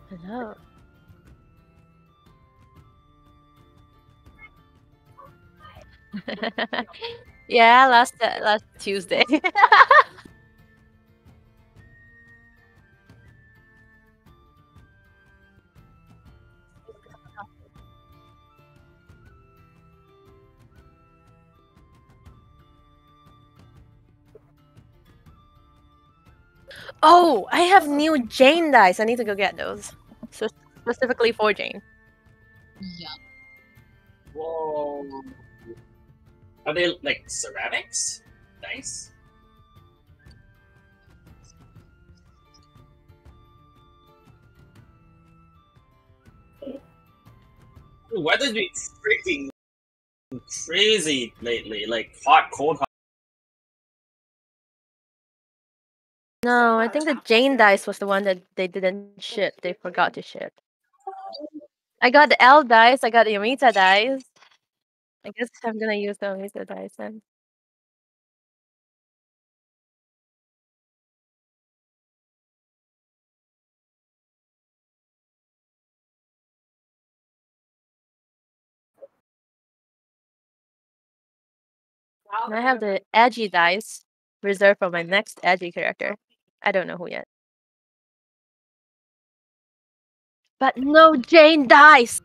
Hello. Yeah, last Tuesday. Oh, I have new Jane dice. I need to go get those. So specifically for Jane. Yeah. Whoa. Are they like ceramics? Nice. The weather's been freaking crazy lately. Like hot, cold, hot. No, I think the Jane dice was the one that they didn't ship. They forgot to ship. I got the L dice. I got the Amita dice. I guess I'm gonna use the Amita dice then. And I have the edgy dice reserved for my next edgy character. I don't know who yet. But no Jane dice!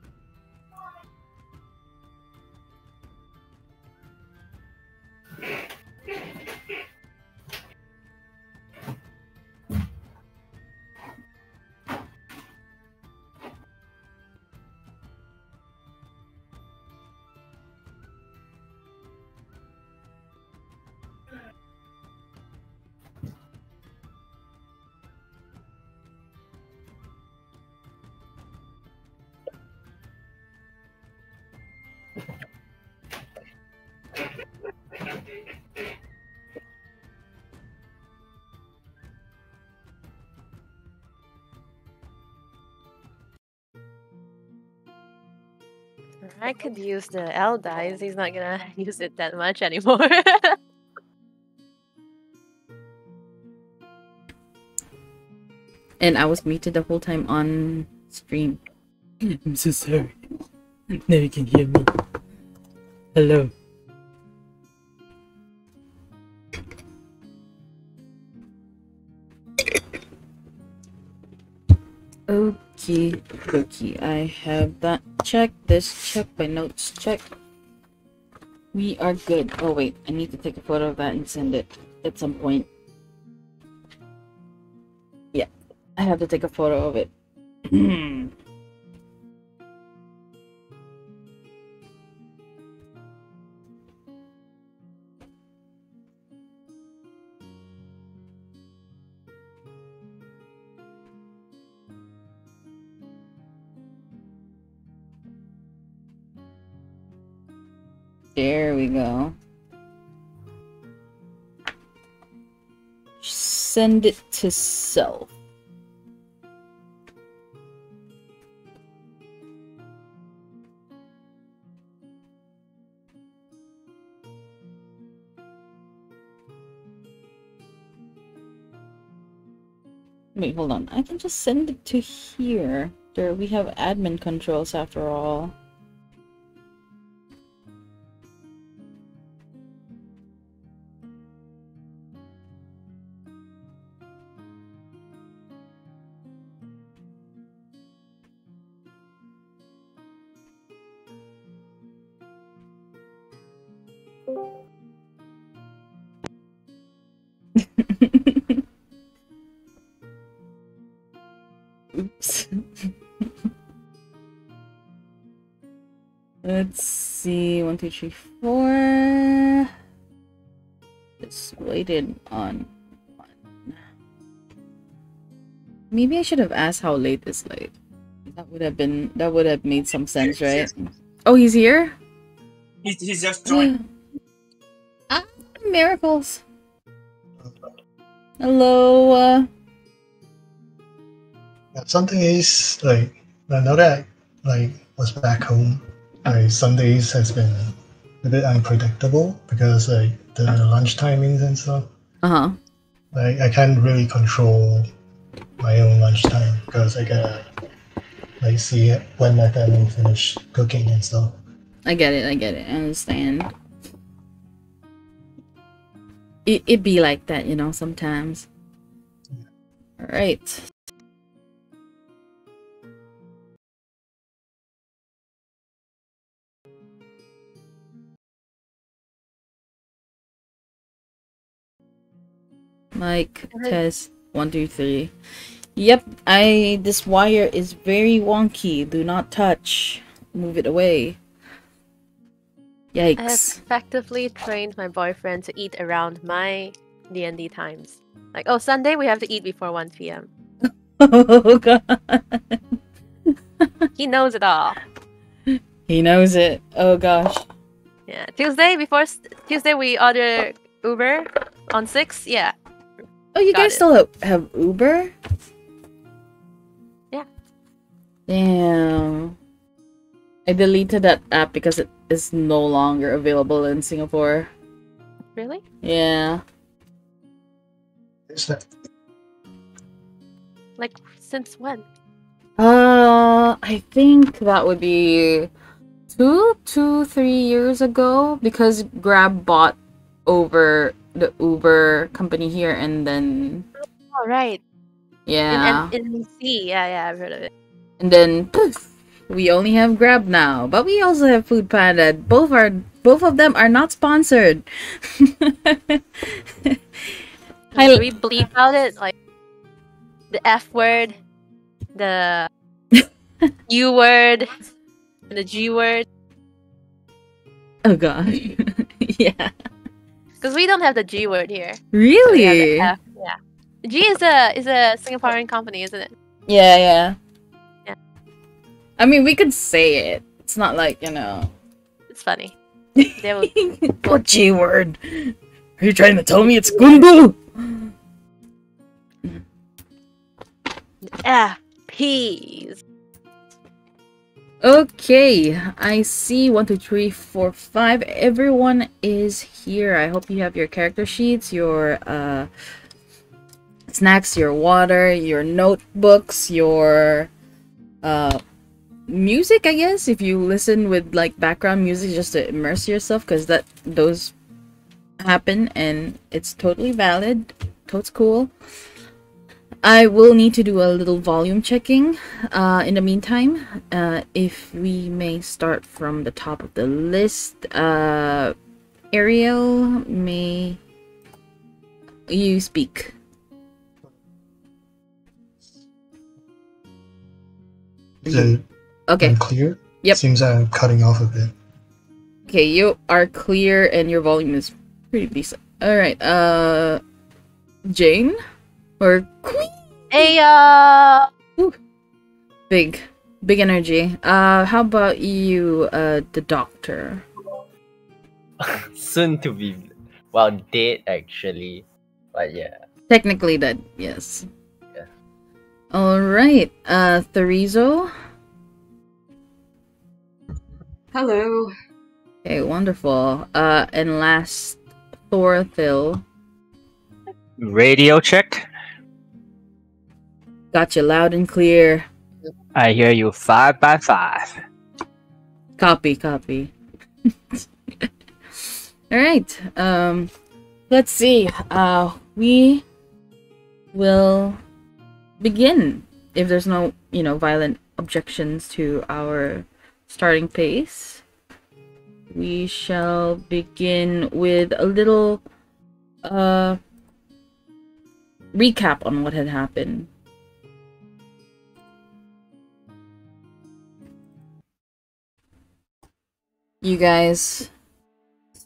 I could use the L dice. He's not gonna use it that much anymore. And I was muted the whole time on stream. I'm so sorry. Now you can hear me. Hello. Okay, okay. I have that check. This check. My notes check. We are good. Oh wait, I need to take a photo of that and send it at some point. Yeah, I have to take a photo of it. There we go. Send it to self. Wait, hold on. I can just send it to here. There, we have admin controls after all. Oops. Let's see. 1, 2, 3, 4. Just waited on one. Maybe I should have asked how late is late. That would have made some sense, right? Oh, he's here? He's just joined. Ah, miracles. Hello. Some days, like, now that I was back home, some days has been a bit unpredictable because the lunch timings and stuff. I can't really control my own lunch time because I gotta like see it when my family finish cooking and stuff. I get it, I understand. It be like that, you know, sometimes. Alright. Mic test 1 2 3. Yep, this wire is very wonky. Do not touch. Move it away. I have Yikes. effectively trained my boyfriend to eat around my D&D times. Like, oh, Sunday we have to eat before 1 p.m. Oh god. He knows it all. He knows it. Oh gosh. Yeah, Tuesday we order Uber on 6. Yeah. Oh, you Got guys it. still have Uber? Yeah. Damn. I deleted that app because it is no longer available in Singapore. Really? Yeah. Is that Like, since when? I think that would be 3 years ago because Grab bought over the Uber company here and then Oh, right. yeah. In NC. Yeah, I've heard of it. And then poof, we only have Grab now, but we also have Food Panda. Both of them are not sponsored. Do we bleep out it? Like, the F word, the U word, and the G word? Oh god. Yeah. Because we don't have the G word here. So Really? we have the F. Yeah. G is a Singaporean company, isn't it? Yeah. Yeah. I mean, we could say it. It's not like, you know. It's funny. They will. What G word? Are you trying to tell me it's Gunbu? F P's. Okay, I see 1, 2, 3, 4, 5. Everyone is here. I hope you have your character sheets, your snacks, your water, your notebooks, your music, I guess, if you listen with like background music just to immerse yourself, because those happen and it's totally valid. Totes cool. I will need to do a little volume checking in the meantime. If we may start from the top of the list. Ariel, may you speak? is it Okay. unclear? Yep. Seems I'm cutting off a bit. Okay, you are clear and your volume is pretty decent. Alright, Jane? Or Queen? Hey, Big energy. How about you, the doctor? Soon to be, well, dead actually, but yeah. Technically dead, yes. Yeah. Alright, Therizo? Hello. Okay, wonderful. And last, Thorthil. Radio check. Got you loud and clear. I hear you 5 by 5. Copy. Alright, let's see. We will begin. If there's no, violent objections to our starting pace, we shall begin with a little recap on what had happened. You guys,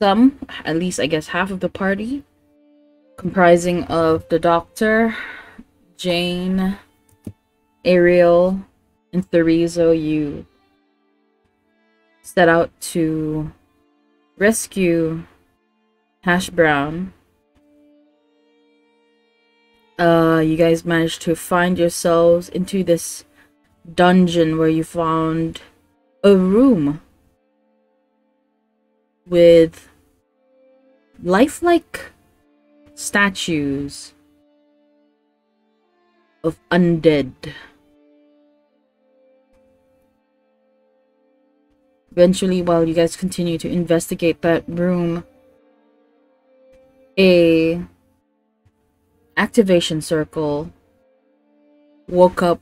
at least I guess half of the party, comprising of the Doctor, Jane, Ariel, and Therizo, you set out to rescue Hash Brown. You guys managed to find yourselves into this dungeon where you found a room with lifelike statues of undead. Eventually, while you guys continue to investigate that room, a activation circle woke up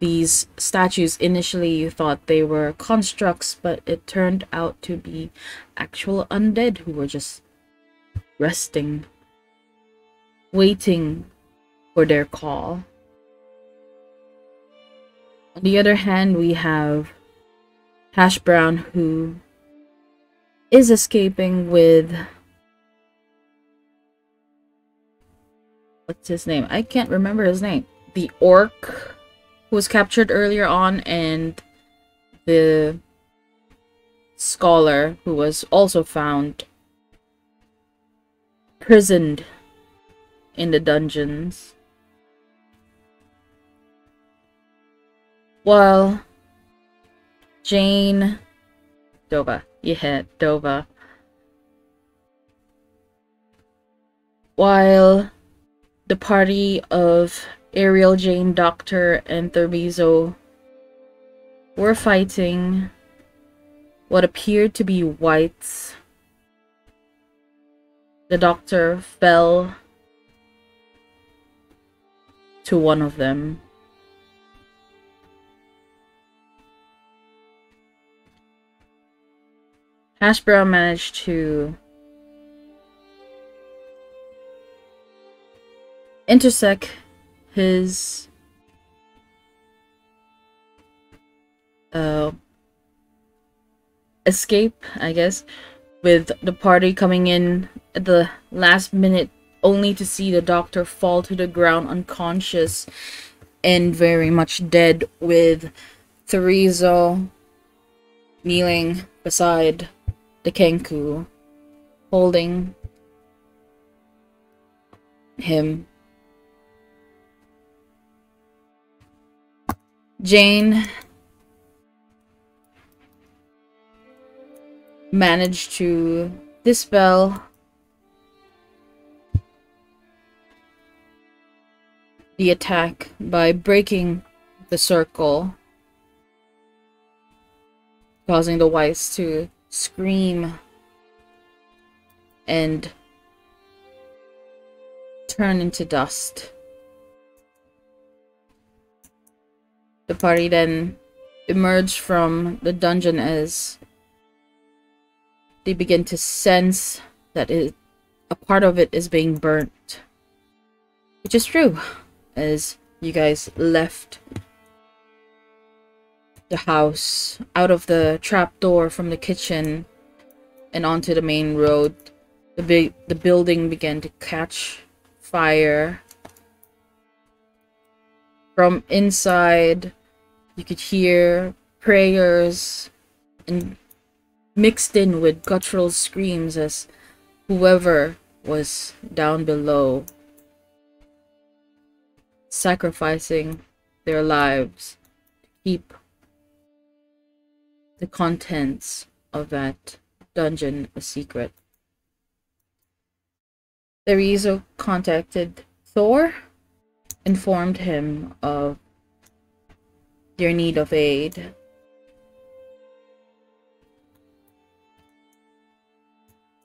these statues. Initially, you thought they were constructs, but it turned out to be actual undead who were just resting, waiting for their call. On the other hand, we have Hash Brown, who is escaping with... what's his name? I can't remember his name. The orc who was captured earlier on, and the scholar who was also found imprisoned in the dungeons. While Jane... Dova. Yeah, Dova. While the party of Ariel, Jane, Doctor, and Thurbizo were fighting what appeared to be whites, the Doctor fell to one of them. Hash Brown managed to intersect his escape, I guess, with the party coming in at the last minute, only to see the Doctor fall to the ground unconscious and very much dead, with Thurbizo kneeling beside the Kenku, holding him. Jane managed to dispel the attack by breaking the circle, causing the whites to scream and turn into dust. The party then emerged from the dungeon as they begin to sense that a part of it is being burnt. Which is true, as you guys left the house out of the trapdoor from the kitchen and onto the main road. The building began to catch fire. From inside, you could hear prayers and mixed in with guttural screams as whoever was down below sacrificing their lives to keep the contents of that dungeon a secret. Thurbizo contacted Thor, informed him of your need of aid.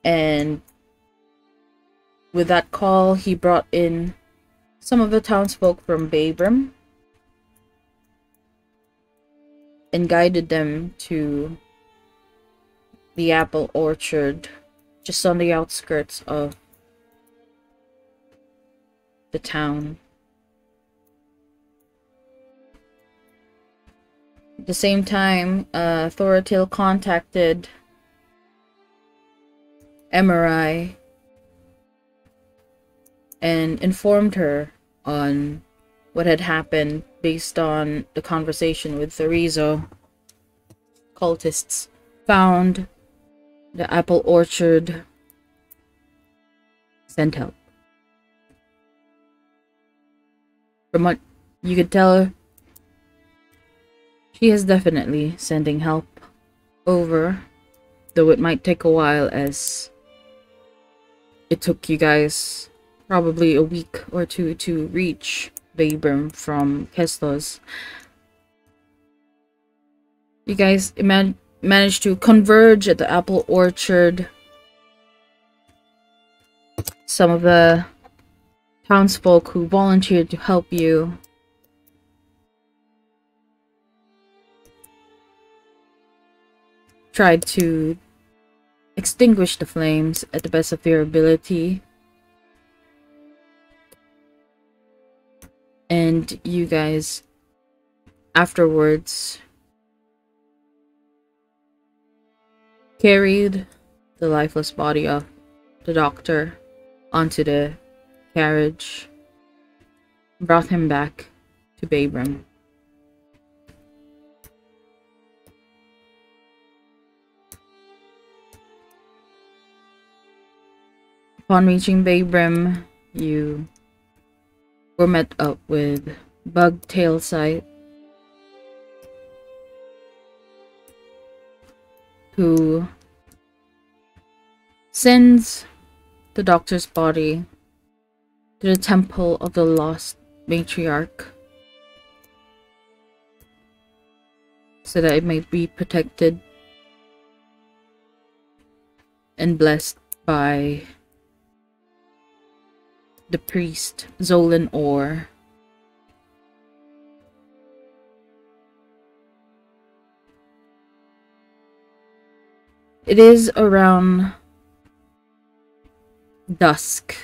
And with that call, he brought in some of the townsfolk from Babram and guided them to the apple orchard just on the outskirts of the town. At the same time, Thoratil contacted Emerai and informed her on what had happened based on the conversation with Thurbizo. Cultists found the apple orchard, sent help. From what you could tell, she is definitely sending help over, though it might take a while, as it took you guys probably a week or two to reach Babram from Kestos. You guys manage to converge at the apple orchard. Some of the townsfolk who volunteered to help you tried to extinguish the flames at the best of their ability. And you guys, afterwards, carried the lifeless body of the doctor onto the carriage, brought him back to Babram. Upon reaching Babram, you were met up with Bug Tailsight, who sends the doctor's body to the temple of the lost matriarch so that it may be protected and blessed by the priest Zolan Orr. It is around dusk,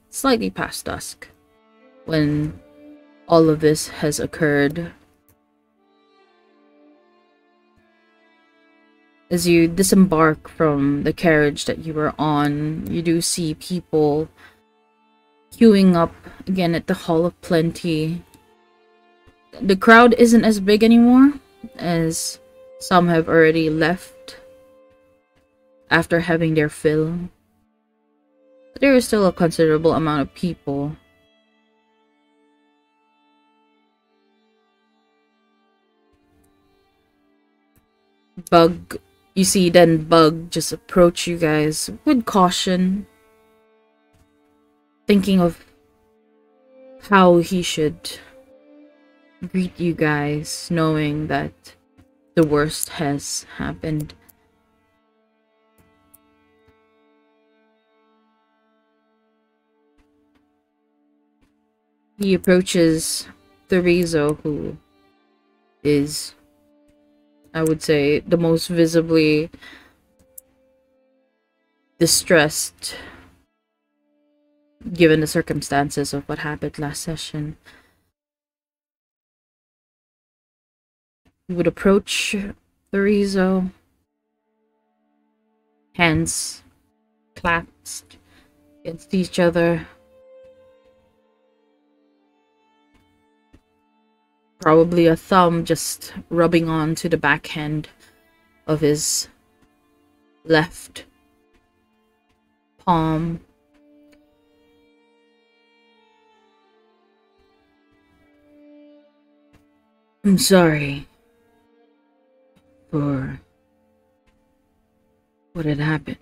slightly past dusk, when all of this has occurred. As you disembark from the carriage that you were on, you do see people queuing up again at the Hall of Plenty. The crowd isn't as big anymore, as some have already left after having their fill. But there is still a considerable amount of people. You see then Bug just approach you guys with caution, thinking of how he should greet you guys, knowing that the worst has happened. He approaches Therizo, who is, I would say, the most visibly distressed given the circumstances of what happened last session. He would approach Therizo, hands clasped against each other. Probably a thumb just rubbing onto the backhand of his left palm. I'm sorry for what had happened.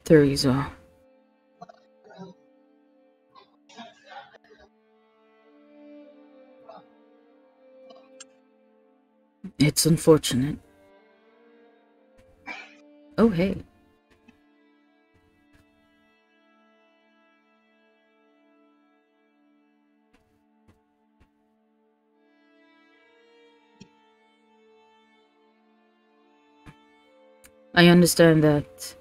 Therizo. It's unfortunate. Oh, hey. I understand that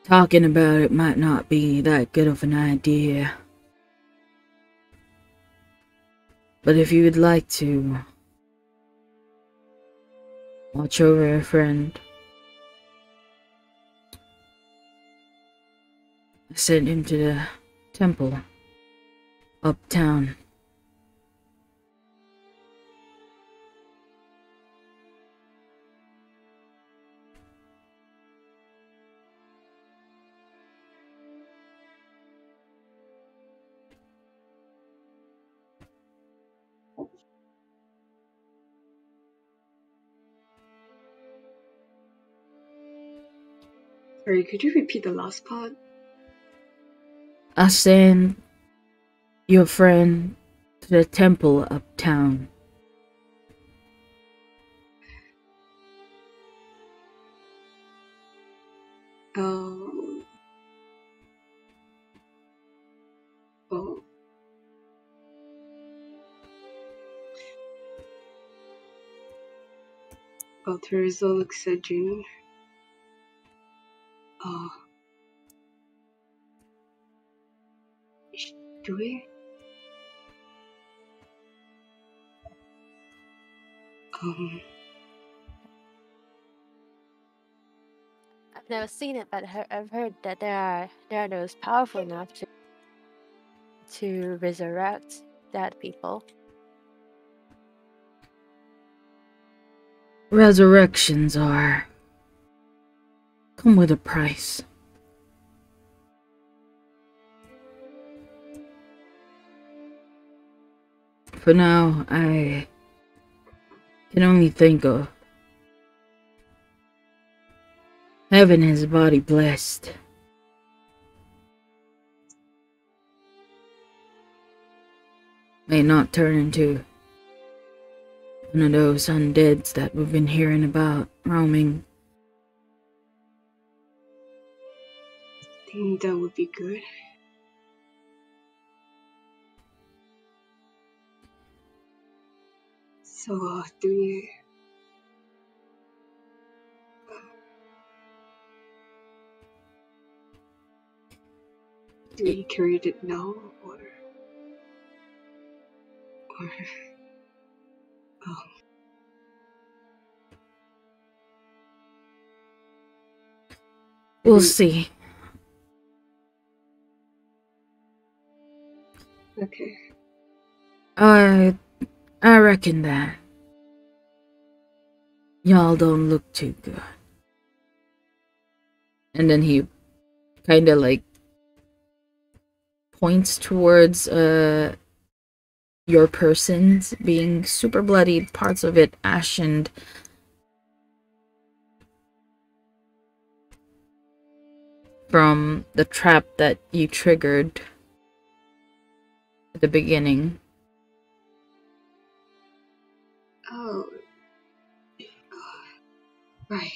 talking about it might not be that good of an idea. But if you would like to watch over a friend, I sent him to the temple uptown. Sorry, could you repeat the last part? I'll send your friend to the temple uptown. Oh. Oh. Oh, Teresa looks at June. Oh. Do we? I've never seen it, but I've heard that there are those powerful enough to resurrect dead people. Resurrections come with a price. For now, I can only think of having his body blessed. May not turn into one of those undeads that we've been hearing about roaming. I think that would be good. So, do we carry it now, or oh. We'll see. Okay. I reckon that y'all don't look too good. And then he kind of like points towards your persons being super bloodied, parts of it ashened. From the trap that you triggered at the beginning. Oh. Right.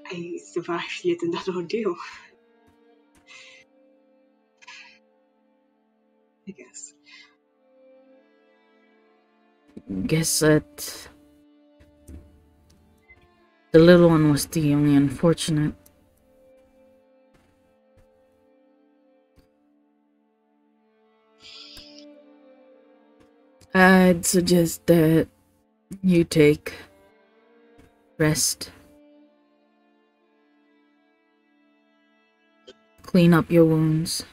I survived yet another ordeal. I guess. Guess that the little one was the only unfortunate. I'd suggest that you take rest. Clean up your wounds.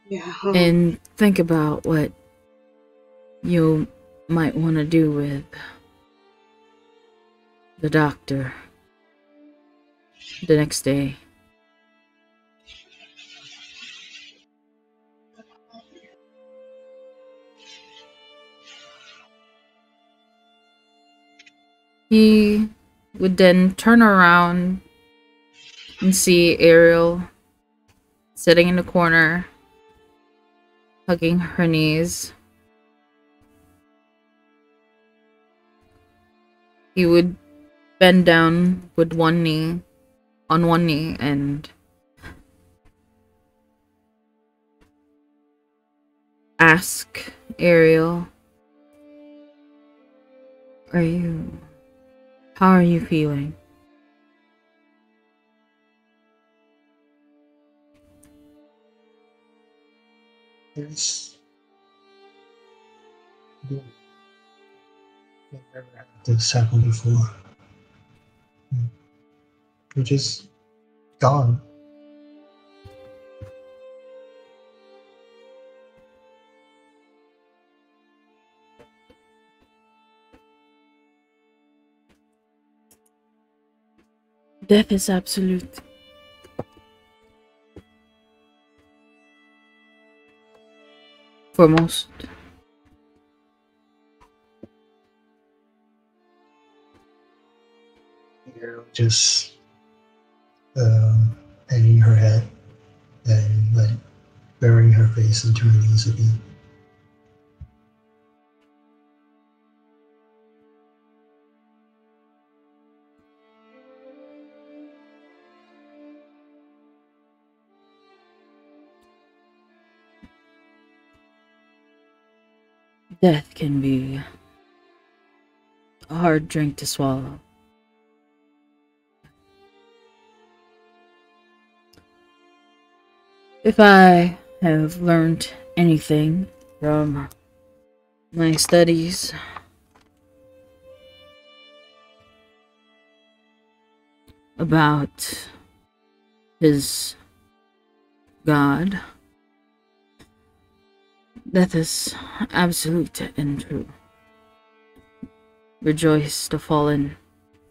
Yeah. And think about what you might want to do with the doctor the next day. He would then turn around and see Ariel sitting in the corner, hugging her knees. He would bend down with on one knee, and ask Ariel, how are you feeling? It's good. I've never had this happen before. You're just gone. Death is absolute. foremost. Ariel just hanging her head and like burying her face into her knees again. Death can be a hard drink to swallow. If I have learned anything from my studies about his God, death is absolute and true. Rejoice the fallen,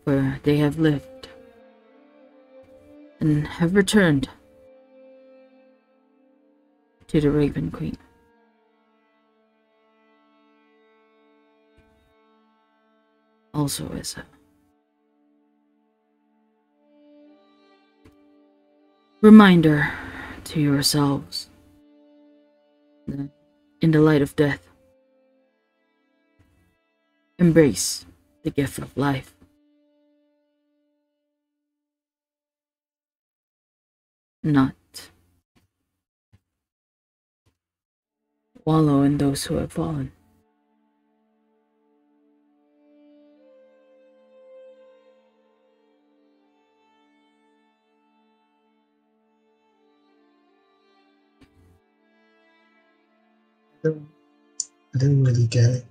for they have lived and have returned to the Raven Queen. Also as a reminder to yourselves that in the light of death, embrace the gift of life. Not wallow in those who have fallen. I didn't really get it,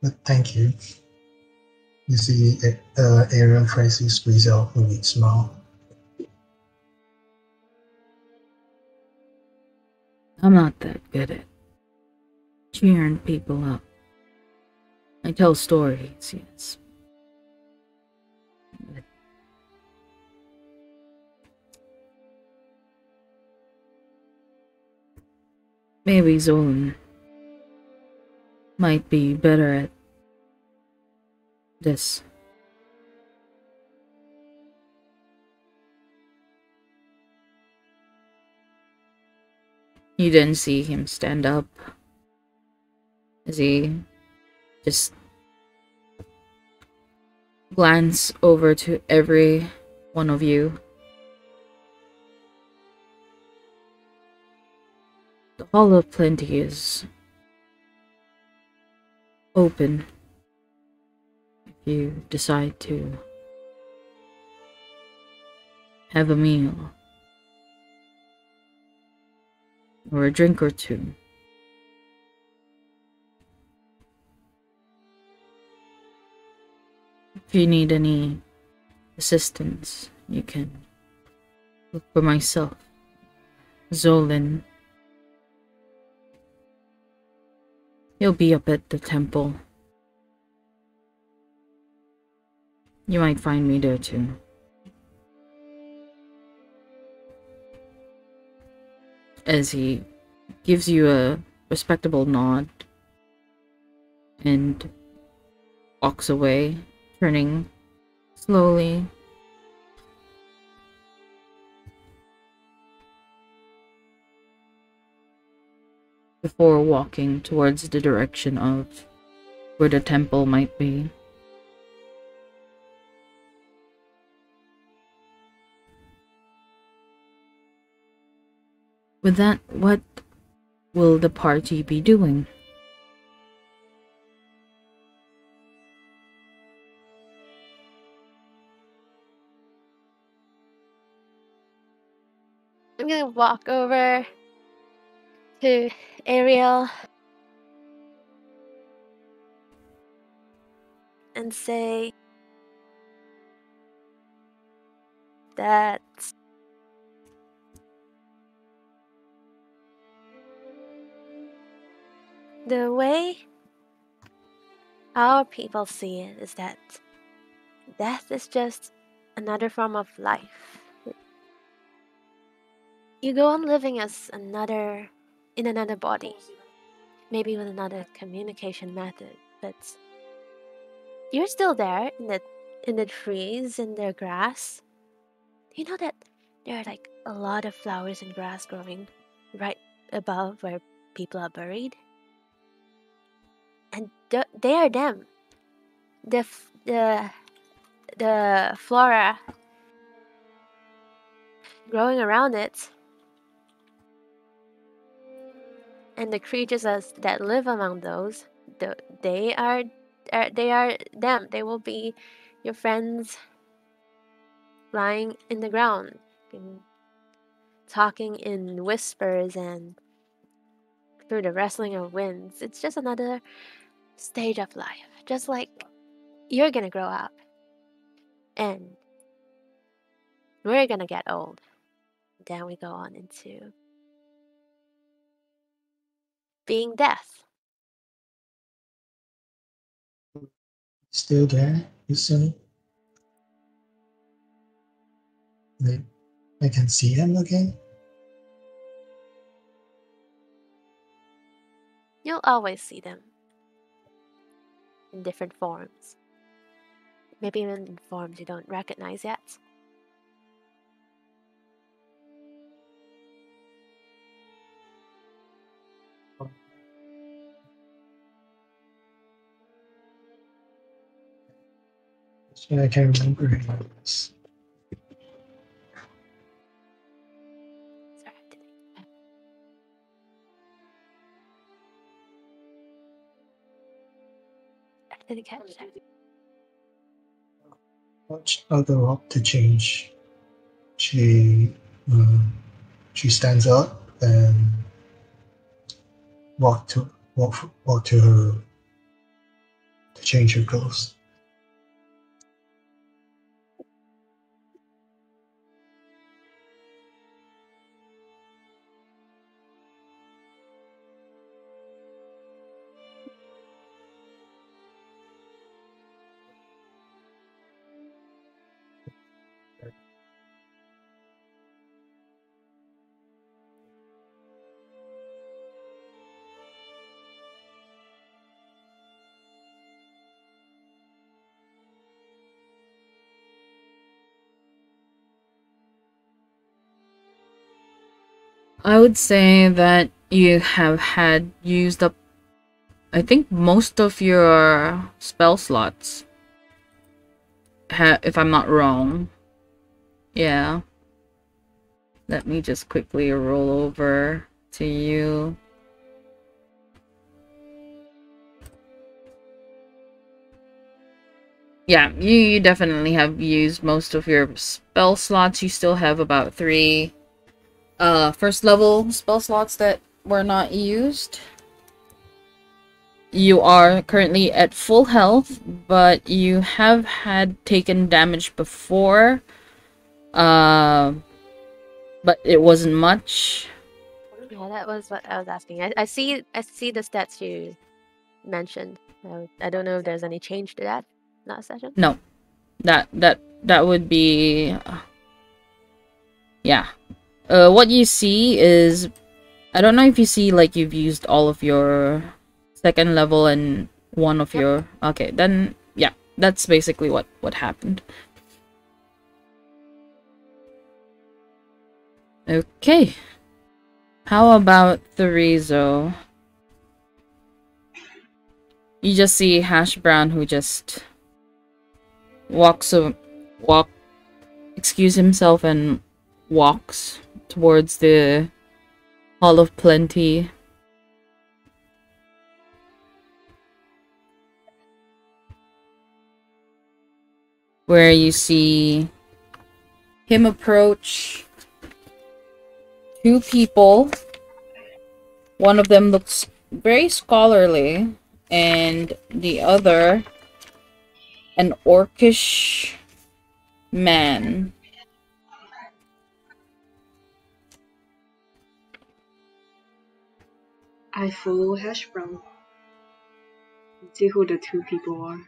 but thank you. You see, Ariel tries to squeeze out a weak smile. I'm not that good at cheering people up. I tell stories, yes. But maybe Zolan might be better at this. You didn't see him stand up as he just glance over to every one of you. The Hall of Plenty is open if you decide to have a meal or a drink or two. If you need any assistance, you can look for myself, Zolan. He'll be up at the temple. You might find me there too. As he gives you a respectable nod and walks away, turning slowly. Before walking towards the direction of where the temple might be. With that, what will the party be doing? I'm gonna walk over to Ariel and say that the way our people see it is that death is just another form of life. You go on living as another in another body, maybe with another communication method, but you're still there in the trees, in the grass. Do you know that there are like a lot of flowers and grass growing right above where people are buried? And they are them. The flora growing around it, and the creatures that live among those, they are them. They will be your friends lying in the ground, and talking in whispers and through the wrestling of winds. It's just another stage of life. Just like you're gonna grow up, and we're gonna get old. Then we go on into being death. Still there, Yusun? I can see him again. You'll always see them in different forms. Maybe even in forms you don't recognize yet. I can't remember him. Sorry, I didn't catch that. Watch other rock to change. She um, she stands up and walk to her to change her clothes. I would say that you have had used up, I think, most of your spell slots. If I'm not wrong. Yeah. Let me just quickly roll over to you. Yeah, you definitely have used most of your spell slots. You still have about 3 first level spell slots that were not used. You are currently at full health, but you have had taken damage before. But it wasn't much. Yeah, that was what I was asking. I see the stats you mentioned. I don't know if there's any change to that last session. No. That would be yeah. What you see is, I don't know if you see like you've used all of your second level and one of your, okay, then yeah, that's basically what happened. Okay. How about Therizo? You just see Hash Brown, who just excuse himself and walks towards the Hall of Plenty. Where you see him approach 2 people. One of them looks very scholarly, and the other an orcish man. I follow Hash Brown. See who the 2 people are.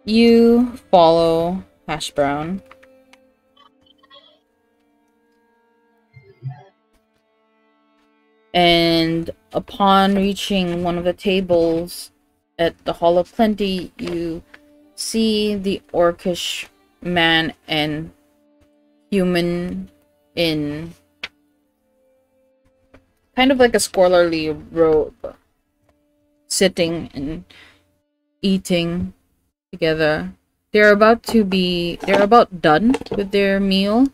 You follow Hash Brown. And upon reaching one of the tables at the Hall of Plenty, you see the orcish man and human in kind of like a scholarly robe, sitting and eating together. They're about done with their meal.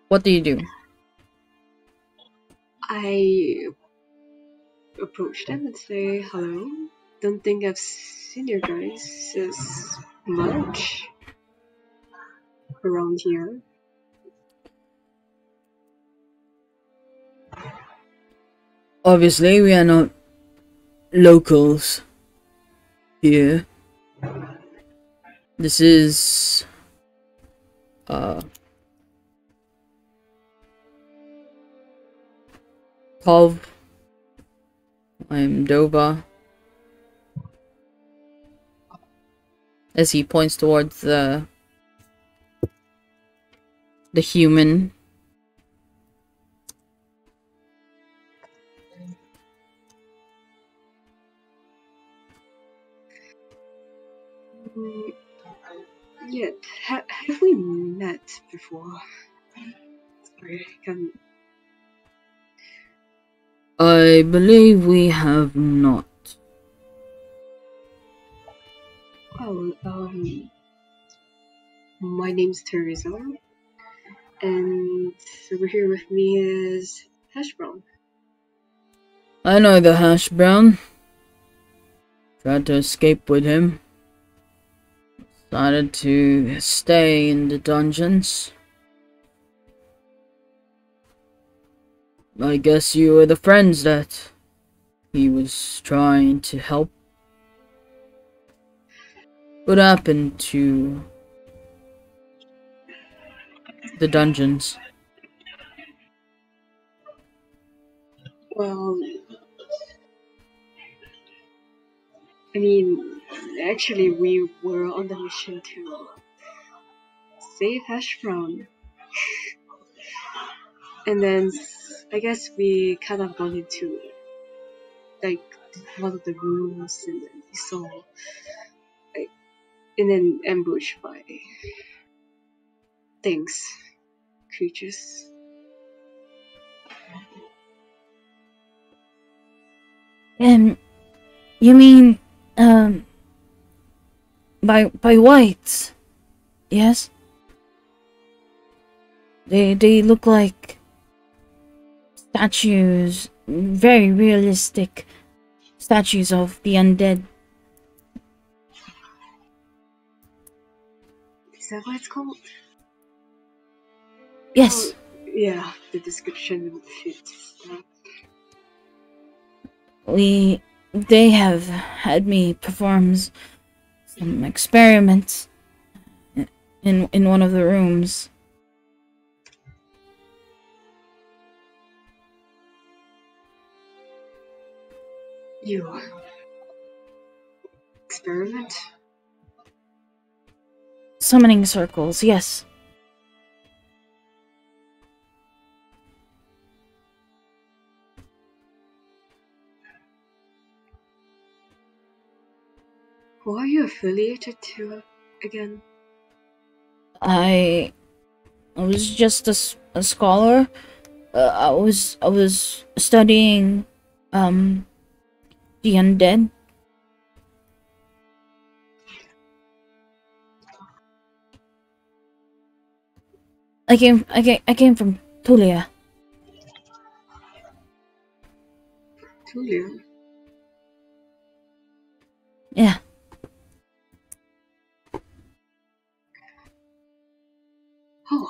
What do you do? I approach them and say hello. Don't think I've seen you guys as much around here. Obviously, we are not locals here. This is Kov. I'm Dova. As he points towards the human. Mm, Yet, have we met before? Sorry, I can't. I believe we have not. Oh, my name's Teresa, and over here with me is Hash Brown. I know the hash brown. Tried to escape with him. Decided to stay in the dungeons. I guess you were the friends that he was trying to help. What happened to the dungeons? Well, I mean, actually, we were on the mission to save Hash Brown. And then I guess we kind of got into like one of the rooms, and then we saw like in an ambush by things, creatures. You mean, by whites? Yes? They look like statues, very realistic statues of the undead. Is that what it's called? Yes. Oh, yeah, the description fits. They have had me perform some experiments in one of the rooms. You experiment? Summoning circles, yes. Who are you affiliated to again? I was just a scholar. I was studying the undead. I came from Tulia. Tulia? Yeah. Oh,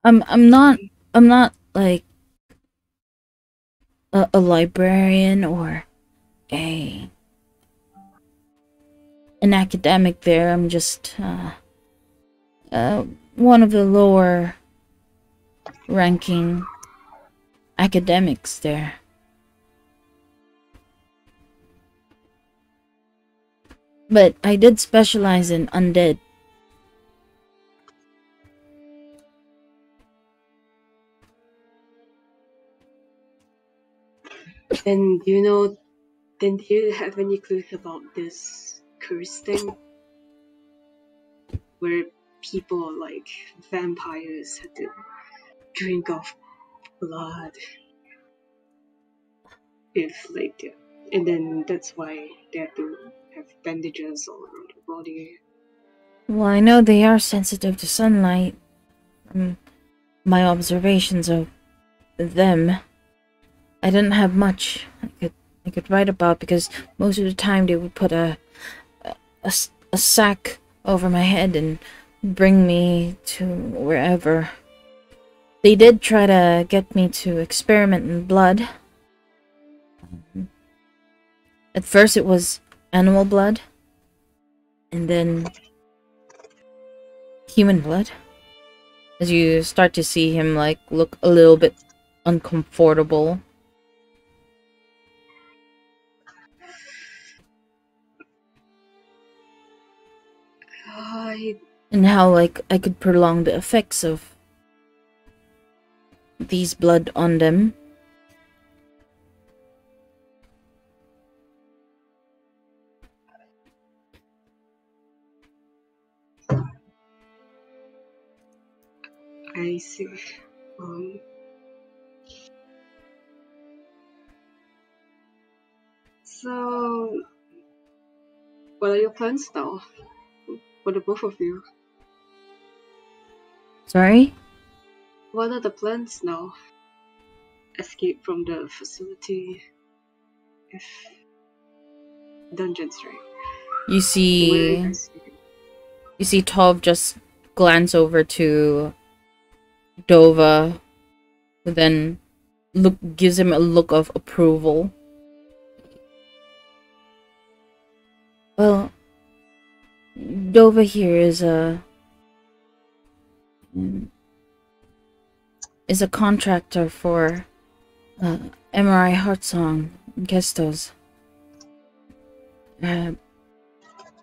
I'm not like a librarian or a an academic there. I'm just one of the lower ranking academics there. But I did specialize in undead. And do you know, then do you have any clues about this curse thing? Where people like vampires had to drink of blood if like and then that's why they have to have bandages all around the body. Well, I know they are sensitive to sunlight from my observations of them. I didn't have much I could write about because most of the time they would put a sack over my head and bring me to wherever. They did try to get me to experiment in blood. At first it was animal blood, and then human blood. As you start to see him like look a little bit uncomfortable. And how like I could prolong the effects of these blood on them. I see. So, what are your plans now for the both of you? Sorry? What are the plans now? Escape from the facility? If dungeons, right? You see Tov just glance over to Dova, who then gives him a look of approval. Well, Dova here is a contractor for MRI Heartsong in Kestos.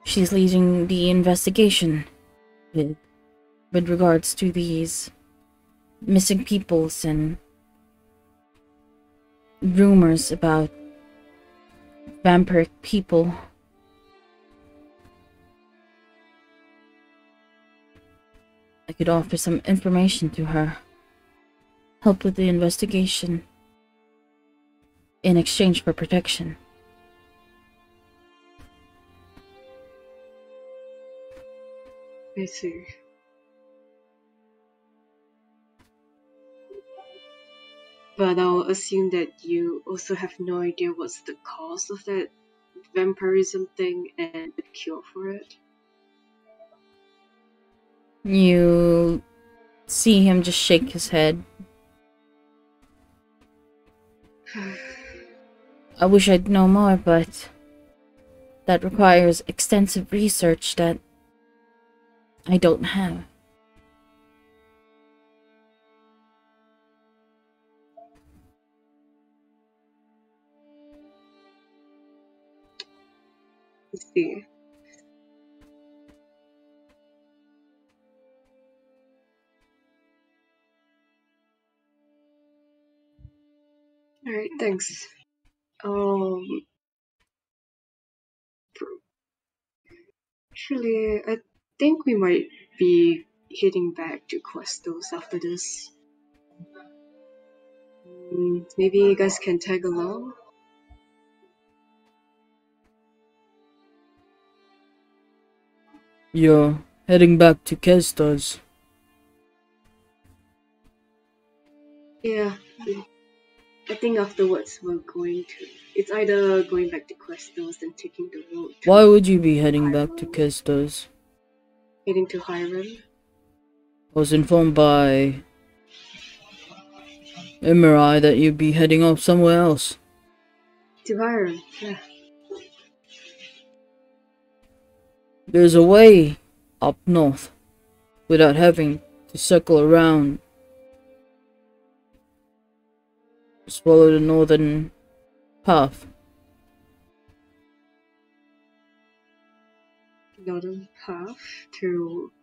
She's leading the investigation with regards to these missing peoples and rumors about vampiric people. I could offer some information to her, help with the investigation in exchange for protection. I see. But I'll assume that you also have no idea what's the cause of that vampirism thing and the cure for it. You see him just shake his head. I wish I'd know more, but that requires extensive research that I don't have. I see. Alright, thanks. Actually, I think we might be heading back to Questos after this. Maybe you guys can tag along? You're heading back to Kestos. Yeah, I think afterwards we're going to. It's either going back to Questos and taking the road. Why would you be heading back to Kestos? Heading to Hiram. I was informed by Emirai that you'd be heading off somewhere else. To Hiram, yeah. There's a way up north without having to circle around Just follow the northern path. Northern path to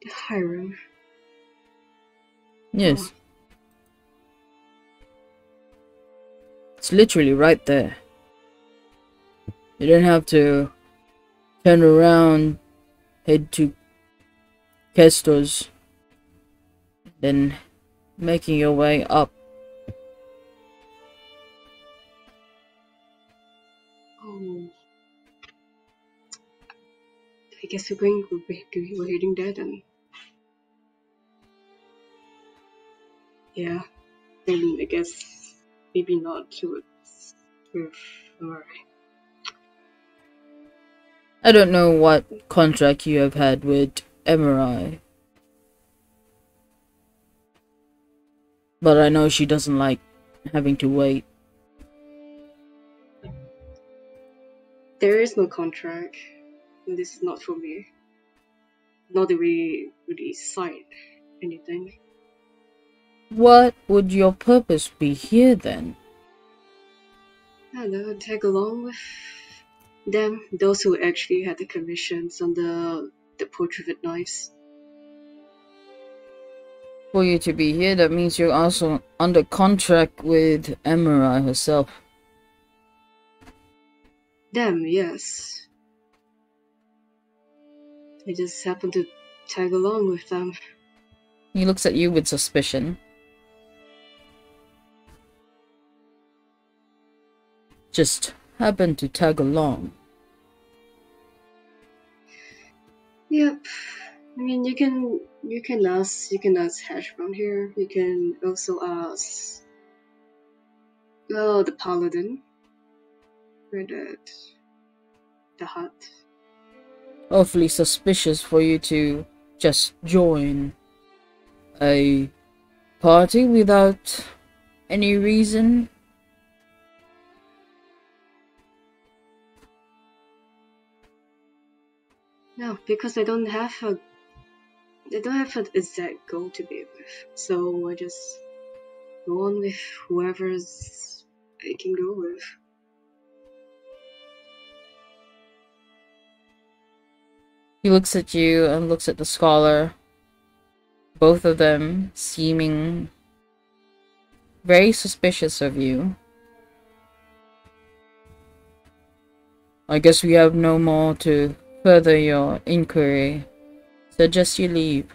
the Hiram. Yes. It's literally right there. You don't have to turn around, head to Kestos, then making your way up. Oh, I guess we're heading there then. Yeah, then I guess maybe not towards alright. I don't know what contract you have had with Emerai, but I know she doesn't like having to wait. There is no contract. This is not for me. Not that we really signed anything. What would your purpose be here then? I don't know, tag along with them, those who actually had the commissions on the portrait knives. For you to be here, that means you're also under contract with Emerai herself. Them, yes. I just happened to tag along with them. He looks at you with suspicion. Just happened to tag along. Yep. I mean, you can ask Hash around here. You can also ask, well, the paladin, or the hut. Awfully suspicious for you to just join a party without any reason. No, because I don't have an exact goal to be with, so I just go on with whoever's I can go with. He looks at you and looks at the scholar. Both of them seeming very suspicious of you. I guess we have no more to further your inquiry. Suggest you leave.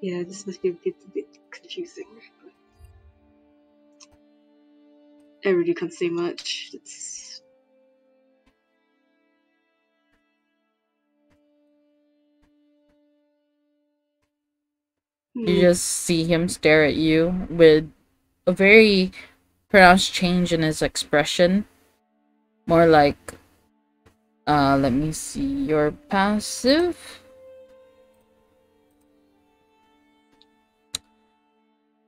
Yeah, this must be a bit confusing. But I really can't say much. It's You just see him stare at you with a very pronounced change in his expression. More like, let me see, your passive?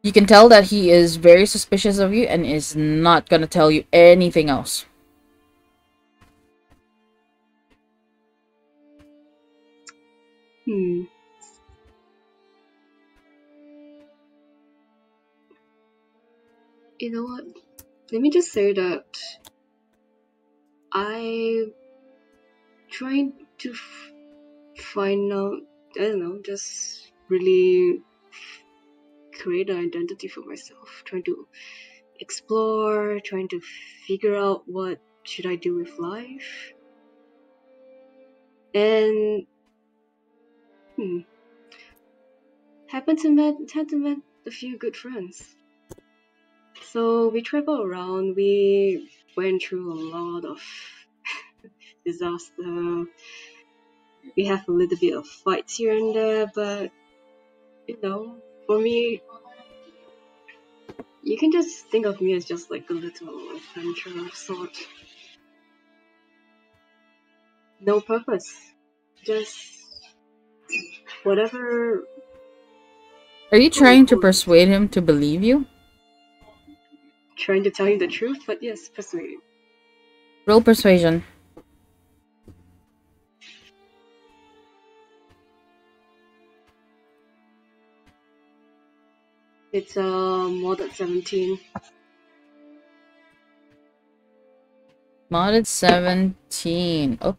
You can tell that he is very suspicious of you and is not gonna tell you anything else. You know what? Let me just say that I trying to find out. I don't know, just really create an identity for myself. Trying to explore, trying to figure out what should I do with life, and had to met a few good friends. So we traveled around. We went through a lot of disaster. We have a little bit of fights here and there, but you know, for me, you can just think of me as just like a little adventure of sort. No purpose, just whatever. Are you trying to persuade him to believe you? trying to tell you the truth, but yes, persuade. Roll persuasion. It's more than 17. Modded 17. Oh.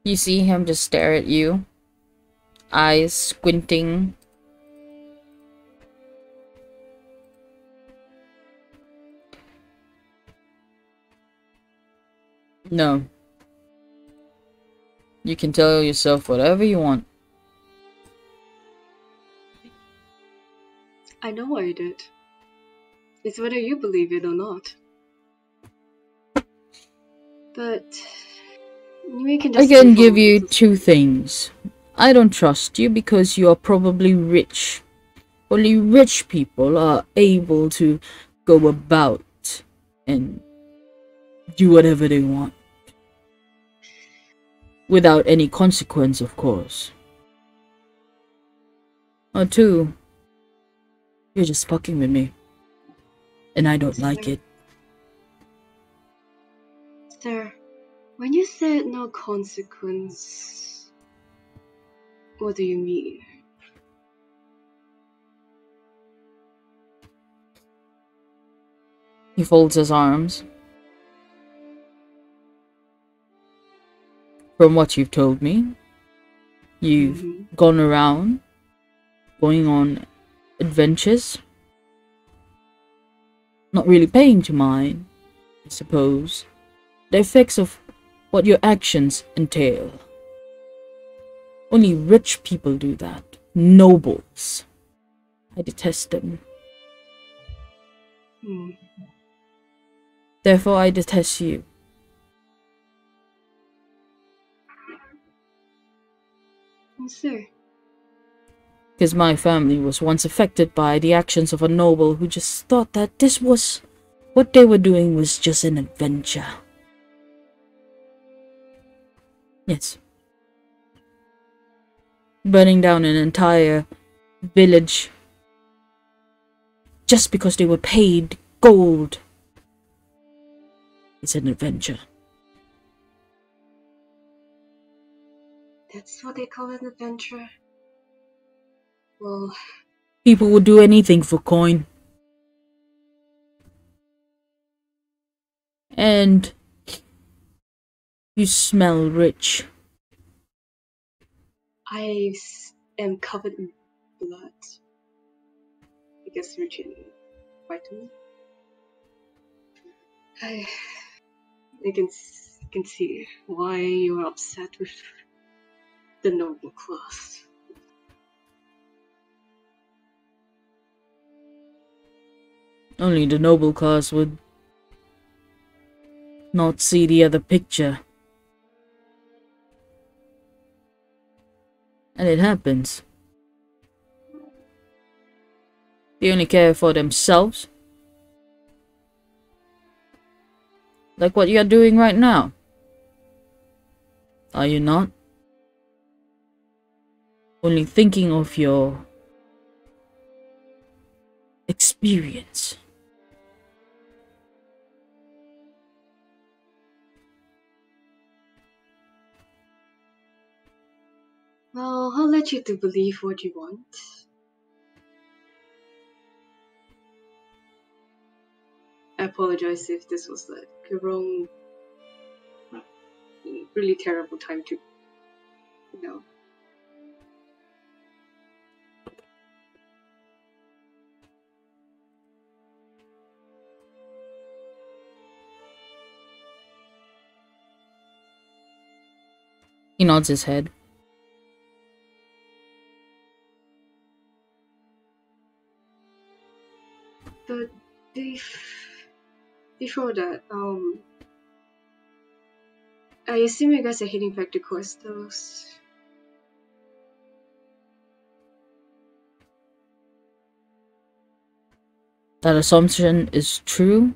You see him just stare at you. Eyes squinting. No. You can tell yourself whatever you want. I know I did. It's whether you believe it or not. But we can just I can move give on. you two things. I don't trust you because you are probably rich. Only rich people are able to go about and do whatever they want. Without any consequence, of course. Or two, you're just fucking with me. And I don't like it. Sir, when you said no consequence, what do you mean? He folds his arms. From what you've told me, you've gone around, going on adventures, not really paying to mind, I suppose, the effects of what your actions entail. Only rich people do that. Nobles. I detest them. Therefore, I detest you. Sir. Because my family was once affected by the actions of a noble who just thought that this was... what they were doing was just an adventure. Yes. Burning down an entire village just because they were paid gold. It's an adventure. That's what they call an adventure? Well... People would do anything for coin. And... you smell rich. I am covered in blood. I guess rich in vitamin. I can see why you are upset with the noble class. Only the noble class would not see the other picture. And it happens. They only care for themselves. Like what you're doing right now. Are you not? Only thinking of your experience. Well, I'll let you to believe what you want. I apologize if this was like a wrong, really terrible time to, you know. He nods his head. But before that, I assume you guys are heading back to Questos. That assumption is true.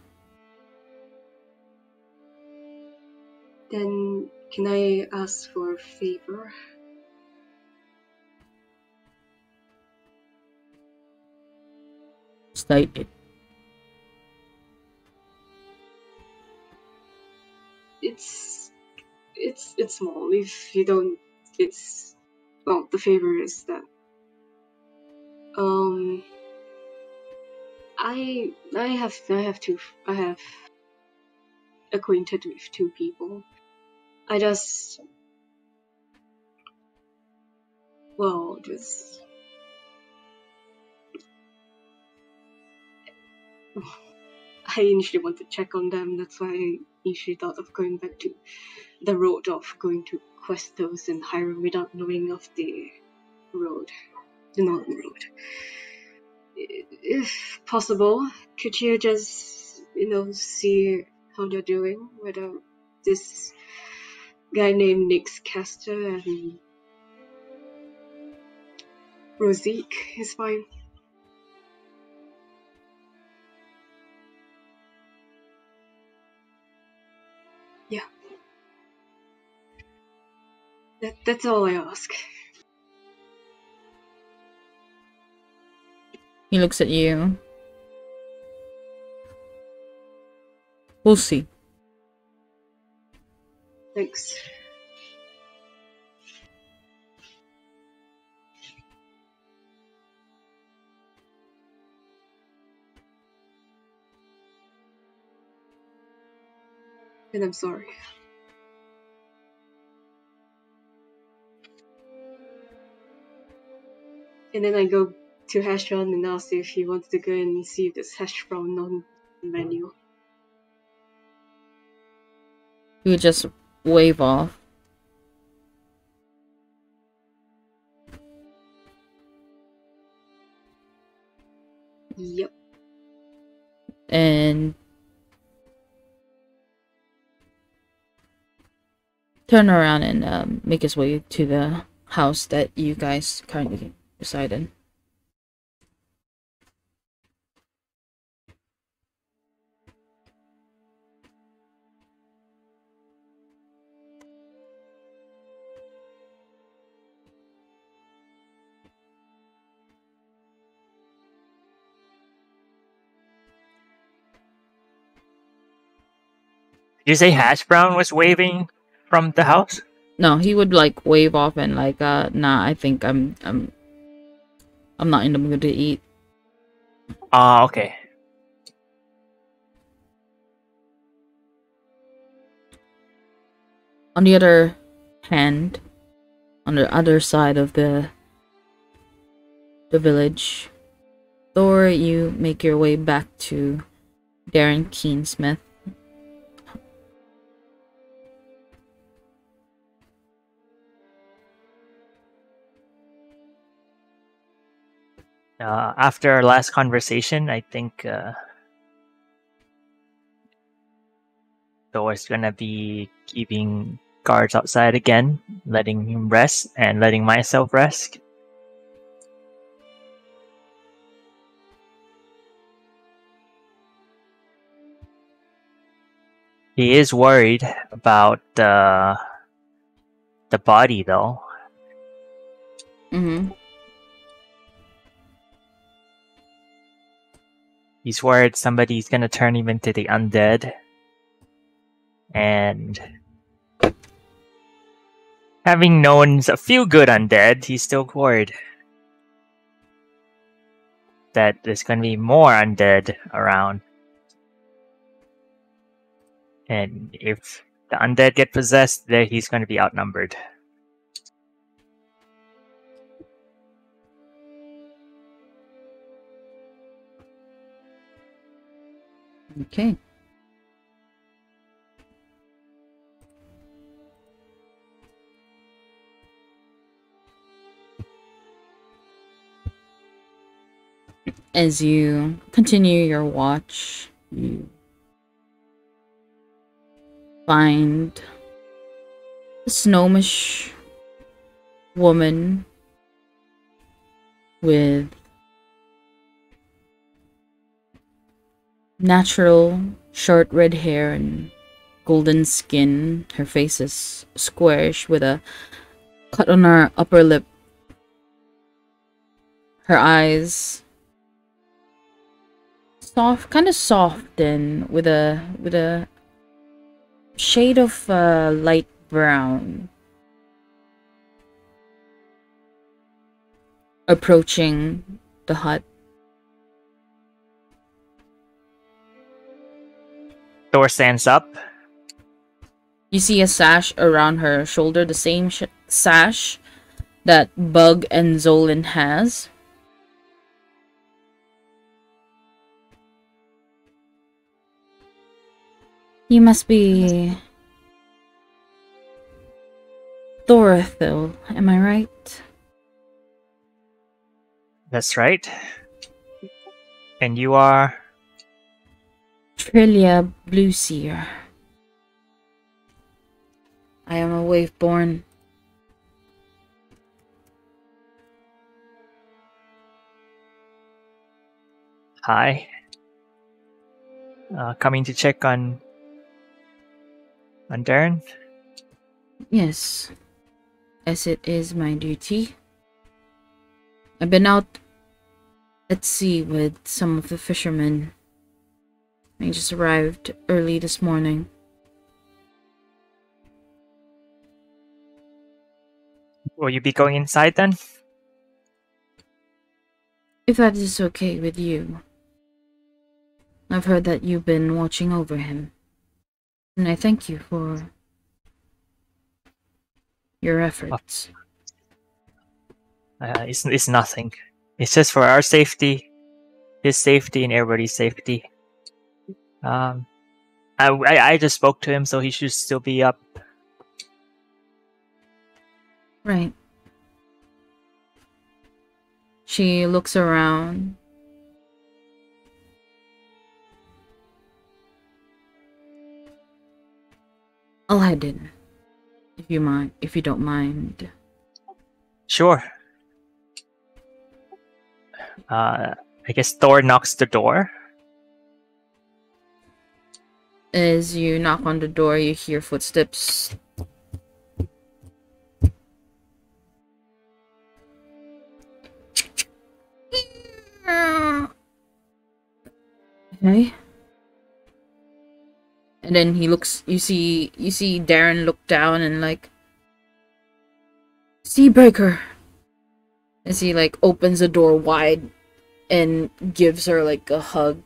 Then can I ask for a favor? State it. small. If you don't, it's well. The favor is that I have acquainted with 2 people. I just I initially want to check on them. That's why I initially thought of going back to the road of going to Questos and Hiram without knowing of the road, the northern road. If possible, could you just, see how they're doing? Whether this guy named Nick's Caster and Rosique is fine. Yeah. That's all I ask. He looks at you. We'll see. Thanks. And I'm sorry. And then I go to Hash Brown and ask if he wants to go and see if there's Hash Brown on the menu. You just wave off. Yep. And turn around and make his way to the house that you guys currently reside in. Did you say Hash Brown was waving from the house? No, he would like wave off and like, nah, I think I'm not in the mood to eat. Okay. On the other hand, on the other side of the village, Thor, you make your way back to Darren Keensmith. After our last conversation, I think Thor's gonna be keeping guards outside again, letting him rest and letting myself rest. He is worried about the body, though. Mm-hmm. He's worried somebody's gonna turn him into the undead. And having known a few good undead, he's still worried that there's gonna be more undead around. And if the undead get possessed, then he's gonna be outnumbered. Okay. As you continue your watch, you find a gnomish woman with natural short red hair and golden skin. Her face is squarish with a cut on her upper lip. Her eyes soft, kind of soft, and with a shade of light brown, approaching the hut. Thor stands up. You see a sash around her shoulder, the same sash that Bug and Zolan has. You must be Thorithil, am I right? That's right. And you are? Trillia Blueseer. I am a Waveborn. Hi. Coming to check on Darren? Yes, as it is my duty. I've been out at sea with some of the fishermen. I just arrived early this morning. Will you be going inside then? If that is okay with you. I've heard that you've been watching over him. And I thank you for your efforts. It's nothing. It's just for our safety, his safety, and everybody's safety. I just spoke to him, so he should still be up. Right. She looks around. I'll head in, if you don't mind. Sure. I guess Thor knocks the door. As you knock on the door, you hear footsteps. Okay. And then he looks, you see Darren look down and like, Seabreaker! As he like opens the door wide and gives her like a hug.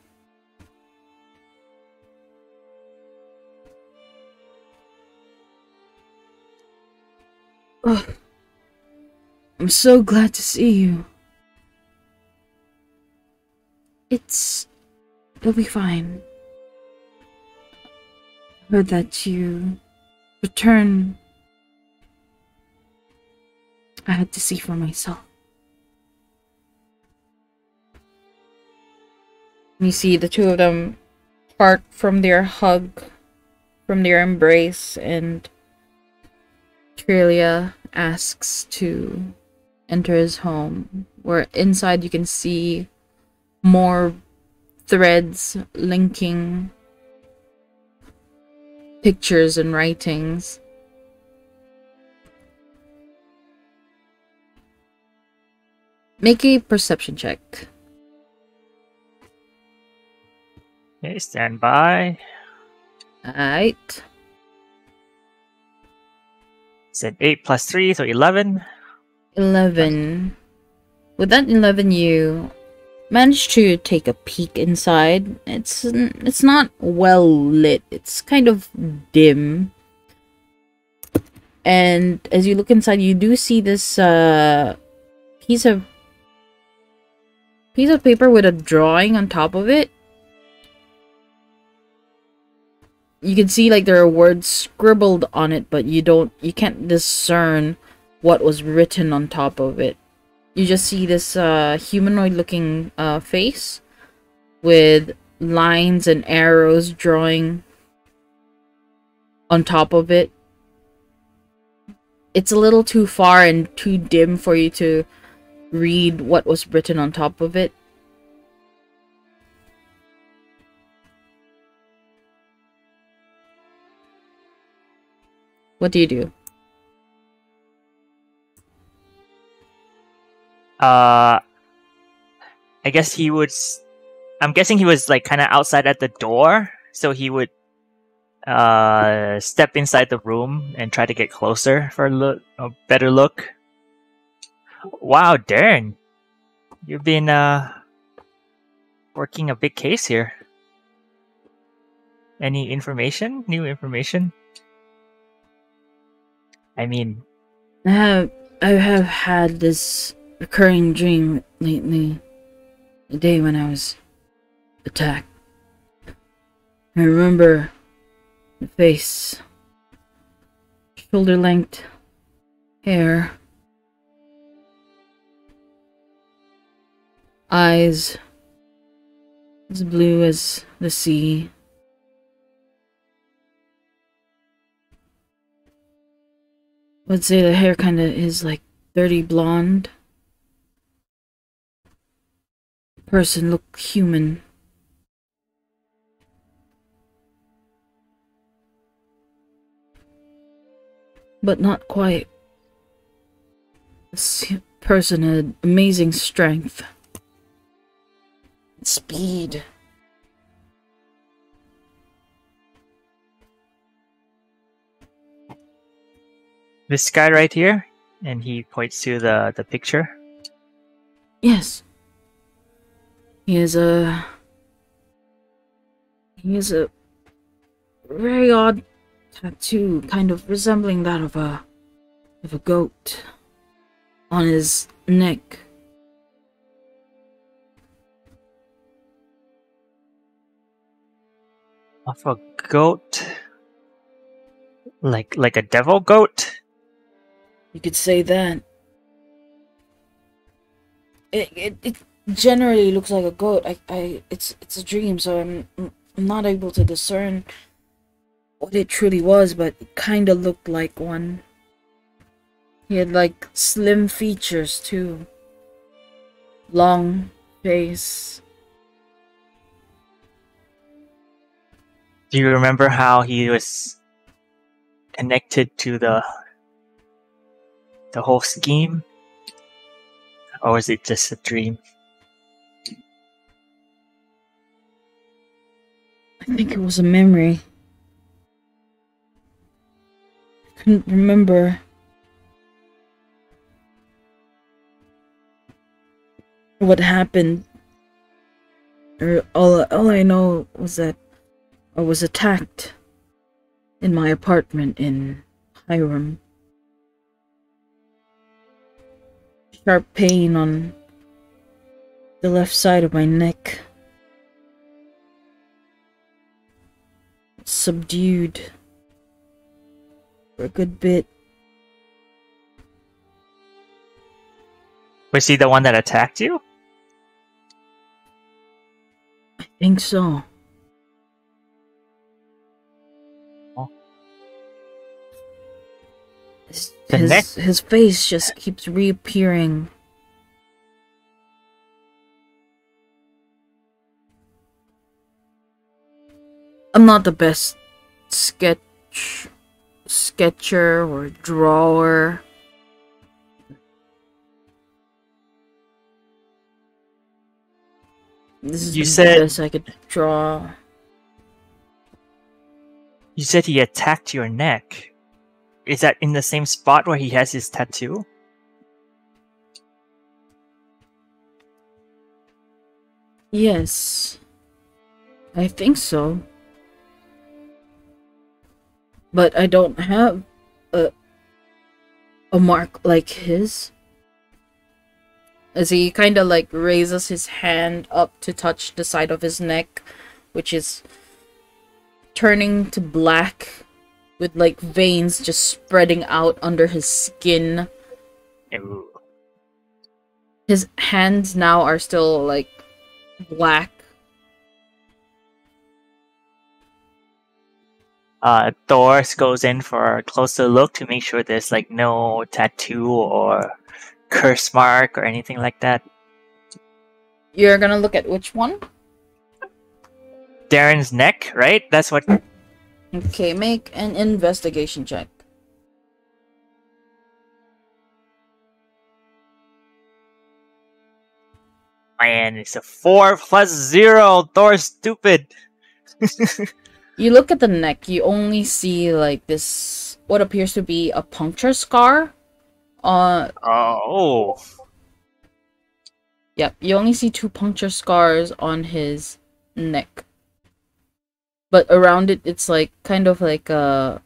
Oh, I'm so glad to see you. It'll be fine. Heard that you return. I had to see for myself. You see the two of them part from their hug, from their embrace, and Trillia asks to enter his home, where inside you can see more threads linking pictures and writings. Make a perception check. Okay, stand by. Alright. Said 8 plus 3, so 11. 11. With that 11, you manage to take a peek inside. It's not well lit. It's kind of dim. And as you look inside, you do see this piece of paper with a drawing on top of it. You can see like there are words scribbled on it, but you can't discern what was written on top of it. You just see this humanoid looking face with lines and arrows drawing on top of it. It's a little too far and too dim for you to read what was written on top of it. What do you do? I guess I'm guessing he was like kind of outside at the door, so he would step inside the room and try to get closer for a better look. Wow, Darren, you've been working a big case here. Any information? New information? I mean, I have had this recurring dream lately. The day when I was attacked. I remember the face, shoulder-length hair, eyes as blue as the sea. I'd say the hair kinda is like dirty blonde. Person looked human. But not quite. This person had amazing strength. Speed. this guy right here, and he points to the picture. Yes. He has a very odd tattoo, kind of resembling that of a goat on his neck. Of a goat, like a devil goat. You could say that. It generally looks like a goat. It's a dream, so I'm not able to discern what it truly was, but it kind of looked like one. He had like slim features too. Long face. Do you remember how he was connected to the whole scheme? Or was it just a dream? I think it was a memory. I couldn't remember what happened. Or all I know was that I was attacked in my apartment in Hiram. Sharp pain on the left side of my neck. Subdued for a good bit. Was he the one that attacked you? I think so. His face just keeps reappearing. I'm not the best sketcher or drawer. This is the best I could draw. You said he attacked your neck. Is that in the same spot where he has his tattoo? Yes. I think so. But I don't have a mark like his. As he kind of like raises his hand up to touch the side of his neck, which is turning to black with like veins just spreading out under his skin. Ew. His hands now are still like black. Thor goes in for a closer look to make sure there's like no tattoo or curse mark or anything like that. You're gonna look at which one? Darren's neck, right? That's what. Okay, make an investigation check. Man, it's a 4 + 0. Thor's stupid. You look at the neck, you only see like this, what appears to be a puncture scar. Oh. Yep, you only see 2 puncture scars on his neck. But around it, it's like kind of like a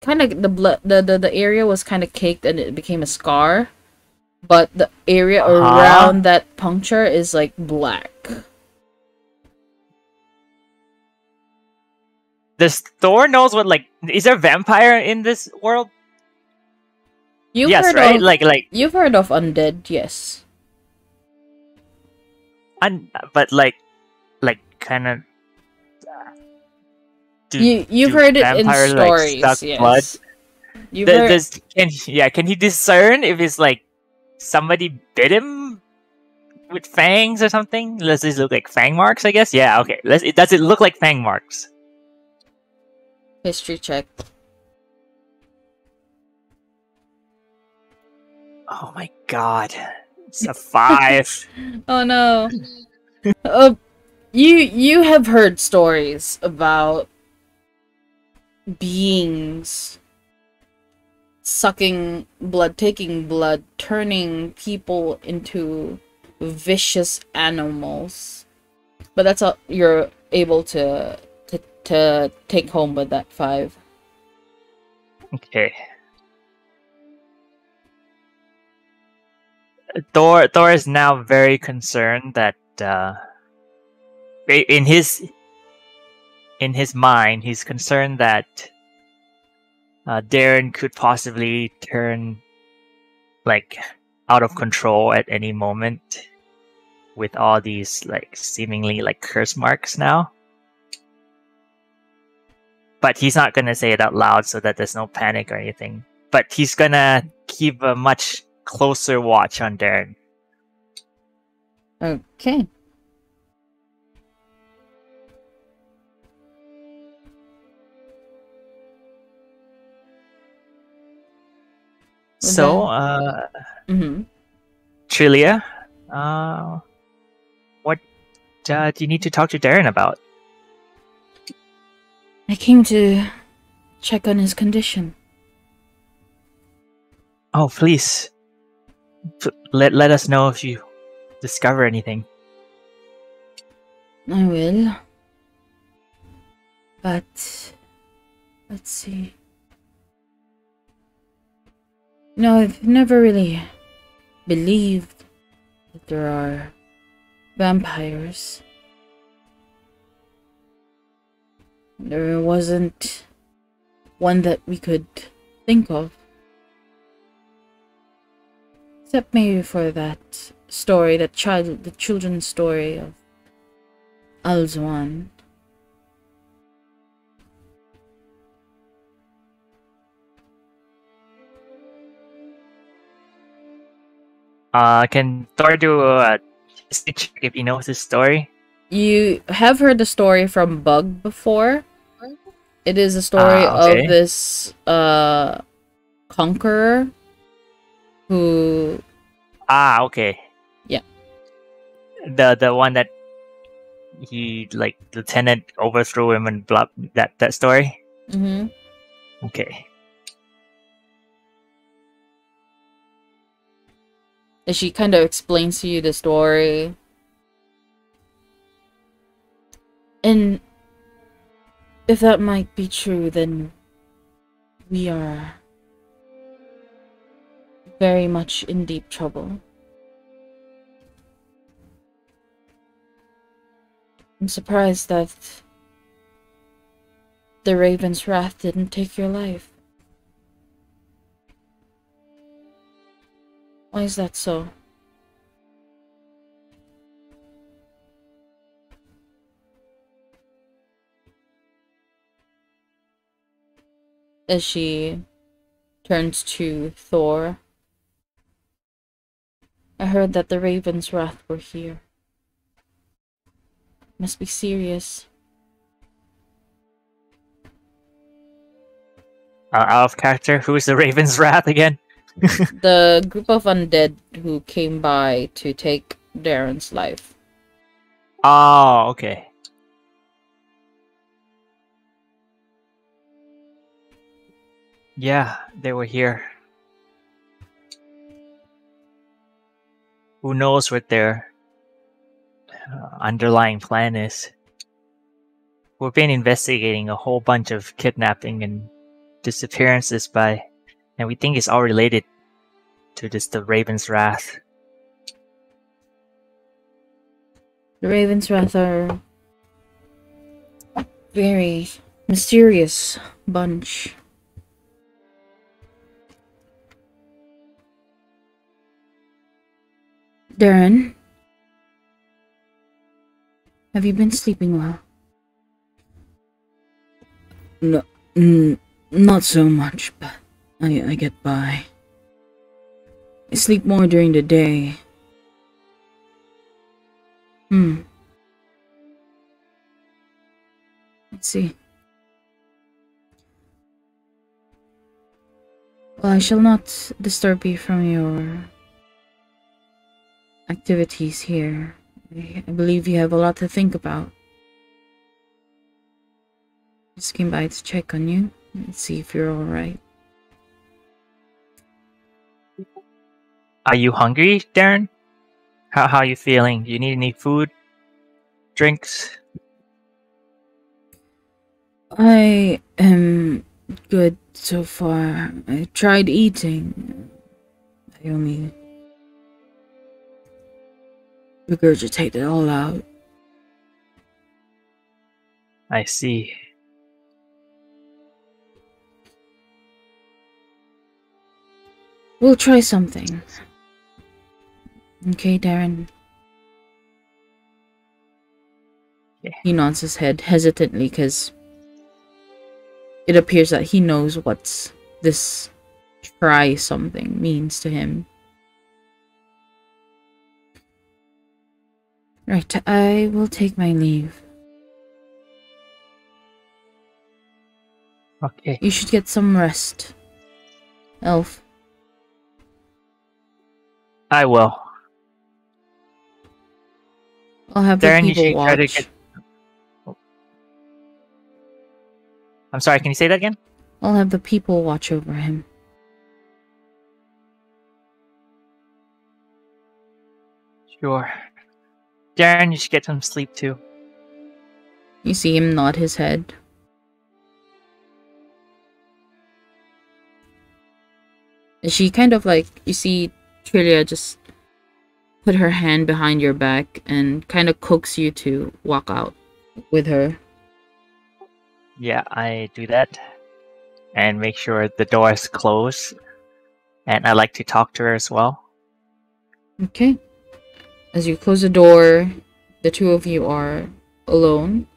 the blood, the area was kind of caked and it became a scar. But the area around that puncture is like black. Does Thor knows what, like, is there a vampire in this world? You've Yes, heard right? of, Like you've heard of undead, yes. but like kind of. You've heard it in vampires, stories, like, suck yes. blood? You've heard... Can he discern if it's like somebody bit him with fangs or something? Does this look like fang marks? I guess. Yeah. Okay. Does it look like fang marks? History check. Oh my god! It's a 5. Oh no. You have heard stories about beings sucking blood, taking blood, turning people into vicious animals. But that's all you're able to take home with that 5. Okay. Thor is now very concerned that in his mind, he's concerned that Darren could possibly turn like out of control at any moment with all these like seemingly like curse marks now. But he's not gonna say it out loud so that there's no panic or anything. But he's gonna keep a much closer watch on Darren. Okay. So, Trilia, what do you need to talk to Darren about? I came to check on his condition. Oh, please. Let us know if you discover anything. I will. But let's see. No, I've never really believed that there are vampires. There wasn't one that we could think of. Except maybe for that story, the children's story of Alzwan. Can Thor do a history check if he knows his story? You have heard the story from Bug before. It is a story of this conqueror who... okay. Yeah. The one that he, like, lieutenant overthrew him and blah, that story? Mm-hmm. Okay. And she kind of explains to you the story. And if that might be true, then we are very much in deep trouble. I'm surprised that the Raven's Wrath didn't take your life. Why is that so? As she turns to Thor, I heard that the Raven's Wrath were here. Must be serious. Out of character, who is the Raven's Wrath again? The group of undead who came by to take Darren's life. Oh, okay. Yeah, they were here. Who knows what their underlying plan is? We've been investigating a whole bunch of kidnapping and disappearances and we think it's all related to the Raven's Wrath. The Ravens rather very mysterious bunch. Darren, have you been sleeping well? No, not so much, but I get by. I sleep more during the day. Let's see. Well, I shall not disturb you from your activities here. I believe you have a lot to think about. Just came by to check on you and see if you're alright. Are you hungry, Darren? How are you feeling? Do you need any food? Drinks? I am good so far. I tried eating. I only regurgitate it all out. I see. We'll try something. Okay, Darren? Okay. He nods his head hesitantly because it appears that he knows what this try something means to him. Right, I will take my leave. Okay. You should get some rest, Elf. I will. I'll have Darren, the you people should try to watch. get... I'm sorry, can you say that again? I'll have the people watch over him. Sure. Darren, you should get some sleep too. You see him nod his head. And she kind of like, you see Trillia just put her hand behind your back and kind of coax you to walk out with her. Yeah, I do that. And make sure the door is closed. And I like to talk to her as well. Okay. As you close the door, the two of you are alone.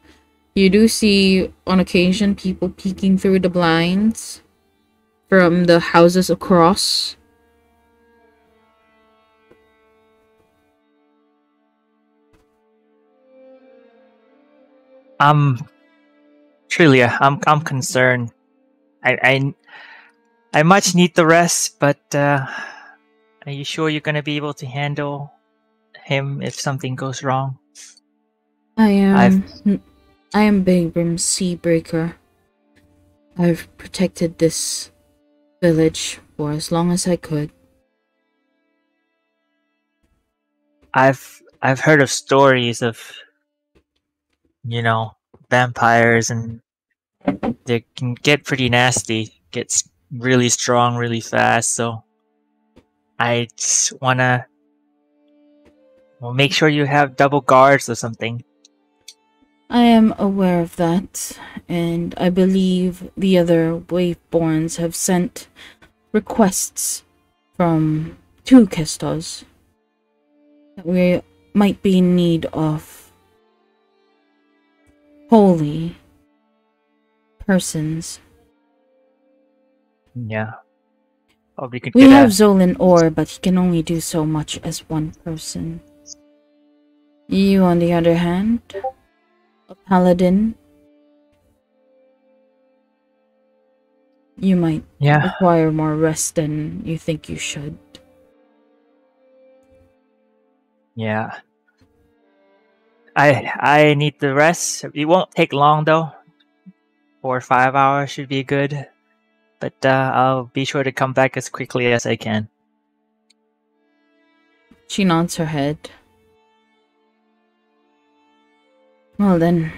You do see on occasion people peeking through the blinds from the houses across. Trillia, I'm concerned. I much need the rest, but are you sure you're gonna be able to handle him if something goes wrong? I am Bagram Seabreaker. I've protected this village for as long as I could. I've heard of stories of, vampires, and they can get pretty nasty, gets really strong really fast, so I just wanna make sure you have double guards or something. I am aware of that, and I believe the other Waveborns have sent requests from 2 Kestos that we might be in need of holy persons. Yeah. Probably could We get have Zolan Orr, but he can only do so much as one person. You, on the other hand, a paladin, you might require more rest than you think you should. Yeah. I need the rest. It won't take long though. 4 or 5 hours should be good. but I'll be sure to come back as quickly as I can. She nods her head. Well then,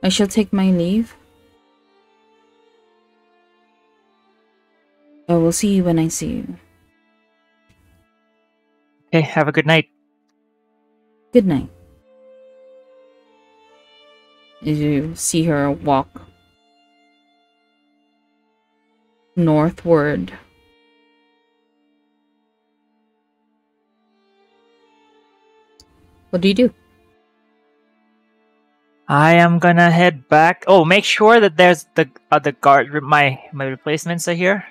I shall take my leave. I will see you when I see you. Okay, have a good night. Good night. As you see her walk northward. What do you do? I am gonna head back. Oh, make sure that there's the guard. My replacements are here.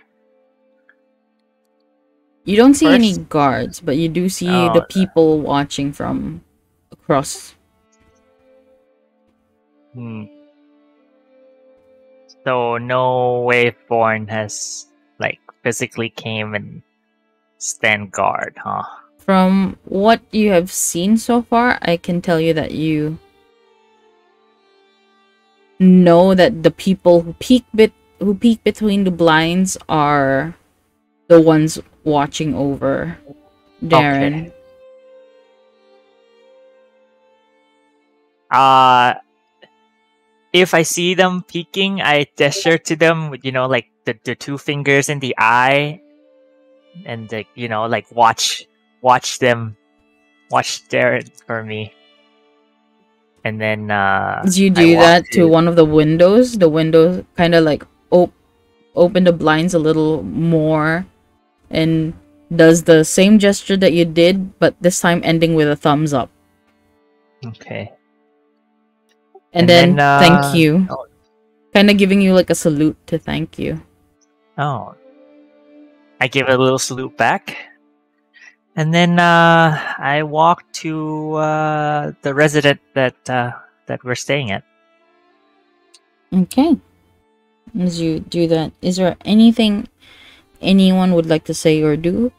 You don't see any First? guards, but you do see the Oh, people watching from across. So no Waveborn has like physically came and stand guard, huh? From what you have seen so far, I can tell you that you know that the people who peek between the blinds are the ones watching over Darren. Okay. If I see them peeking, I gesture to them with like the two fingers in the eye, and like watch them, watch Darren for me, and then As you I do walk that to one of the windows kind of like open the blinds a little more and does the same gesture that you did, but this time ending with a thumbs up. Okay. And then thank you. Kind of giving you like a salute to thank you. Oh. I give a little salute back. And then I walk to the resident that we're staying at. Okay. As you do that, is there anything anyone would like to say or do?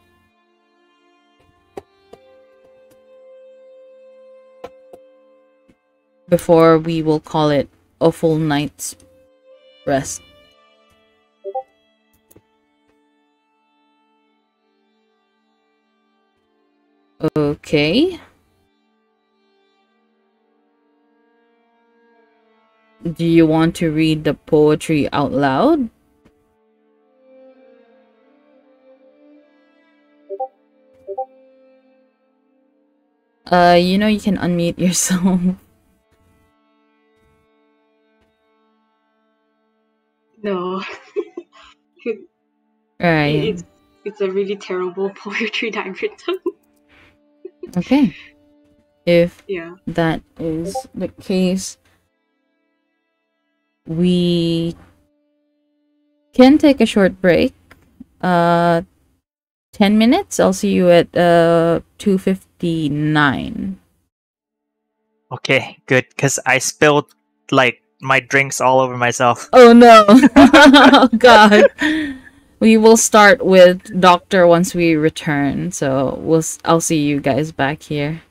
Before we will call it a full night's rest. Okay. Do you want to read the poetry out loud? You can unmute yourself. No. Right. It's a really terrible poetry that I've written. Okay. If Yeah. that is the case, we can take a short break. 10 minutes. I'll see you at 2:59. Okay, good, because I spilled like my drinks all over myself. Oh no. Oh god. We will start with Doctor once we return. So I'll see you guys back here.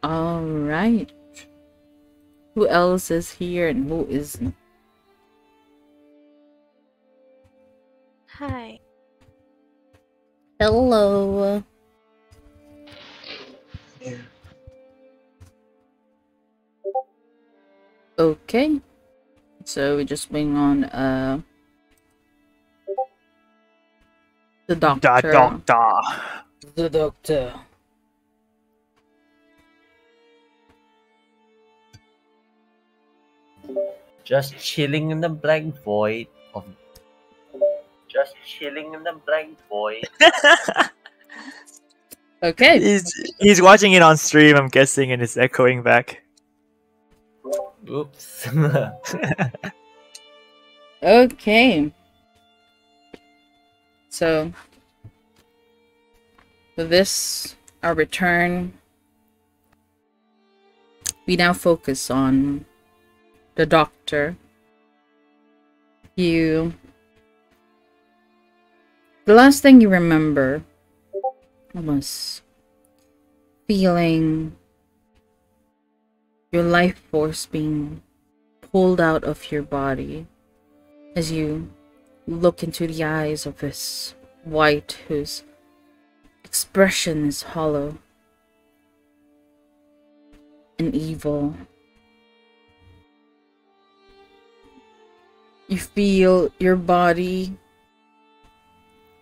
Alright. Who else is here and who isn't? Hi. Hello. Yeah. Okay. So we just bring on the doctor. The doctor. Just chilling in the blank void of. Just chilling in the blank void. Okay. He's watching it on stream, I'm guessing, and it's echoing back. Oops. Okay. So for this, our return, we now focus on the doctor. The last thing you remember was feeling your life force being pulled out of your body as you look into the eyes of this white whose expression is hollow and evil. You feel your body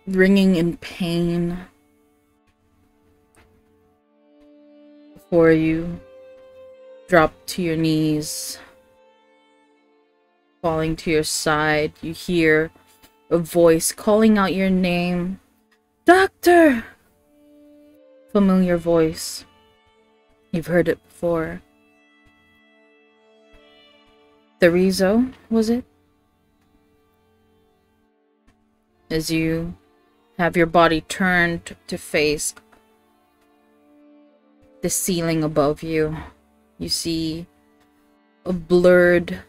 wringing in pain before you drop to your knees. Falling to your side, you hear a voice calling out your name. Doctor! Familiar voice. You've heard it before. Therizo, was it? As you have your body turned to face the ceiling above you, you see a blurred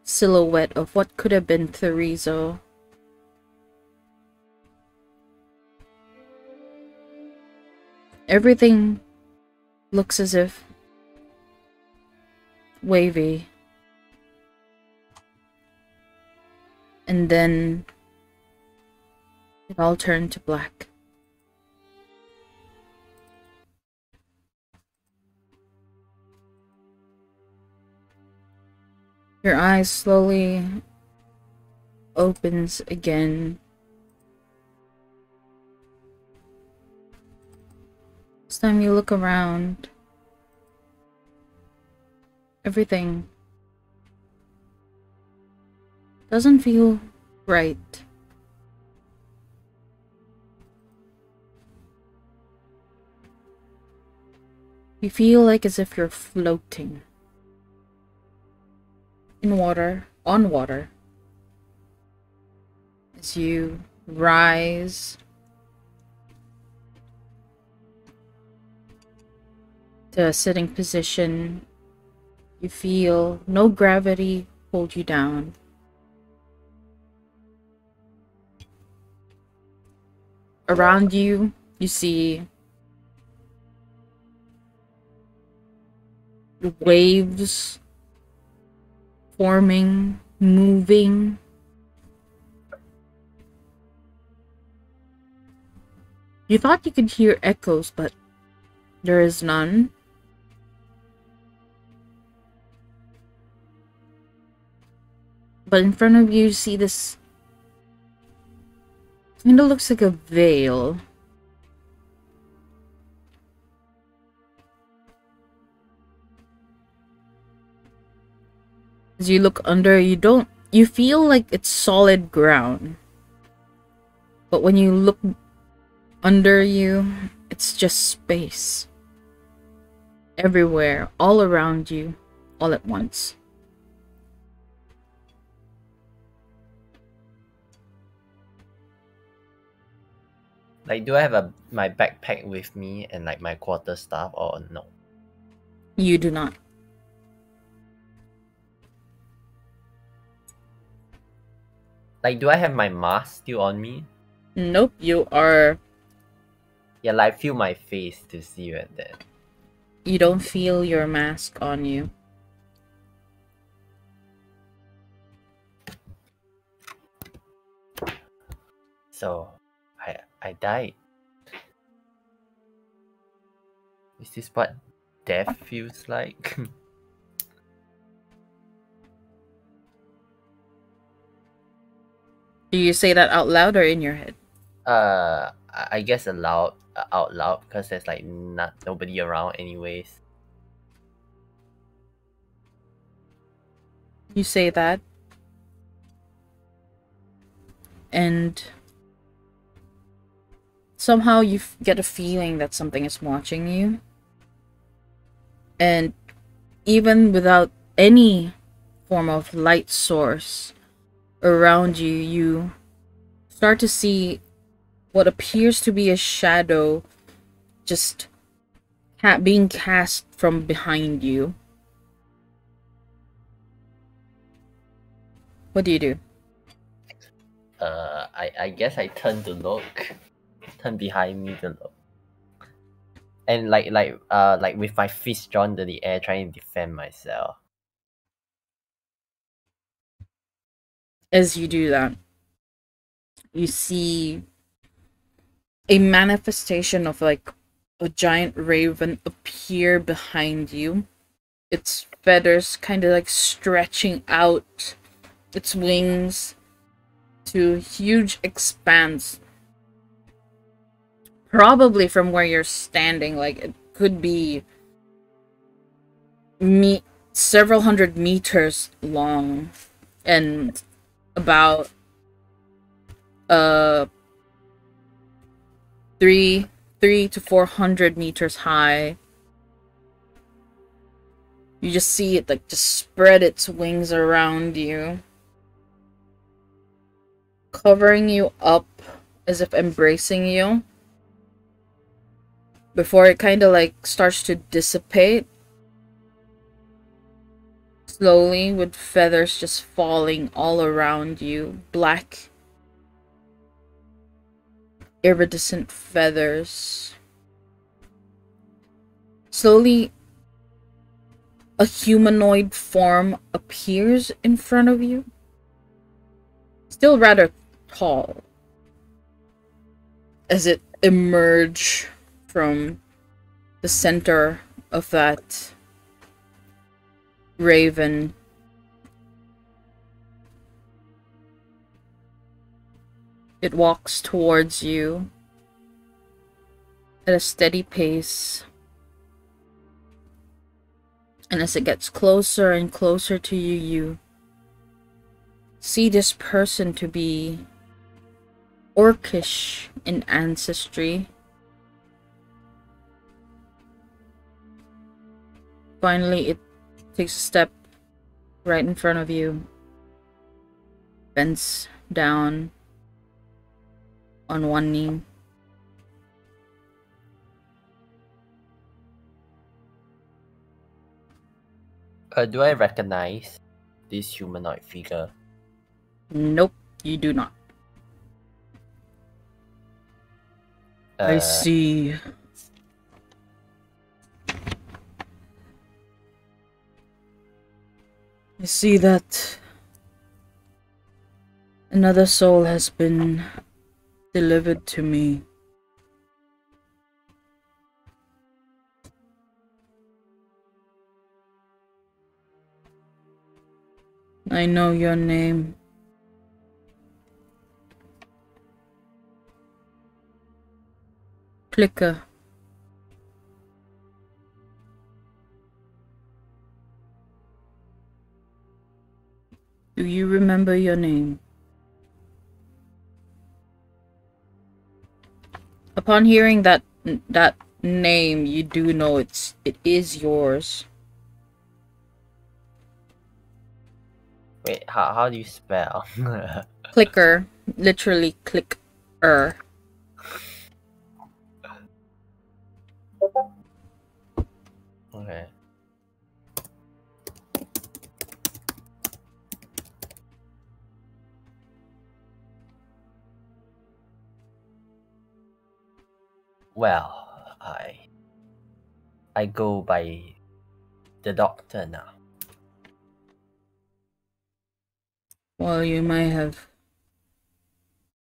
silhouette of what could have been Therizo. Everything looks as if wavy. And then it all turned to black. Your eyes slowly opens again. This time you look around. Everything doesn't feel right. You feel like as if you're floating in water, on water. As you rise to a sitting position, you feel no gravity hold you down. Around you, you see waves forming, moving. You thought you could hear echoes, but there is none. But in front of you see this kind of looks like a veil. As you look under, you feel like it's solid ground. But when you look under you, it's just space. Everywhere, all around you, all at once. Like, do I have my backpack with me and like my quarter staff or no? You do not. Like, do I have my mask still on me? Nope, you are... Yeah, like feel my face to see you at that. You don't feel your mask on you. So, I died. Is this what death feels like? Do you say that out loud or in your head? I guess out loud because there's like nobody around anyways. You say that, and somehow you get a feeling that something is watching you. And even without any form of light source around you, you start to see what appears to be a shadow just being cast from behind you. What do you do? I guess I turn to look, turn behind me to look, and like with my fist drawn to the air, trying to defend myself. As you do that, you see a manifestation of like a giant raven appear behind you. Its feathers kind of like stretching out its wings to a huge expanse. Probably from where you're standing, like it could be several hundred meters long and about uh 3 to 400 meters high. You just see it like just spread its wings around you, covering you up as if embracing you, before it kind of like starts to dissipate slowly, with feathers just falling all around you. Black iridescent feathers. Slowly, a humanoid form appears in front of you. Still rather tall, as it emerges from the center of that raven. It walks towards you at a steady pace. And as it gets closer and closer to you, you see this person to be orcish in ancestry. Finally, it takes a step right in front of you, bends down on one knee. Do I recognize this humanoid figure? Nope, you do not. I see. I see that another soul has been delivered to me. I know your name. Clicker. Do you remember your name? Upon hearing that name, you do know it is yours. Wait, how do you spell? Clicker, literally clicker. Okay. Well, I go by the doctor now. Well, you may have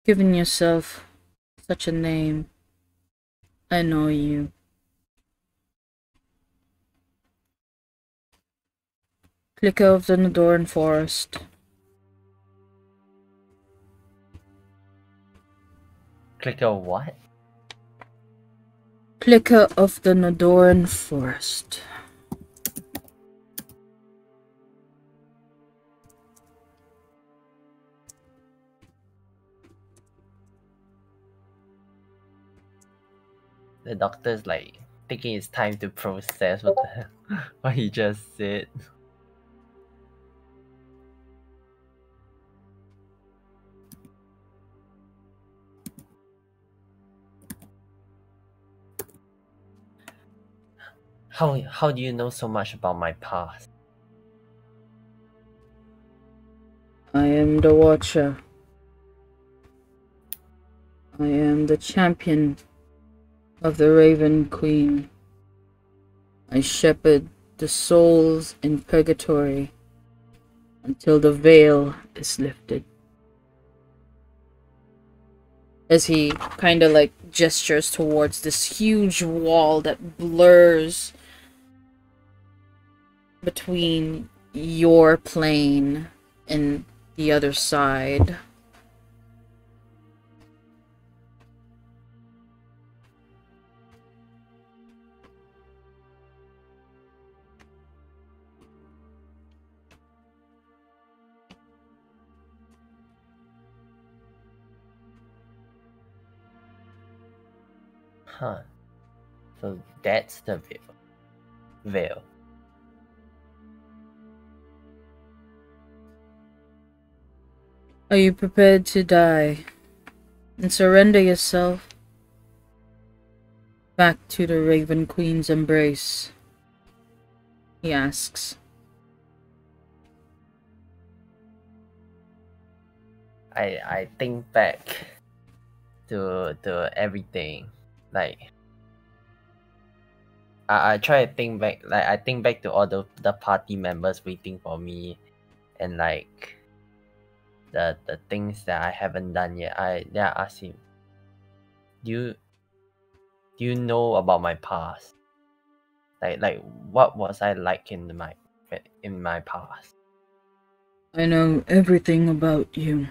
given yourself such a name. I know you. Clicker of the Nodoran Forest. Clicker what? Clicker of the Nodoran Forest. The doctor's like taking his time to process what he just said. How do you know so much about my past? I am the Watcher. I am the champion of the Raven Queen. I shepherd the souls in purgatory until the veil is lifted. As he kind of like gestures towards this huge wall that blurs between your plane and the other side. Huh. So that's the veil. Are you prepared to die and surrender yourself back to the Raven Queen's embrace? He asks. I think back to everything. Like I try to think back, like I think back to all the party members waiting for me, and like the things that I haven't done yet. I ask him, do you know about my past? Like what was I like in my past? I know everything about you.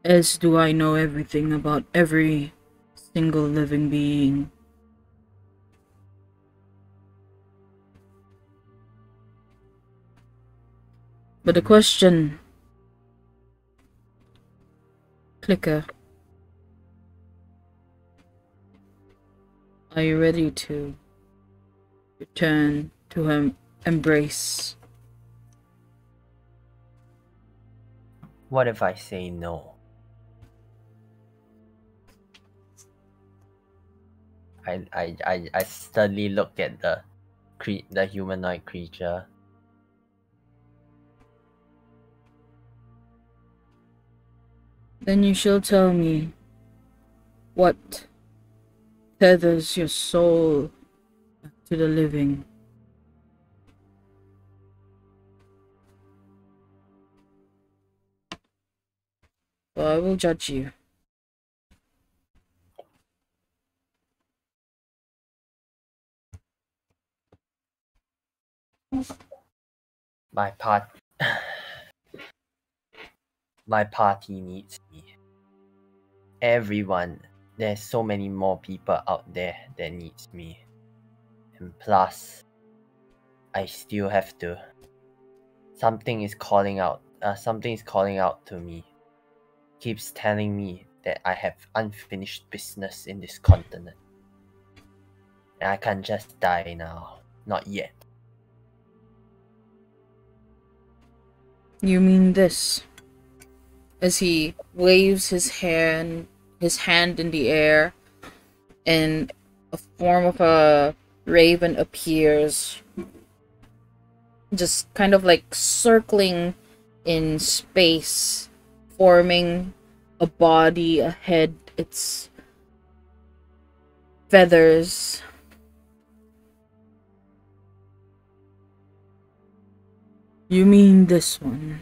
As do I know everything about every single living being. But the question, Clicker, are you ready to return to her embrace? What if I say no? I steadily look at the humanoid creature. Then you shall tell me what tethers your soul to the living. So I will judge you. My party needs me. Everyone, there's so many more people out there that needs me. And plus, I still have to. Something is calling out to me. Keeps telling me that I have unfinished business in this continent. And I can't just die now. Not yet. You mean this? As he waves his hand in the air, and a form of a raven appears, just kind of like circling in space, forming a body, a head, its feathers You mean this one?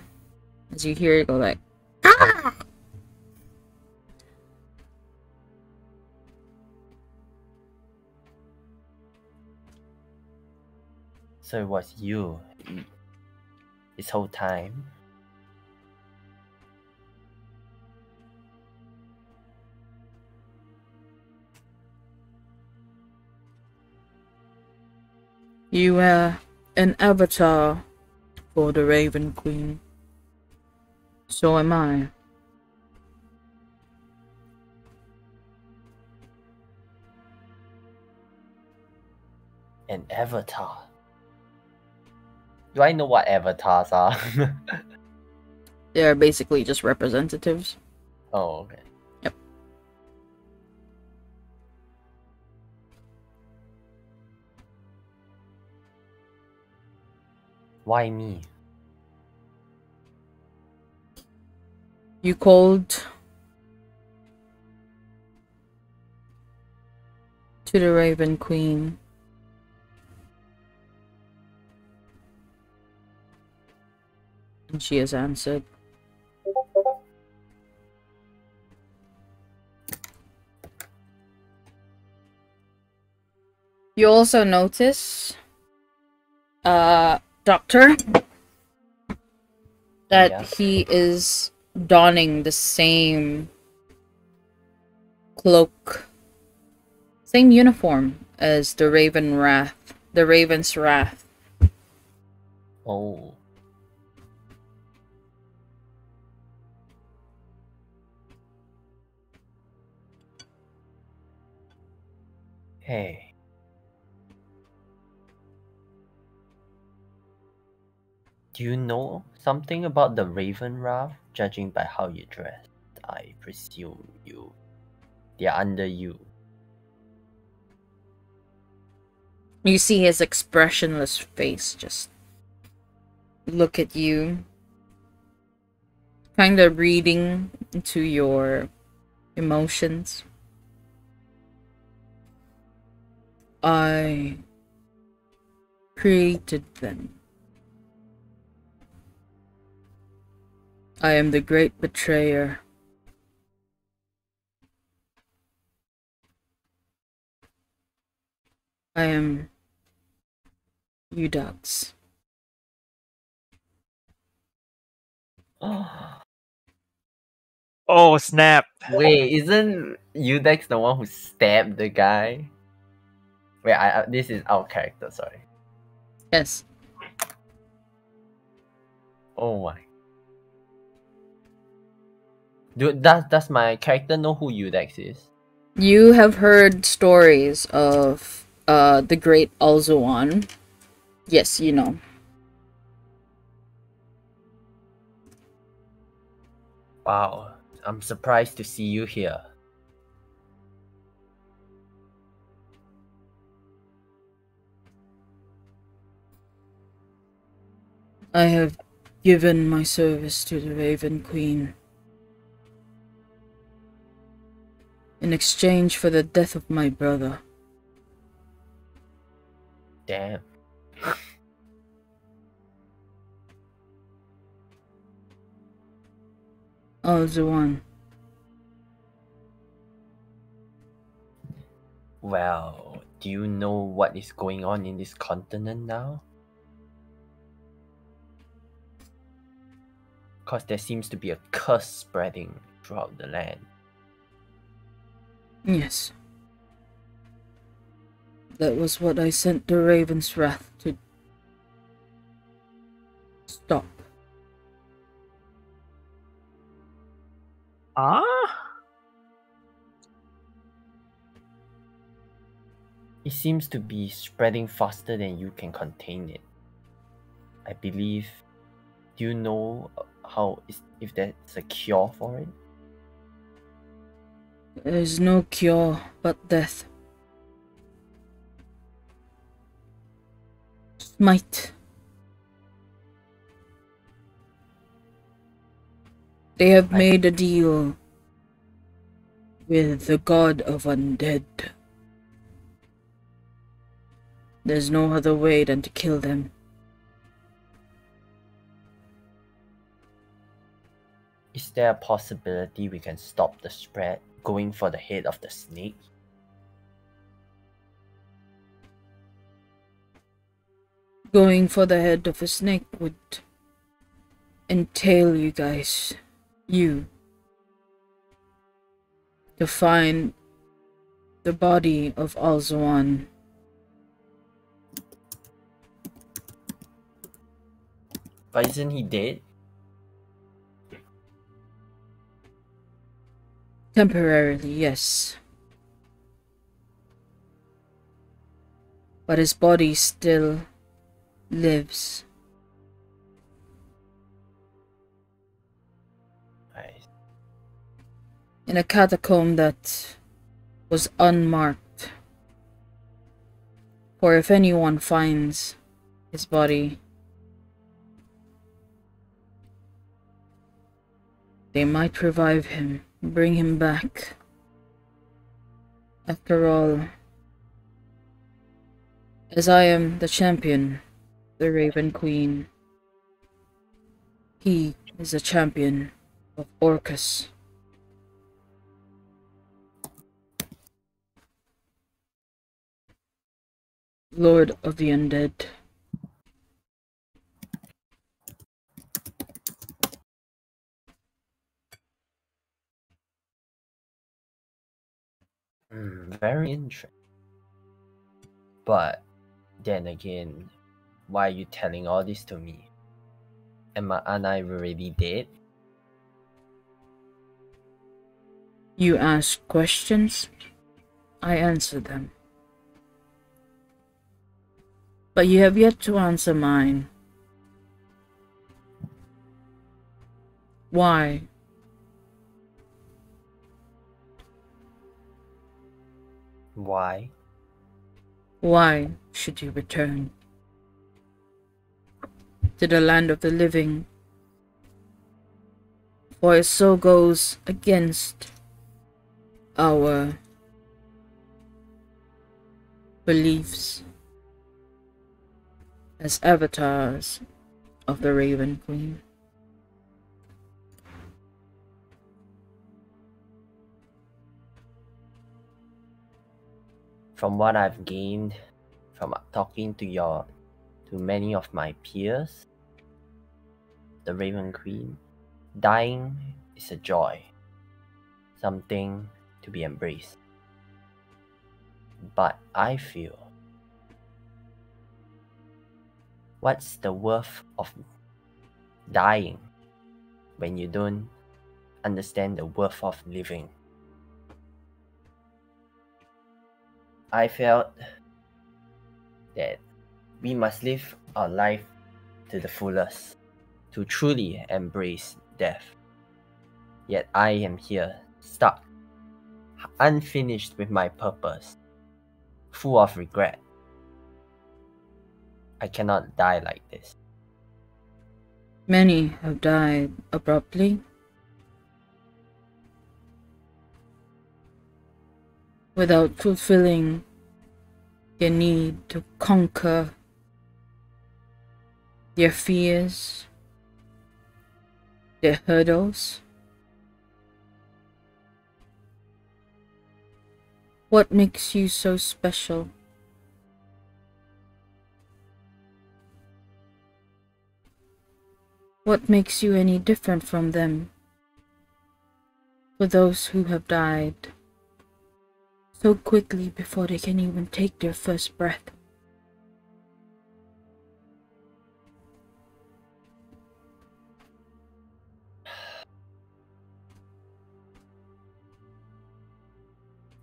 As you hear it go like, ah! So it was you this whole time? You are an avatar for the Raven Queen. So am I. An avatar? Do I know what avatars are? They are basically just representatives. Oh, okay. Yep. Why me? You called to the Raven Queen. And she has answered. You also notice, Doctor, that Yeah. he is donning the same cloak, same uniform as the Raven's Wrath. Oh. Hey. Do you know something about the Raven Wrath? Judging by how you dress, I presume they're under you. You see his expressionless face just look at you, kind of reading into your emotions. I created them. I am the great betrayer. I am Udax. Oh snap! Wait, isn't Udex the one who stabbed the guy? Wait, this is our character, sorry. Yes. Oh my. Does my character know who Udex is? You have heard stories of the great Alzuan. Yes, you know. Wow, I'm surprised to see you here. I have given my service to the Raven Queen in exchange for the death of my brother. Damn. Alzuan. Well, do you know what is going on in this continent now? Because there seems to be a curse spreading throughout the land. Yes. That was what I sent the Raven's Wrath to stop. It seems to be spreading faster than you can contain it. I believe. Do you know if there's a cure for it? There is no cure but death. Smite. They have made a deal with the god of undead. There's no other way than to kill them. there a possibility we can stop the spread going for the head of the snake? Going for the head of a snake would entail you guys, to find the body of Alzuan. But isn't he dead? Temporarily, yes. But his body still lives. Nice. In a catacomb that was unmarked. For if anyone finds his body, they might revive him, bring him back. After all, as I am the champion, the Raven Queen, he is a champion of Orcus. Lord of the Undead. Very interesting. But then again, why are you telling all this to me? Aren't I already dead? You ask questions, I answer them. But you have yet to answer mine. Why? Why? Why should you return to the land of the living? For it so goes against our beliefs as avatars of the Raven Queen. From what I've gained from talking to many of my peers, the Raven Queen, dying is a joy, something to be embraced. But I feel, what's the worth of dying when you don't understand the worth of living? I felt that we must live our life to the fullest, to truly embrace death. Yet I am here, stuck, unfinished with my purpose, full of regret. I cannot die like this. Many have died abruptly, without fulfilling their need to conquer their fears, their hurdles. What makes you so special? What makes you any different from them? For those who have died so quickly before they can even take their first breath.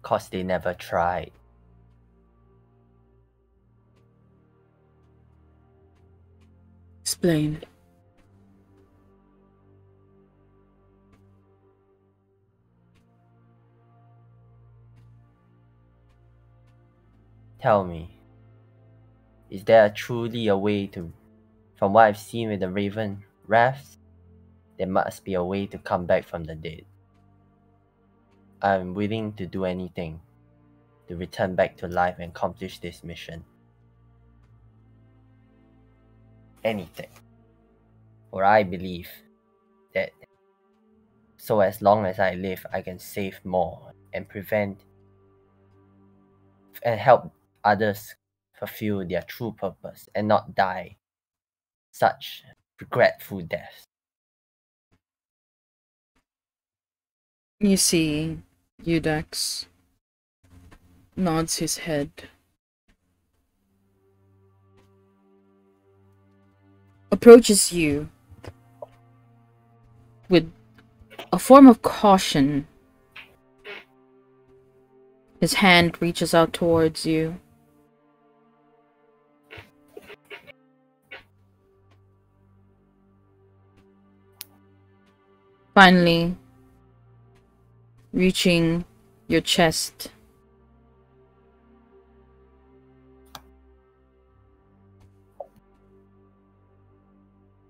Cause they never tried. Explain. Tell me, is there truly a way to, from what I've seen with the Raven Wraths, there must be a way to come back from the dead. I'm willing to do anything to return back to life and accomplish this mission. Anything. For I believe that so as long as I live, I can save more and prevent and help others fulfill their true purpose and not die such regretful deaths. You see, Eudex nods his head. Approaches you with a form of caution. His hand reaches out towards you. Finally, reaching your chest.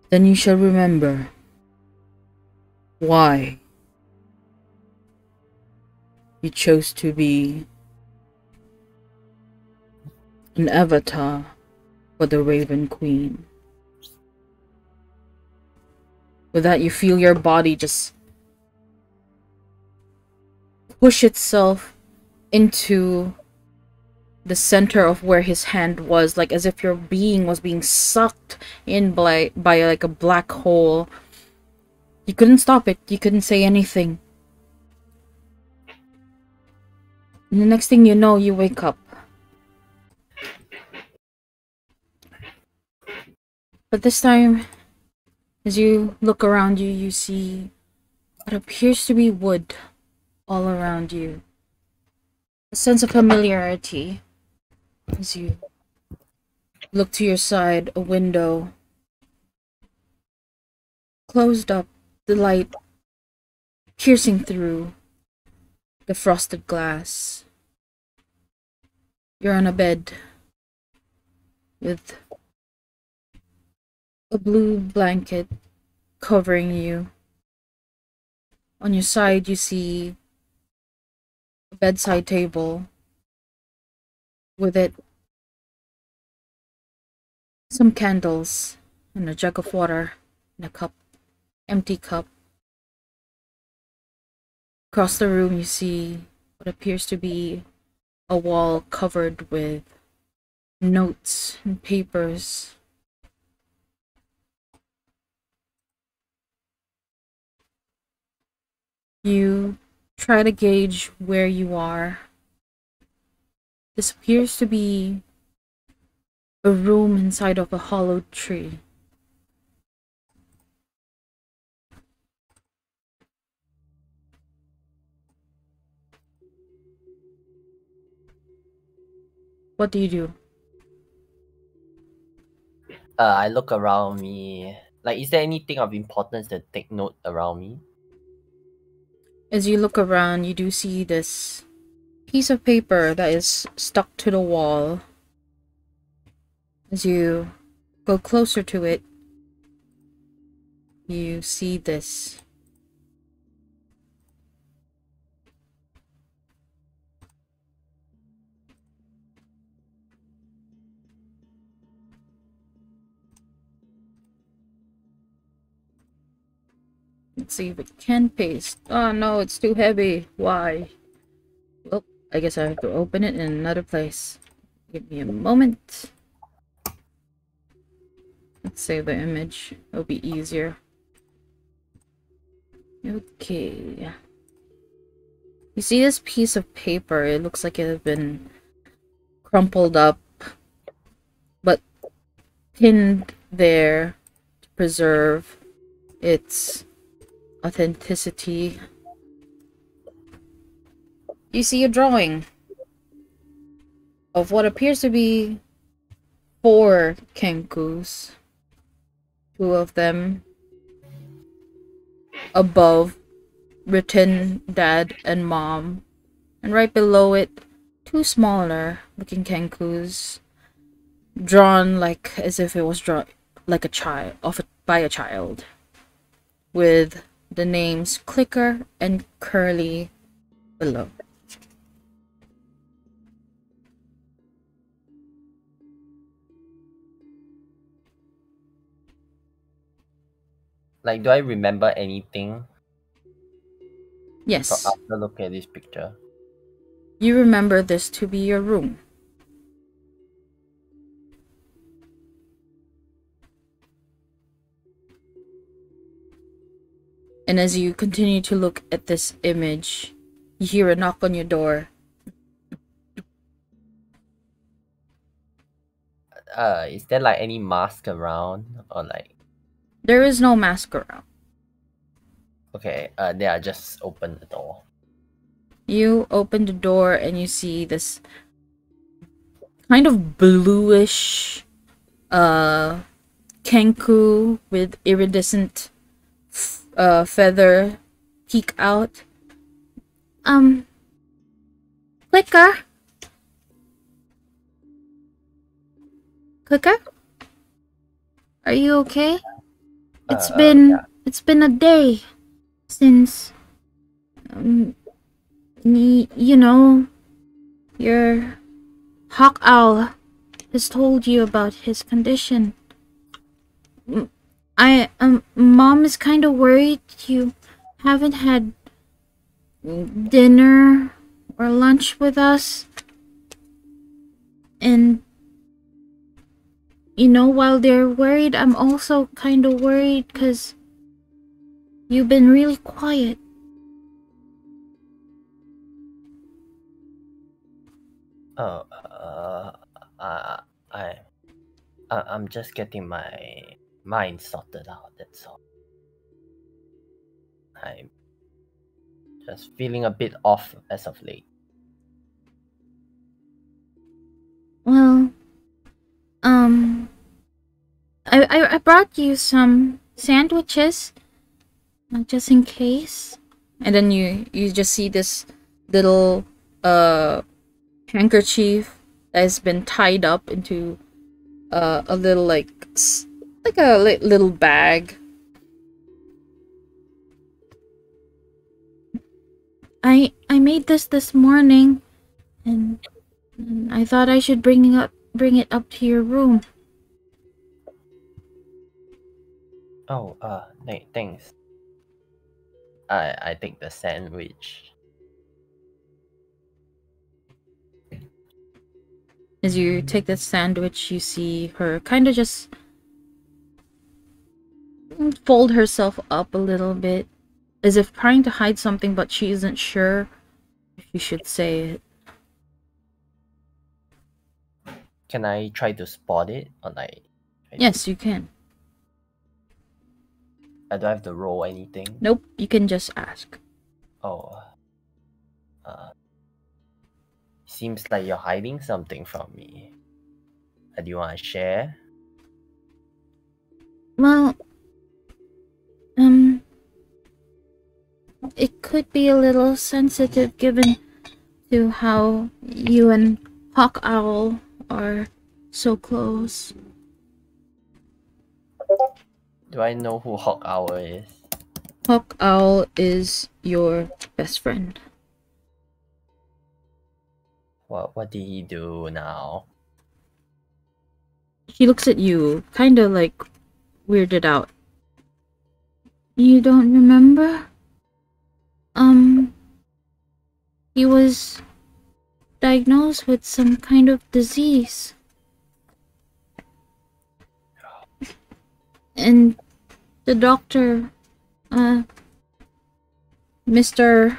Then you shall remember why you chose to be an avatar for the Raven Queen. With that, you feel your body just push itself into the center of where his hand was, like as if your being was being sucked in by like a black hole. You couldn't stop it. You couldn't say anything. And the next thing you know, you wake up. But this time, as you look around you, you see what appears to be wood all around you. A sense of familiarity as you look to your side, a window closed up, the light piercing through the frosted glass. You're on a bed with a blue blanket covering you. On your side, you see a bedside table. With it, some candles and a jug of water and a cup, empty cup. Across the room, you see what appears to be a wall covered with notes and papers. You try to gauge where you are. This appears to be a room inside of a hollowed tree. What do you do? I look around me. Like, is there anything of importance to take note around me? As you look around, you do see this piece of paper that is stuck to the wall. As you go closer to it, you see this. Let's see if it can paste. Oh no, it's too heavy. Why? Well, I guess I have to open it in another place. Give me a moment. Let's save the image. It'll be easier. Okay. You see this piece of paper? It looks like it has been crumpled up, but pinned there to preserve its authenticity. You see a drawing of what appears to be 4 Kenkus. 2 of them above, written Dad and Mom, and right below it, 2 smaller looking Kenkus, drawn like as if it was drawn like a child by a child, with the names Clicker and Curly below. Like, do I remember anything Yes. After looking at this picture. You remember this to be your room. And as you continue to look at this image, you hear a knock on your door. Is there like any mask around or like? There is no mask around. Okay, then I just open the door. You open the door and you see this kind of bluish kenku with iridescent feather peek out. Clicker? Clicker? Are you okay? It's been a day since you know, your hawk owl has told you about his condition. Mom is kind of worried you haven't had dinner or lunch with us. And, you know, while they're worried, I'm also kind of worried because you've been really quiet. Oh, I'm just getting my mind sorted out, that's all. I'm just feeling a bit off as of late. Well, I brought you some sandwiches, just in case. And then you just see this little handkerchief that has been tied up into a little like a little bag. I made this morning, and I thought I should bring it up to your room. Oh, thanks. I take the sandwich. As you take the sandwich, you see her kind of just fold herself up a little bit, as if trying to hide something, but she isn't sure if you should say it. Can I try to spot it or like? Yes, you can. I don't have to roll anything. Nope, you can just ask. Oh. Seems like you're hiding something from me. Do you want to share? Well, it could be a little sensitive given to how you and Hawk Owl are so close. Do I know who Hawk Owl is? Hawk Owl is your best friend. What did he do now? He looks at you, kind of like weirded out. You don't remember? He was diagnosed with some kind of disease. And the doctor, Mr.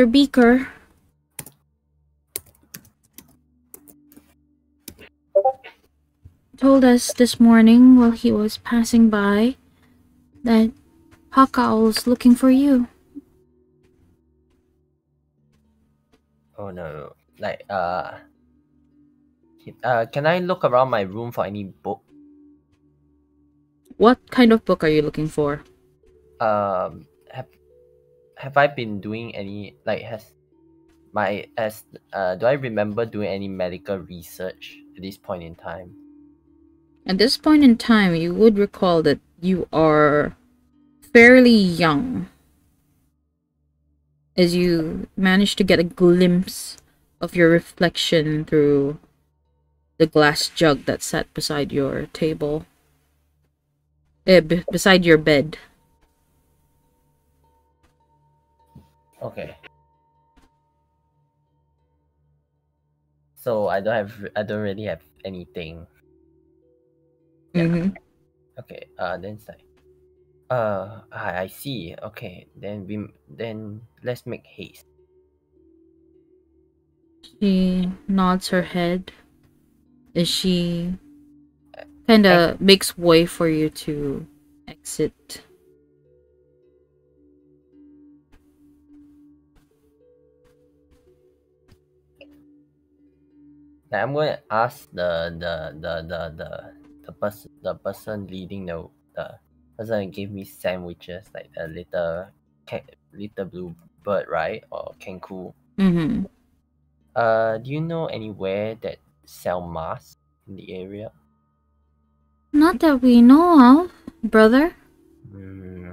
Beaker, told us this morning while he was passing by that Hawk Owl's looking for you. Oh no. Like, can I look around my room for any book? What kind of book are you looking for? Have I been doing any, like, do I remember doing any medical research at this point in time? At this point in time, you would recall that you are fairly young, as you manage to get a glimpse of your reflection through the glass jug that sat beside your table. Beside your bed. Okay. So I don't really have anything. Yeah. Mm-hmm. Okay. Then it's like, I see. Okay. Then let's make haste. She nods her head as she kind of makes way for you to exit. Like, I'm gonna ask the person leading the person that gave me sandwiches, like the little blue bird, right? Or kanku. Mm-hmm. Do you know anywhere that sell masks in the area? Not that we know of, brother. Hmm.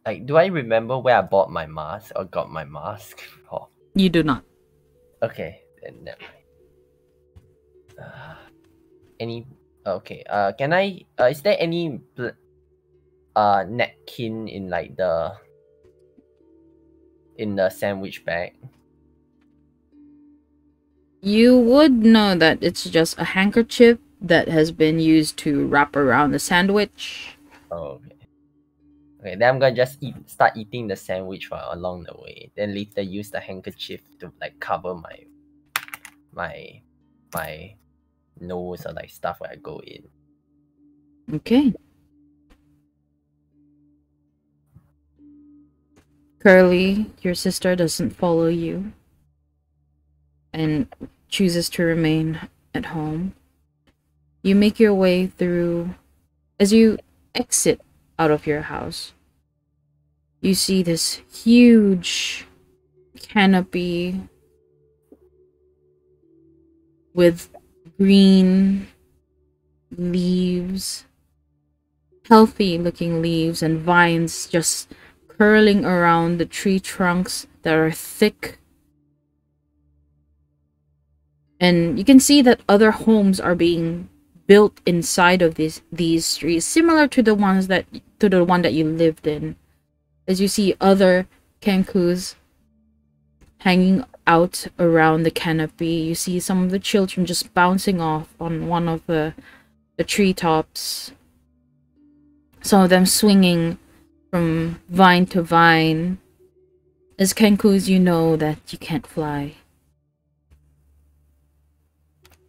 Like, do I remember where I bought my mask or got my mask? Oh, You do not. okay, then never mind. Any? Okay. Can I? Is there any napkin in like the sandwich bag? You would know that it's just a handkerchief that has been used to wrap around the sandwich. Oh, okay. Okay, then I'm gonna just start eating the sandwich while along the way. Then later use the handkerchief to like cover my my nose or like stuff where I go in. Okay. Curly, your sister doesn't follow you and chooses to remain at home. You make your way through. As you exit out of your house, you see this huge canopy with green leaves, healthy looking leaves, and vines just curling around the tree trunks that are thick. And you can see that other homes are being built inside of these trees, similar to the one that you lived in. As you see other kankus hanging out around the canopy, you see some of the children just bouncing off on one of the treetops. Some of them swinging from vine to vine. As kankus, you know that you can't fly.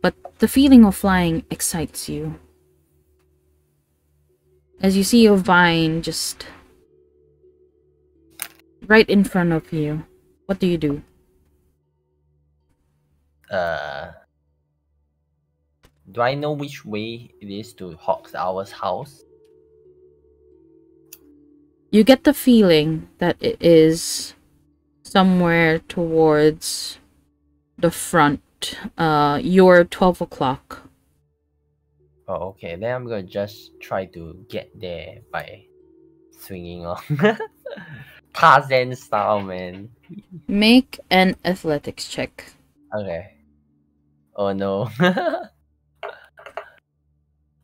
But the feeling of flying excites you. As you see a vine just right in front of you, what do you do? Do I know which way it is to Hawk's Hour's house? You get the feeling that it is somewhere towards the front. You're 12 o'clock. Oh, okay. Then I'm gonna just try to get there by swinging on Tarzan style, man. Make an athletics check. Okay. Oh no.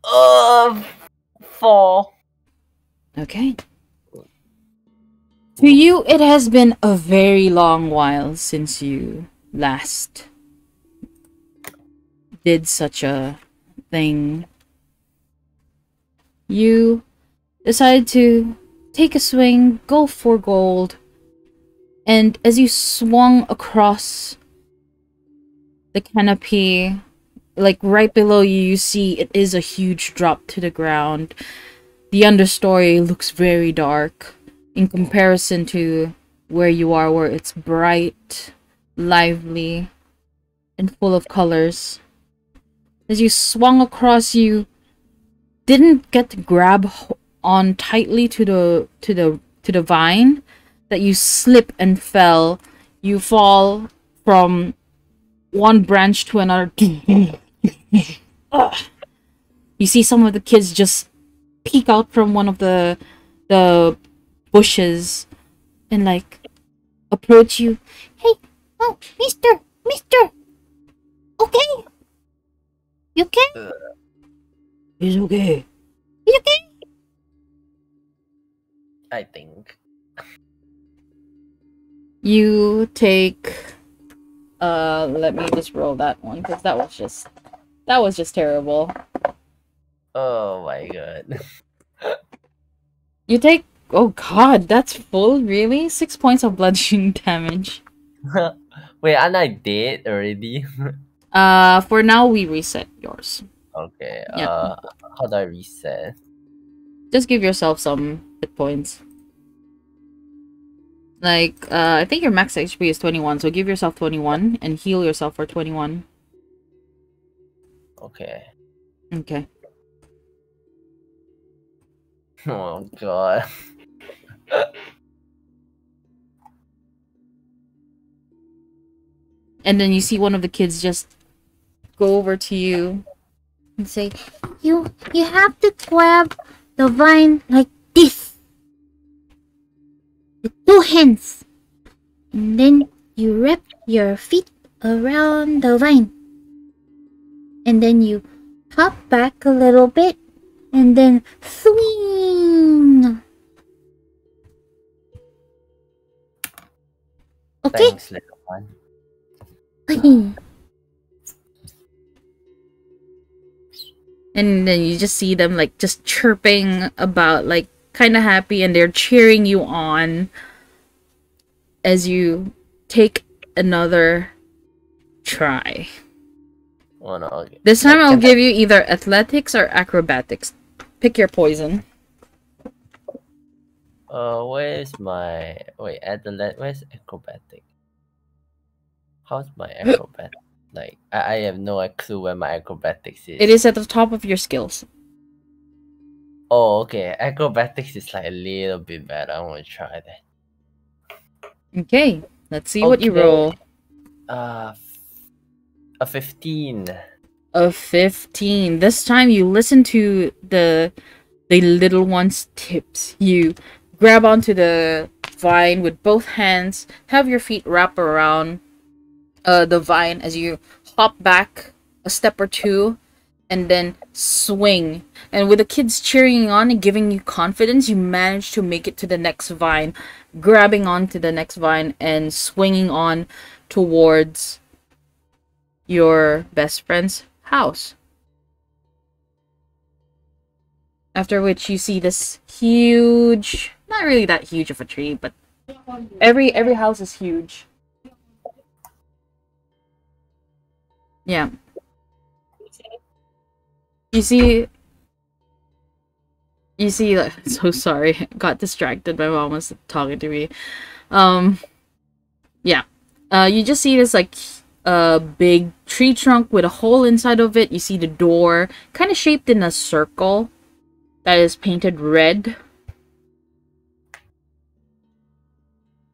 Oh, 4. Okay. To you, it has been a very long while since you last did such a thing. You decide to take a swing, go for gold, and as you swung across the canopy, like right below you, you see it is a huge drop to the ground. The understory looks very dark in comparison to where you are, where it's bright, lively, and full of colors. As you swung across, you didn't get to grab on tightly to the vine, that you slip and fell. You fall from one branch to another. You see some of the kids just peek out from one of the bushes and like approach you. Hey, oh, mister, okay? You okay? He's okay. He's okay? I think. You take let me just roll that one because that was just terrible. Oh my god. You take, oh god, that's full, really? 6 points of bludgeoning damage. Wait, aren't I dead already? For now we reset yours. Okay, Yeah. how do I reset? Just give yourself some hit points. Like, I think your max HP is 21, so give yourself 21 and heal yourself for 21. Okay. Okay. Oh god. And then you see one of the kids just go over to you and say, You have to grab the vine like this. With 2 hands. And then you wrap your feet around the vine. And then you hop back a little bit. And then swing. Okay? Thanks, little one. And then you just see them like just chirping about, like kind of happy, and they're cheering you on as you take another try. Oh no. Okay. This time I'll Can give you either athletics or acrobatics. Pick your poison. Where's my where's acrobatic? How's my acrobat? Like I have no clue where my acrobatics is. It is at the top of your skills. Oh, okay. Acrobatics is like a little bit better. I want to try that. Okay, let's see what you Okay. roll. A 15. A 15. This time you listen to the little one's tips. You grab onto the vine with both hands, have your feet wrap around the vine as you hop back a step or two, and then swing. And with the kids cheering you on and giving you confidence, you manage to make it to the next vine, grabbing onto the next vine and swinging on towards your best friend's house. After which you see this huge, not really that huge of a tree, but every house is huge. Yeah. You see, like, so sorry, got distracted. My mom was talking to me. Yeah. You just see this like a big tree trunk with a hole inside of it. You see the door, kind of shaped in a circle that is painted red.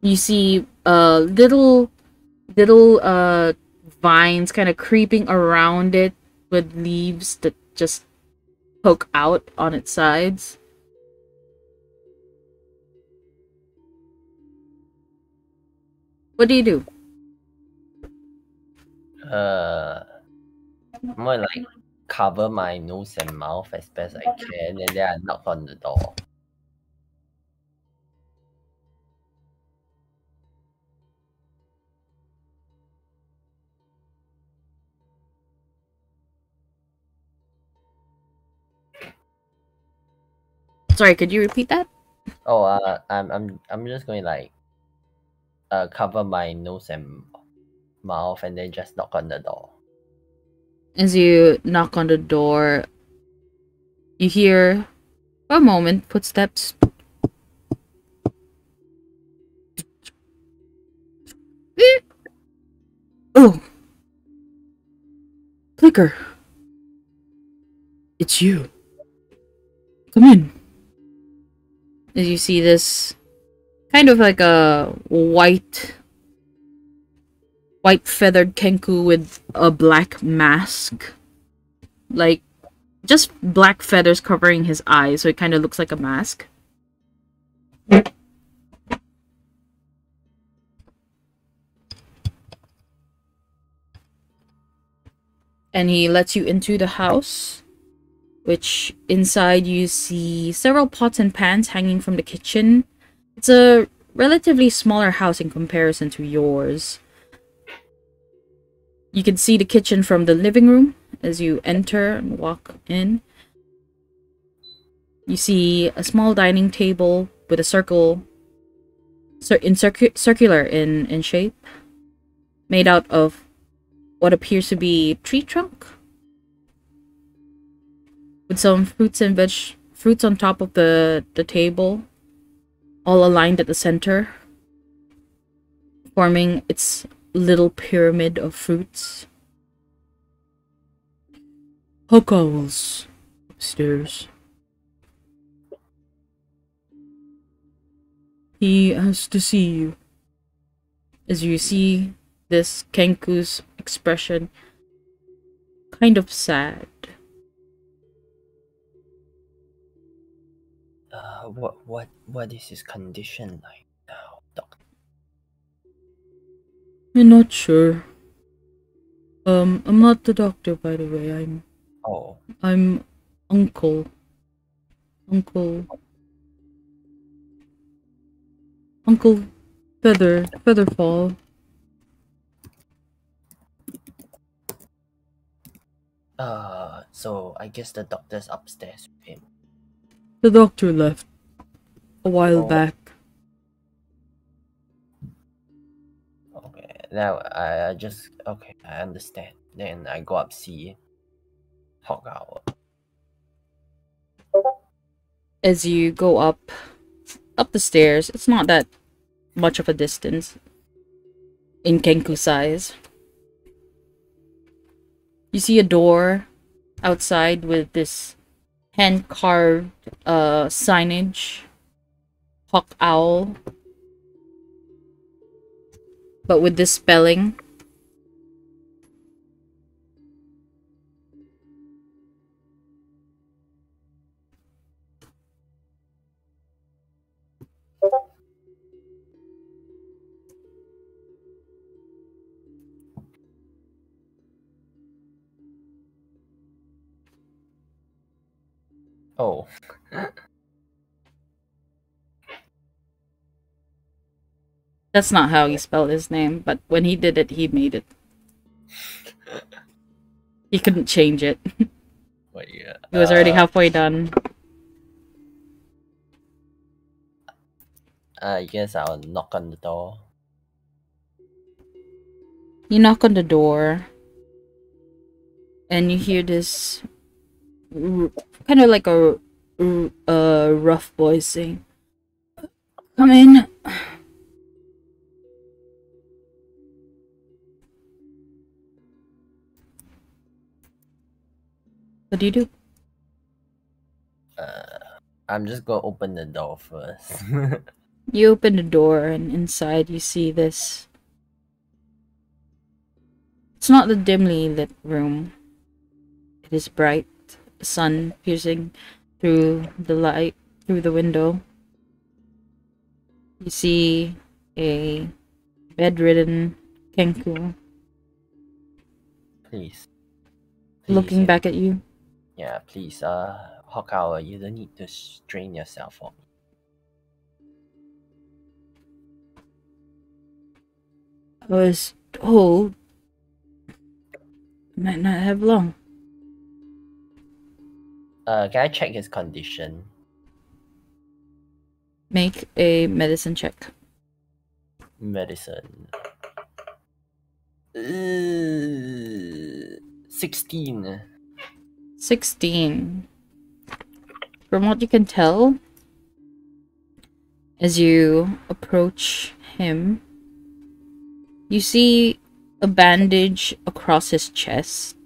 You see little vines kind of creeping around it with leaves that just poke out on its sides. What do you do? More like cover my nose and mouth as best I can, and then I knock on the door. Sorry, could you repeat that? Oh, I'm just going like cover my nose and mouth, and then just knock on the door. As you knock on the door, you hear, for a moment, footsteps. Oh! Clicker! It's you. Come in. As you see this kind of like a white feathered kenku with a black mask. Like, just black feathers covering his eyes, so it kind of looks like a mask. And he lets you into the house, which inside you see several pots and pans hanging from the kitchen. It's a relatively smaller house in comparison to yours. You can see the kitchen from the living room as you enter and walk in. You see a small dining table with a circle, circular in shape, made out of what appears to be tree trunk, with some fruits on top of the table, all aligned at the center, forming its little pyramid of fruits. Huckles upstairs. He has to see you. As you see this Kenku's expression, kind of sad. What is his condition like now, doctor? I'm not sure. I'm not the doctor, by the way. I'm Uncle. Uncle Featherfall. So I guess the doctor's upstairs with him. The doctor left a while back. Okay, now I understand. Then I go up see Hawk Owl. As you go up the stairs, it's not that much of a distance in Kenku size. You see a door outside with this hand-carved signage, Hawk Owl, but with this spelling. Oh. That's not how he spelled his name, but when he did it, he made it. He couldn't change it. But yeah. He was already halfway done. I guess I'll knock on the door. You knock on the door, and you hear this kind of like a rough voice saying, "Come in." What do you do? I'm just gonna open the door first. You open the door, and inside you see this. It's not the dimly lit room. It is bright, the sun piercing through the window. You see a bedridden Kenku Please. looking back at you. Yeah, please, Hawk Owl, you don't need to strain yourself for me. I was told might not have long. Can I check his condition? Make a medicine check. Medicine. 16. 16. From what you can tell, as you approach him, you see a bandage across his chest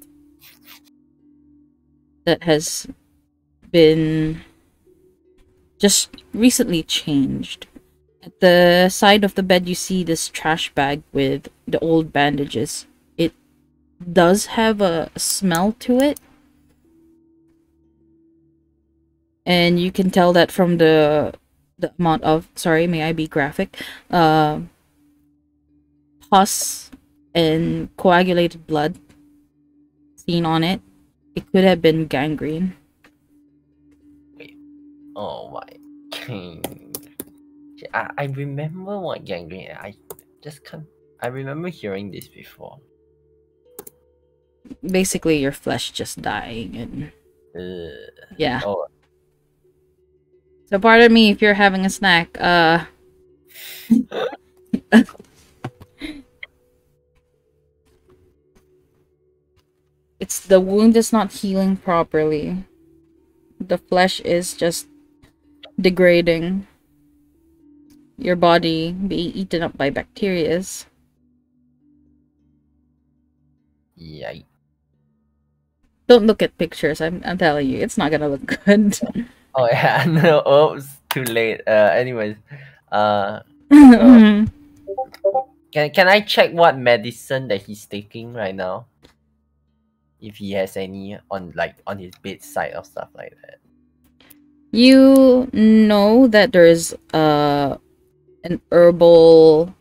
that has been just recently changed. At the side of the bed, you see this trash bag with the old bandages. It does have a smell to it. And you can tell that from the amount of, sorry, may I be graphic, pus and coagulated blood seen on it. It could have been gangrene. Oh my. I remember what gangrene. I just can't. I remember hearing this before. Basically, your flesh just dying, and yeah. Oh, So pardon me if you're having a snack. It's the wound is not healing properly. The flesh is just degrading. Your body being eaten up by bacterias. yeah. Don't look at pictures. I'm telling you, it's not gonna look good. Oh yeah. No. Oops. Too late. Anyways. So can I check what medicine that he's taking right now? If he has any on his bedside or stuff like that. You know that there's an herbal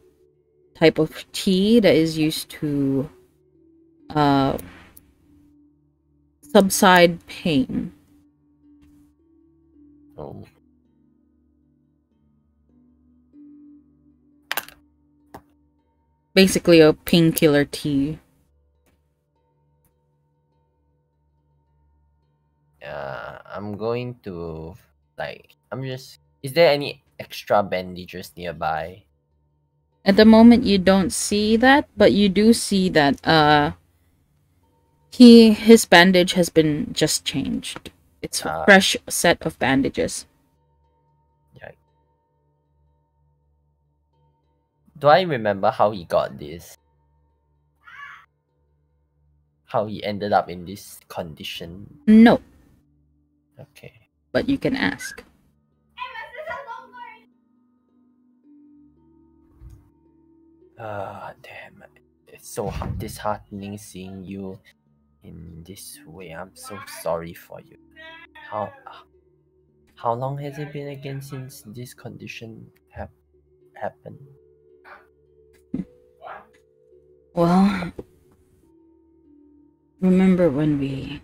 type of tea that is used to subside pain. Oh. Basically a painkiller tea. I'm going to is there any extra bandages nearby? At the moment you don't see that, but you do see that his bandage has been just changed. It's a fresh set of bandages. Yeah. Do I remember how he got this? How he ended up in this condition? No. Okay. But you can ask. Damn. It's so disheartening seeing you in this way. I'm so sorry for you. How long has it been again since this condition happened? Well, remember when we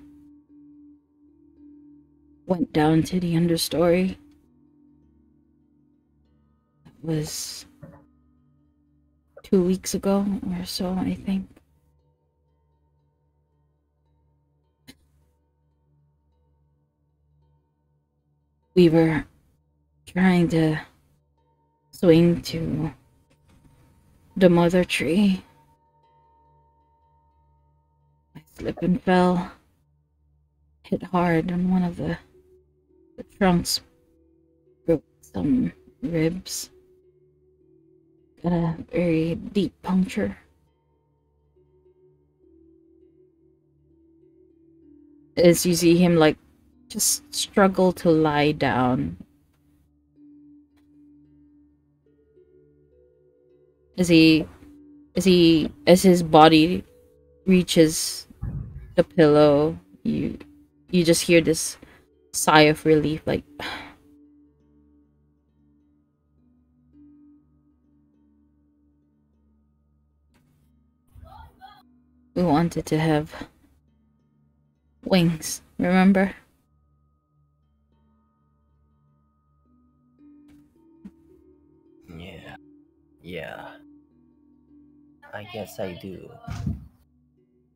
went down to the understory? It was 2 weeks ago or so, I think. We were trying to swing to the mother tree. I slipped and fell, hit hard on one of the trunks, broke some ribs, got a very deep puncture. As you see him like just struggle to lie down. As his body reaches the pillow, you just hear this sigh of relief, like we wanted to have wings, remember? Yeah. I guess I do.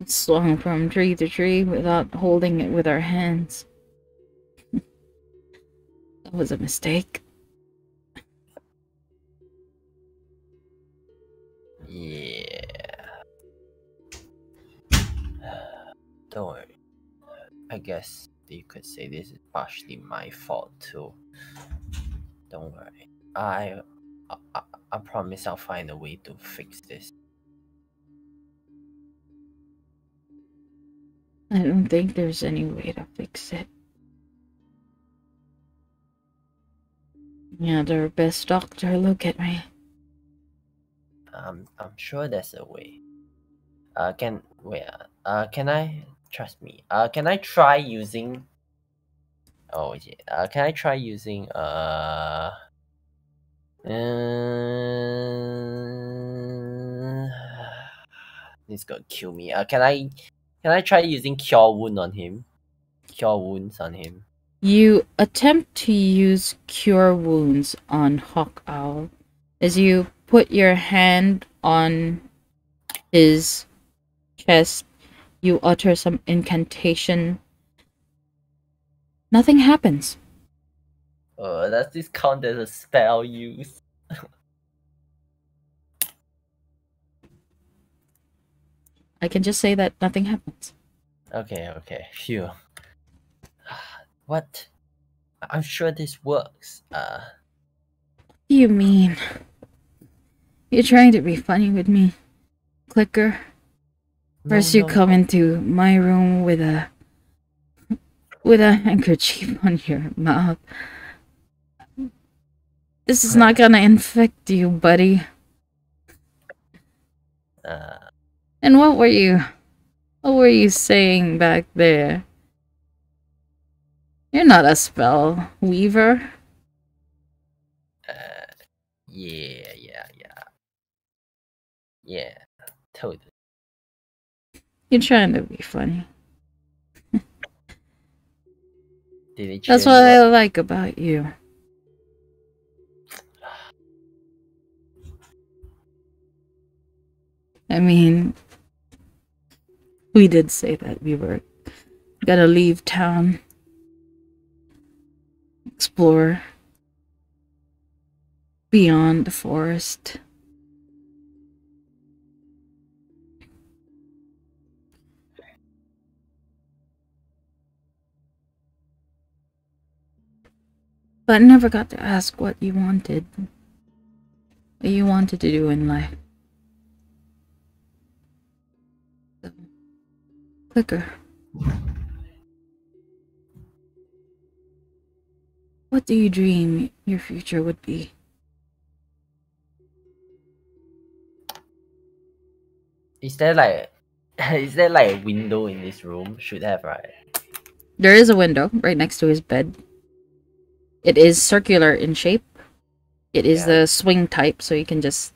Swung from tree to tree without holding it with our hands. That was a mistake. Yeah. Don't worry. I guess you could say this is partially my fault too. Don't worry. I promise I'll find a way to fix this. I don't think there's any way to fix it. Yeah, their best doctor, look at me. I'm sure there's a way. Can I trust me? Can I try using? Oh yeah. Can I try using This gonna kill me. Can I try using cure wound on him? Cure wounds on him. You attempt to use Cure Wounds on Hawk Owl. As you put your hand on his chest, you utter some incantation. Nothing happens. Does this count as a spell use? I can just say that nothing happens. Okay, phew. What? I'm sure this works. What do you mean? You're trying to be funny with me, Clicker? First you come into my room with a handkerchief on your mouth. This is not gonna infect you, buddy. And what were you saying back there? You're not a spell weaver. Yeah, totally. You're trying to be funny. Did it That's cheer what you I up? like about you. I mean, we did say that we were gonna leave town, explore beyond the forest. But I never got to ask what you wanted. What you wanted to do in life. So, Clicker. What do you dream your future would be? Is there like a window in this room? Should have, right? There is a window right next to his bed. It is circular in shape. It is the swing type, so you can just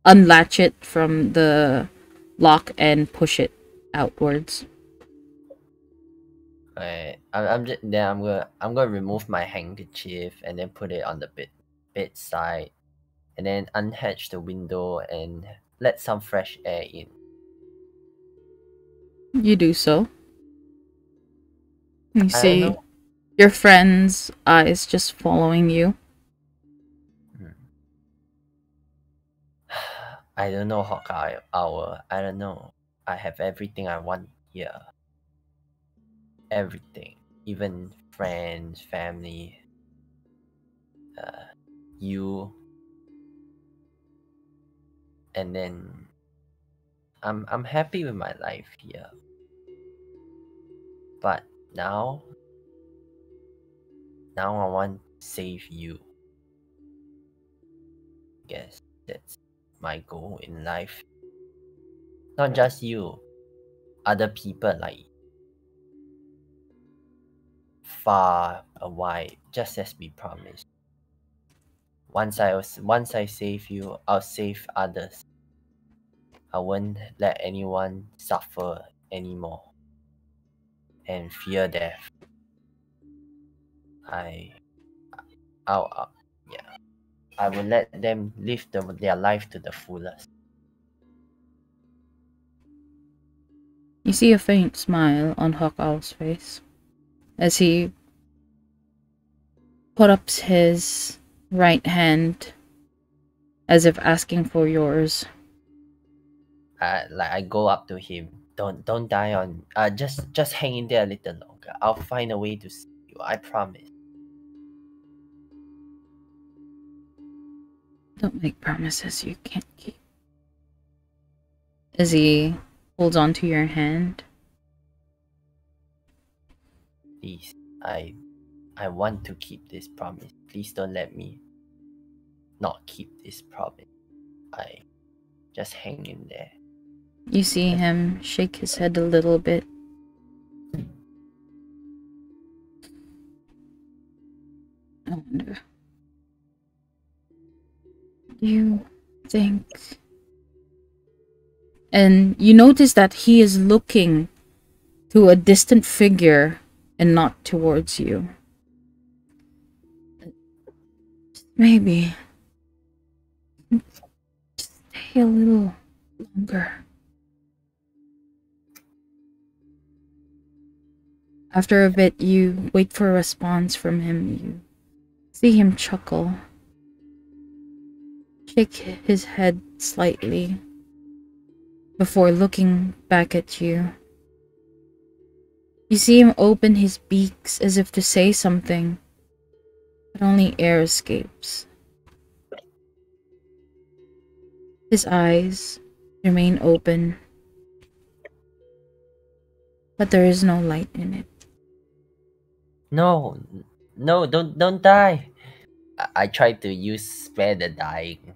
unlatch it from the lock and push it outwards. Right. I'm gonna remove my handkerchief and then put it on the bedside, and then unhatch the window and let some fresh air in. You do so. You I don't see know. your friend's eyes just following you. I don't know, Hawkeye Hour. I don't know. I have everything I want here. Everything. Even friends, family. You. And then I'm happy with my life here. But now I want to save you. Guess that's my goal in life. Not just you, other people like far and wide, just as we promised. Once I save you, I'll save others. I won't let anyone suffer anymore and fear death. I will let them live their life to the fullest. You see a faint smile on Hawk Owl's face as he put up his right hand as if asking for yours. I go up to him. Don't die on. Just hang in there a little longer. I'll find a way to save you. I promise. Don't make promises you can't keep. As he holds onto your hand. Please, I want to keep this promise. Please don't let me not keep this promise. I just hang in there. You see him shake his head a little bit. I wonder. You think... And you notice that he is looking to a distant figure and not towards you. Maybe stay a little longer. After a bit, you wait for a response from him. You see him chuckle, shake his head slightly before looking back at you. You see him open his beaks as if to say something, but only air escapes. His eyes remain open, but there is no light in it. No, no, don't die. I tried to use spare the dying.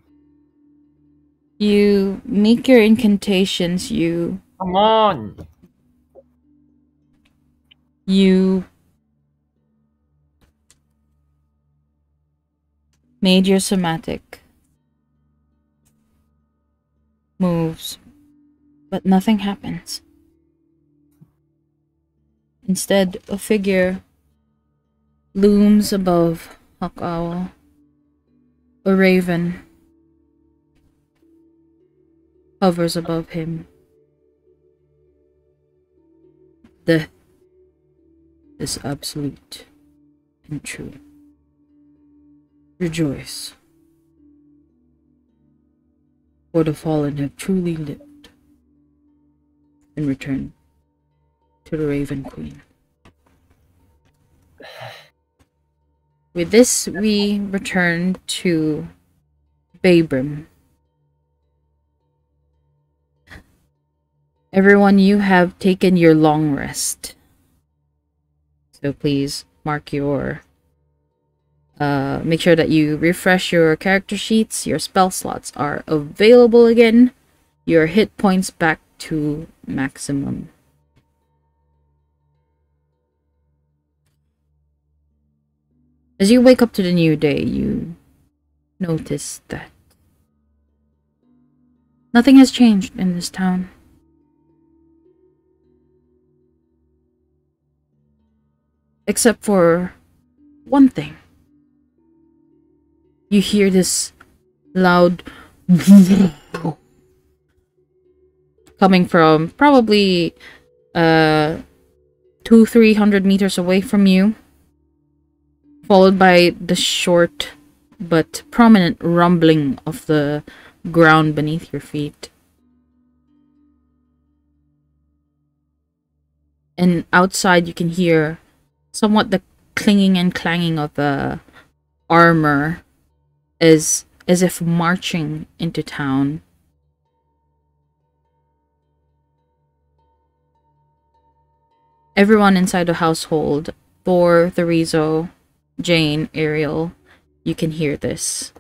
You make your incantations, Come on. you made your somatic moves, but nothing happens. Instead, a figure looms above Hawk Owl. A raven hovers above him. Death is absolute and true. Rejoice, for the fallen have truly lived and returned to the Raven Queen. With this, we return to Babrim. Everyone, you have taken your long rest. So please mark your... make sure that you refresh your character sheets. Your spell slots are available again. Your hit points back to maximum. As you wake up to the new day, you notice that nothing has changed in this town. Except for one thing. You hear this loud coming from probably 200-300 meters away from you, followed by the short but prominent rumbling of the ground beneath your feet. And outside you can hear somewhat the clinging and clanging of the armor as if marching into town. Everyone inside the household, Thor, Therizo, Jane, Ariel, you can hear this.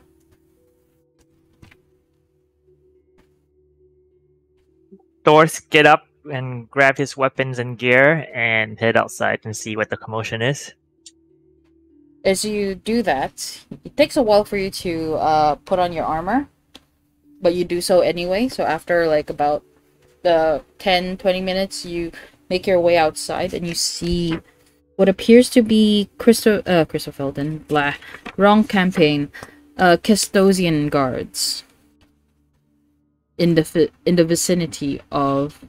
Thor's get up and grab his weapons and gear and head outside and see what the commotion is. As you do that, it takes a while for you to put on your armor, but you do so anyway. So after like about 10-20 minutes, you make your way outside and you see what appears to be Christophelden, blah, wrong campaign, Custodian guards in the vicinity of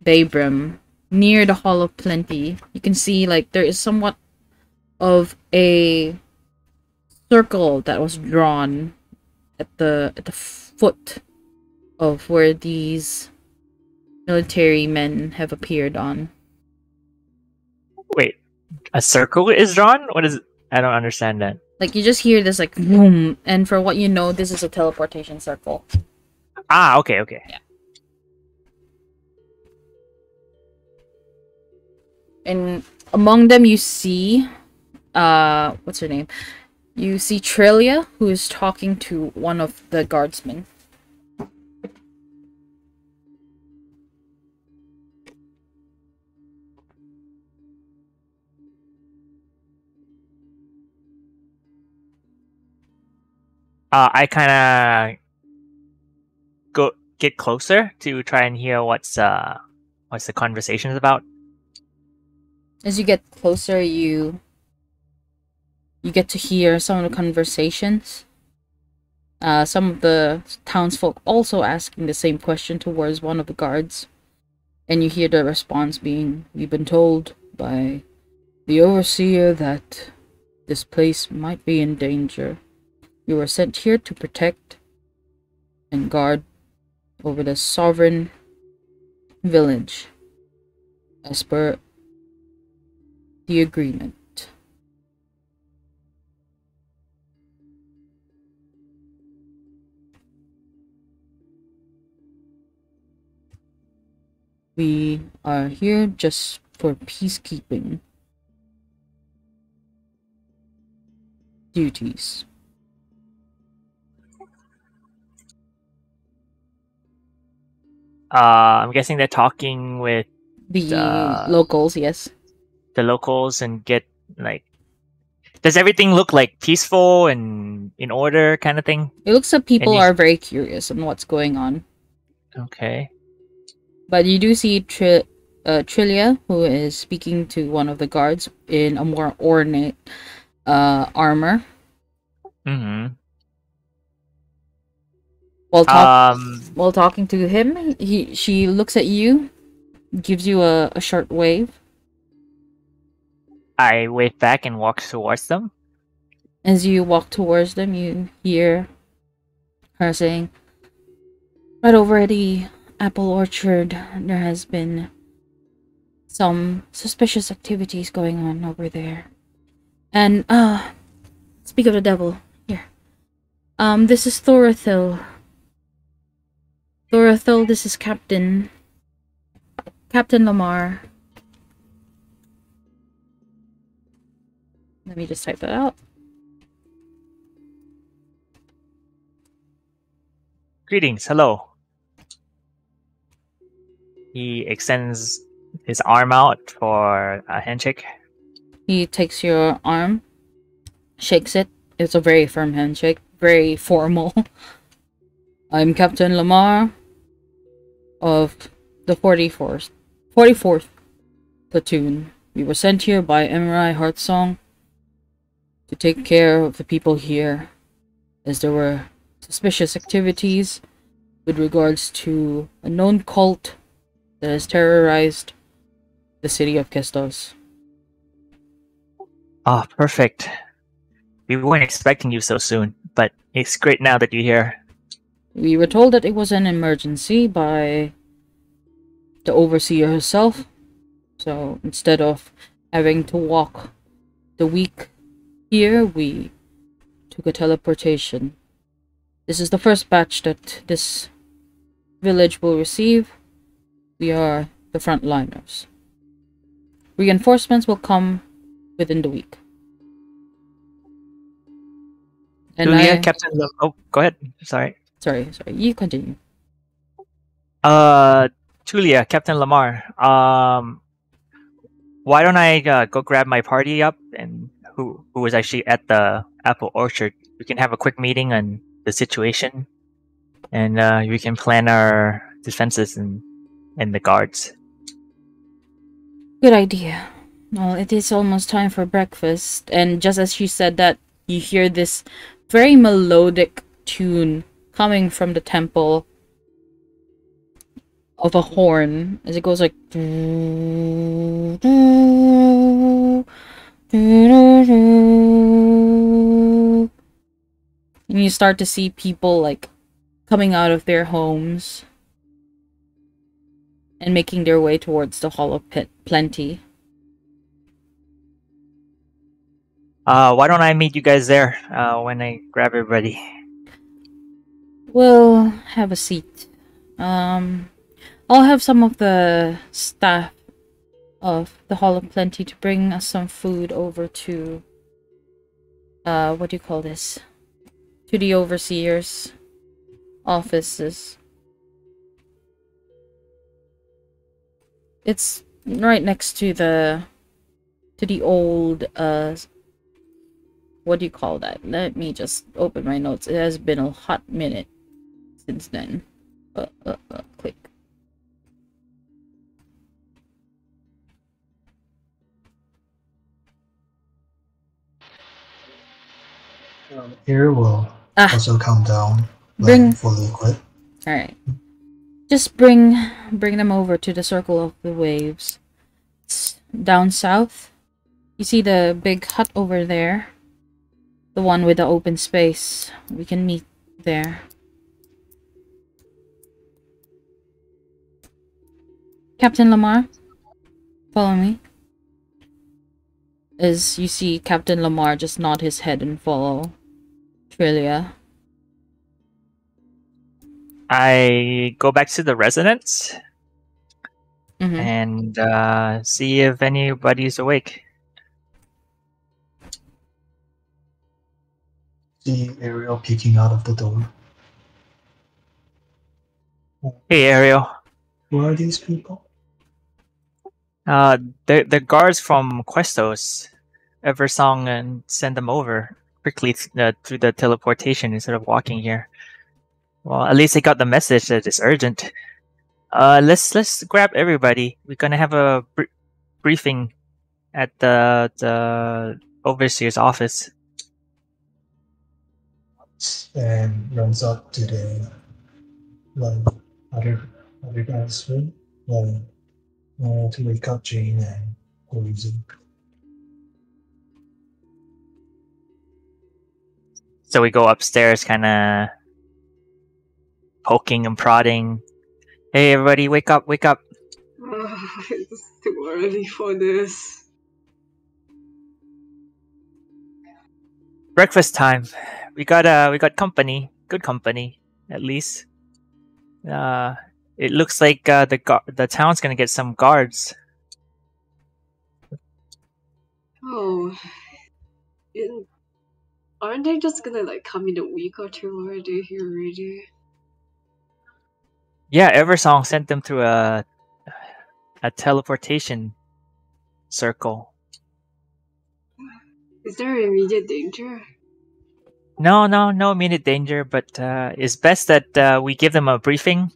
Babrim, near the Hall of Plenty. You can see like there is somewhat of a circle that was drawn at the foot of where these military men have appeared on. Wait, a circle is drawn? What is it? I don't understand that. Like you just hear this like boom, and for what you know, this is a teleportation circle. Ah, okay. Yeah. And among them you see what's her name? You see Trillia, who is talking to one of the guardsmen. I kind of get closer to try and hear what's the conversation is about. As you get closer, you get to hear some of the conversations. Some of the townsfolk also asking the same question towards one of the guards. And you hear the response being, "We've been told by the overseer that this place might be in danger. You were sent here to protect and guard over the sovereign village, as per the agreement." We are here just for peacekeeping duties. I'm guessing they're talking with The locals, yes. the locals and get like. Does everything look like peaceful and in order, kind of thing? It looks like people you- are very curious on what's going on. Okay. But you do see Trilia, who is speaking to one of the guards in a more ornate armor. Mm-hmm. While talking to him, she looks at you, gives you a short wave. I wave back and walk towards them. As you walk towards them, you hear her saying, "Right over at the apple orchard, there has been some suspicious activities going on over there. And, speak of the devil, here. This is Thorathil. Thorathil, this is Captain Lamar." Let me just type that out. Greetings, hello. He extends his arm out for a handshake. He takes your arm, shakes it. It's a very firm handshake, very formal. "I'm Captain Lamar of the 44th platoon. We were sent here by Emerai Heartsong to take care of the people here, as there were suspicious activities with regards to a known cult that has terrorized the city of Kestos." Ah, perfect. We weren't expecting you so soon, but it's great now that you're here. "We were told that it was an emergency by the overseer herself, so instead of having to walk the week here, we took a teleportation. This is the first batch that this village will receive. We are the frontliners. Reinforcements will come within the week." And Julia, Captain. Oh, go ahead. Sorry. Sorry, you continue. Julia, Captain Lamar. Why don't I go grab my party up and who was actually at the apple orchard? We can have a quick meeting on the situation, and we can plan our defenses and the guards. Good idea. Well, it is almost time for breakfast, and just as she said that, you hear this very melodic tune coming from the temple of a horn, as it goes like... And you start to see people, like, coming out of their homes and making their way towards the Hall of Plenty. Why don't I meet you guys there when I grab everybody? We'll have a seat. I'll have some of the staff of the Hall of Plenty to bring us some food over to... what do you call this? To the overseer's offices. It's right next to the old, what do you call that? Let me just open my notes. It has been a hot minute since then. Click. Air will also come down Bring- for liquid. Alright. Just bring them over to the circle of the waves. It's down south. You see the big hut over there? The one with the open space. We can meet there. Captain Lamar, follow me. As you see Captain Lamar just nod his head and follow Trillia. I go back to the residence Mm-hmm. and see if anybody's awake. See Ariel peeking out of the door. Hey, Ariel. Who are these people? The guards from Questos. Eversong and send them over quickly through the teleportation instead of walking here. Well, at least they got the message that it's urgent. Let's grab everybody. We're gonna have a briefing at the overseer's office. And runs up to the other guy's room to wake up Jane and Louise. So we go upstairs, kind of poking and prodding. Hey, everybody, wake up, wake up. It's too early for this. Breakfast time. We got company. Good company, at least. It looks like the town's gonna get some guards. Oh. Aren't they just gonna like come in a week or two? Are they here already? Yeah, Eversong sent them through a teleportation circle. Is there immediate danger? No immediate danger, but it's best that we give them a briefing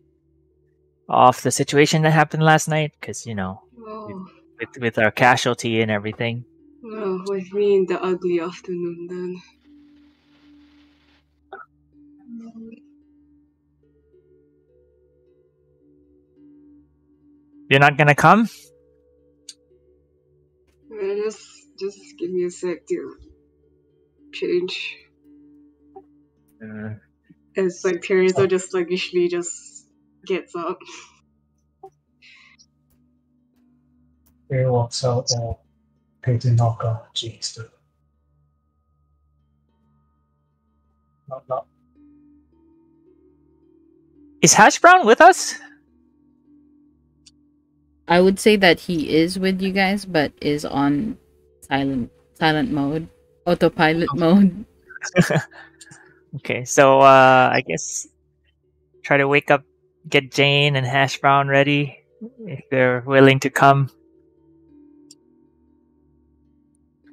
of the situation that happened last night, because with our casualty and everything. Oh, with me in the ugly afternoon then. You're not gonna come? Just give me a sec to change. It's like Teresa just like usually just gets up. Ariel walks out and pays to knock on Jane's door. Knock. Is Hash Brown with us? I would say that he is with you guys, but is on silent mode, autopilot mode. Okay, so I guess try to wake up, get Jane and Hash Brown ready if they're willing to come.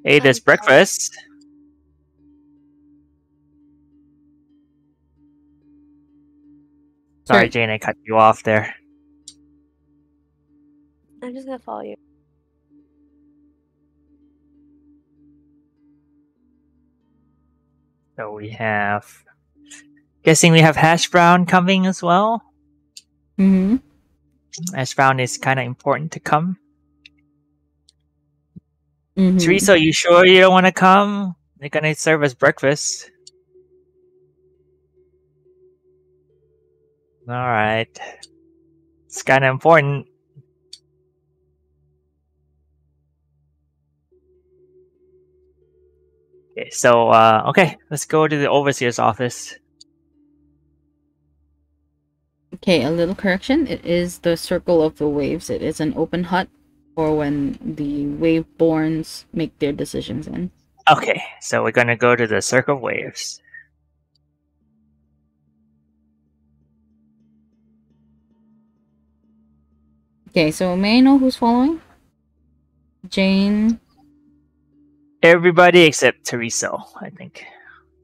Hey, there's breakfast. Sorry, Jane, I cut you off there. I'm just gonna follow you. So we have... Guessing we have Hash Brown coming as well? Mm-hmm. Hash Brown is kind of important to come. Mm-hmm. Teresa, you sure you don't want to come? They're gonna serve us breakfast. Alright. It's kind of important. Okay, so, okay, let's go to the overseer's office. Okay, a little correction. It is the circle of the waves. It is an open hut for when the waveborns make their decisions in. Okay, so we're gonna go to the circle of waves. Okay, so may I know who's following? Jane. Everybody except Teresa, I think.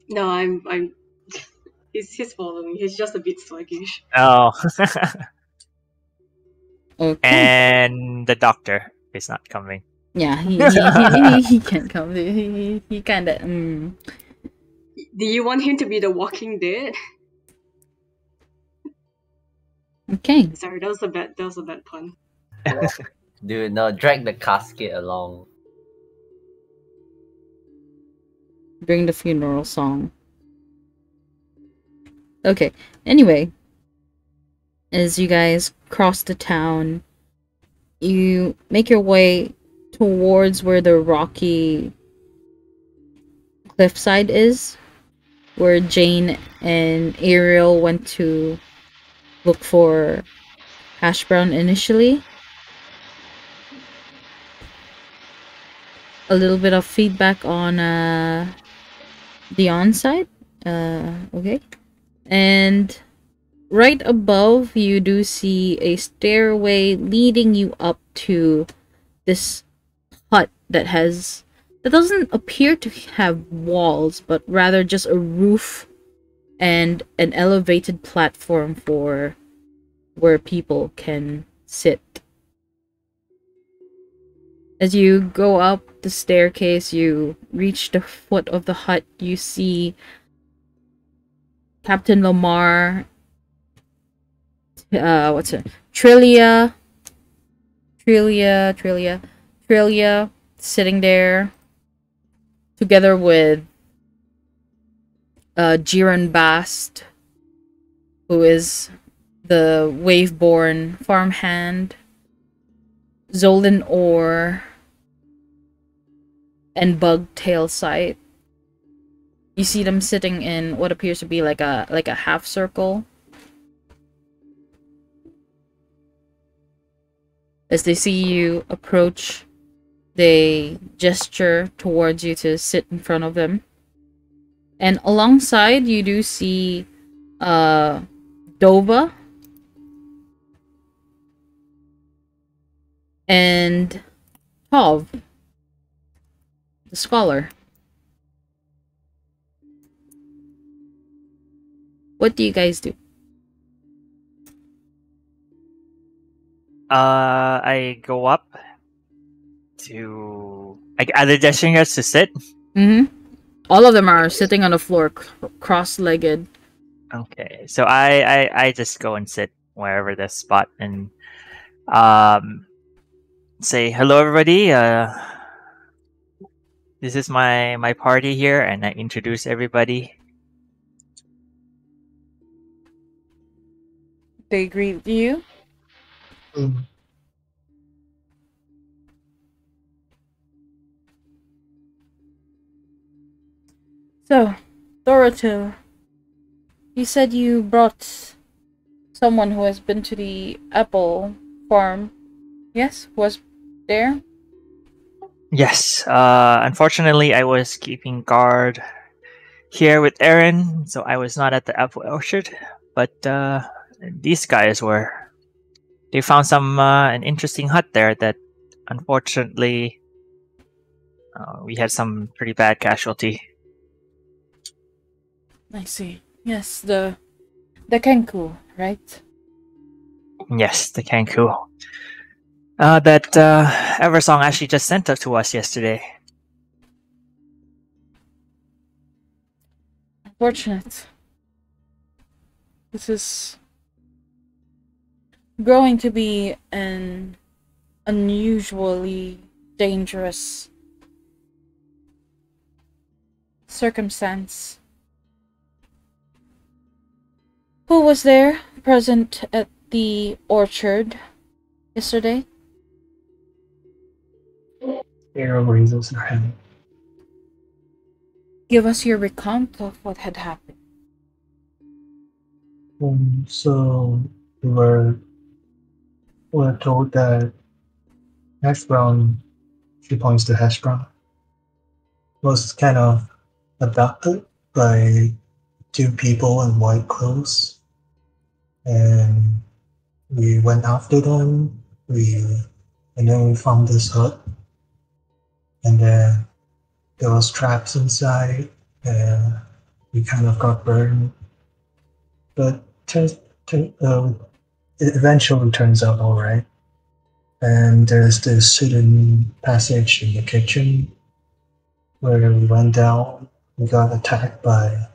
No, I'm. He's following. He's just a bit sluggish. Oh. Okay. And the doctor is not coming. Yeah, he can't come. He kind of Do you want him to be the Walking Dead? Okay. Sorry, that was a bad pun. Dude, no, drag the casket along. During the funeral song. Okay. Anyway, as you guys cross the town, you make your way towards where the rocky cliffside is, where Jane and Ariel went to look for hash brown initially. A little bit of feedback on the on-side. Okay. And right above, you do see a stairway leading you up to this hut that doesn't appear to have walls, but rather just a roof and an elevated platform for where people can sit. As you go up the staircase, you reach the foot of the hut. You see Captain Lamar, Trillia sitting there together with Jiren Bast, who is the Waveborn farmhand, Zolan Orr, and Bugtail Sight. You see them sitting in what appears to be like a half circle. As they see you approach, they gesture towards you to sit in front of them. And alongside, you do see Dova and Tov, the scholar. What do you guys do? I go up to. Are they gesturing us to sit? Mm-hmm. All of them are sitting on the floor, cross-legged. Okay, so I just go and sit wherever the spot and say hello everybody. This is my party here, and I introduce everybody. They greet you. So, Dorothea, you said you brought someone who has been to the apple farm. Yes, was there? Yes. Unfortunately, I was keeping guard here with Aaron, so I was not at the apple orchard. But these guys were. They found an interesting hut there that, unfortunately, we had some pretty bad casualty. I see. Yes, the Kenku, right? Yes, the Kanku. That Eversong actually just sent it to us yesterday. Unfortunate. This is going to be an unusually dangerous circumstance. Who was there present at the orchard yesterday? Ariel raises her hand. Give us your recount of what had happened. So we're told that Hash Brown, she points to Hash Brown, was kind of abducted by two people in white clothes, and we went after them. And then we found this hut, and then there was traps inside, and we kind of got burned. But it eventually turns out all right. And there's this hidden passage in the kitchen where we went down, we got attacked by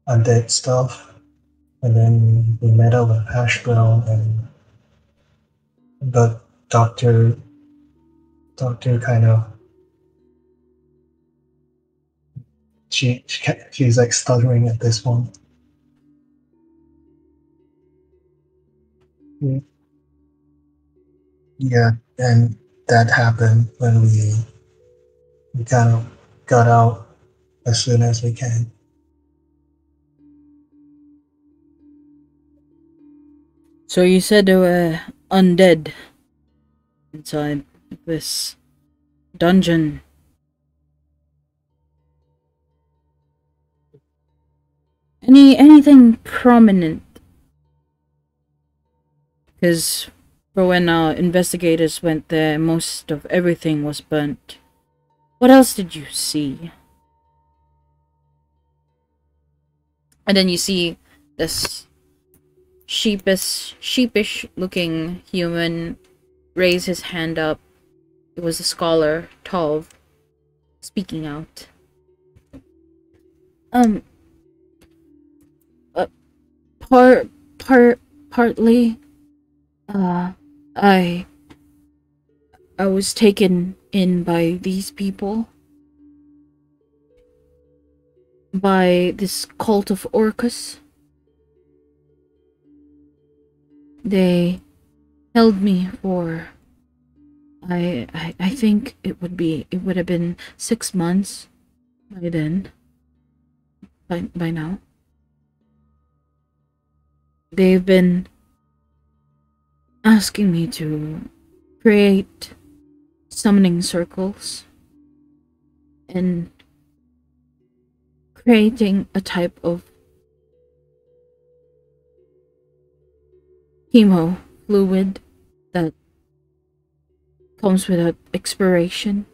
undead stuff, and then we met up with Hash Brown and the doctor kind of she's like stuttering at this one. Yeah, and that happened when we kind of got out as soon as we can. So you said there were undead inside this dungeon. Anything prominent? Because for when our investigators went there, most of everything was burnt. What else did you see? And then you see this sheepish looking human raise his hand up. It was a scholar, Tov, speaking out. Uh, partly, I was taken in by these people. By this cult of Orcus. They held me for I think it would have been 6 months by then. By now. They've been asking me to create summoning circles and creating a type of chemo fluid that comes without expiration,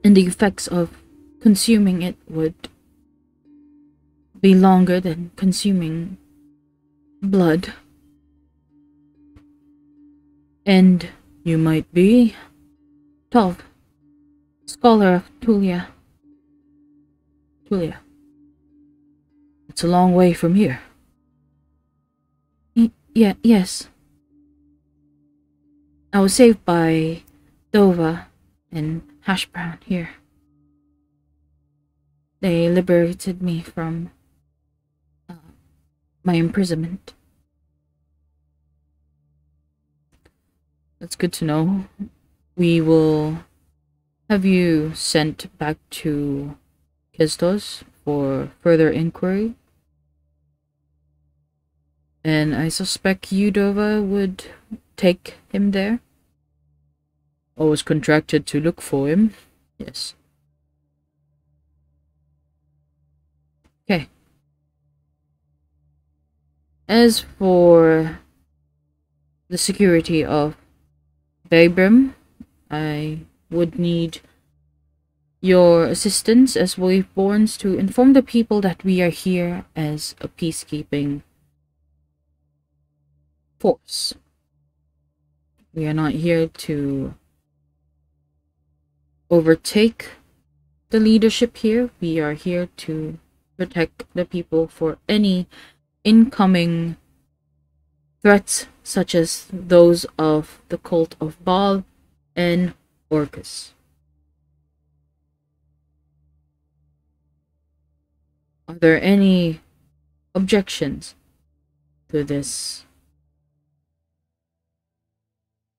and the effects of consuming it would be longer than consuming blood. And you might be Tov, scholar of Tulia. It's a long way from here. Yes. I was saved by Dova and Hash Brown here. They liberated me from my imprisonment. That's good to know. We will have you sent back to Kestos for further inquiry. And I suspect Udova would take him there. I was contracted to look for him. Yes. Okay. As for the security of Babrim, I would need your assistance as Waveborns to inform the people that we are here as a peacekeeping force. We are not here to overtake the leadership here. We are here to protect the people for any incoming threats such as those of the cult of Baal and Orcus. Are there any objections to this?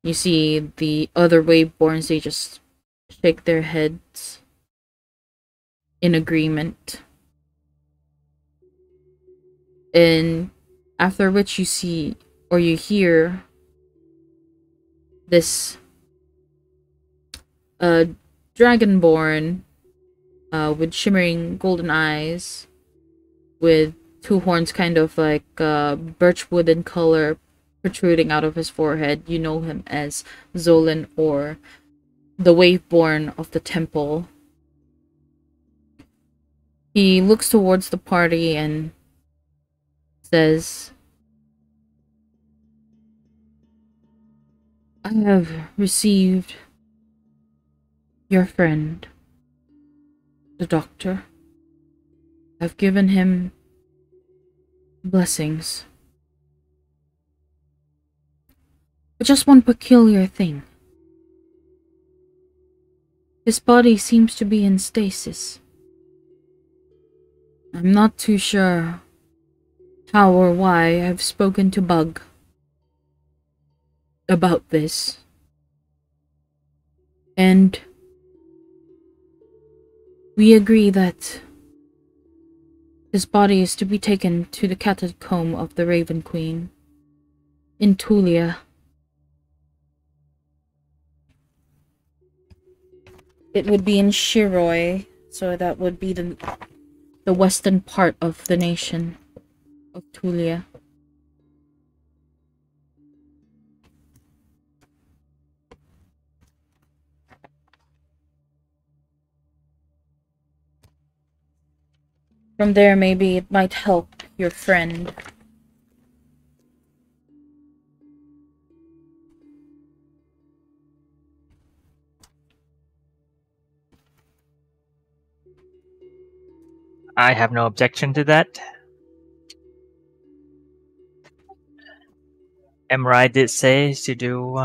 You see the other Waveborns, they just shake their heads in agreement. And after which you see or you hear this dragonborn with shimmering golden eyes with two horns kind of like birchwood in color protruding out of his forehead. You know him as Zolan, or the Waveborn of the temple. He looks towards the party and says, I have received your friend, the doctor. I've given him blessings. But just one peculiar thing. His body seems to be in stasis. I'm not too sure how or why. I've spoken to Bug about this. And we agree that his body is to be taken to the catacomb of the Raven Queen in Tulia. It would be in Shiroi, so that would be the western part of the nation of Tulia. From there, maybe it might help your friend. I have no objection to that. Emrai did say to do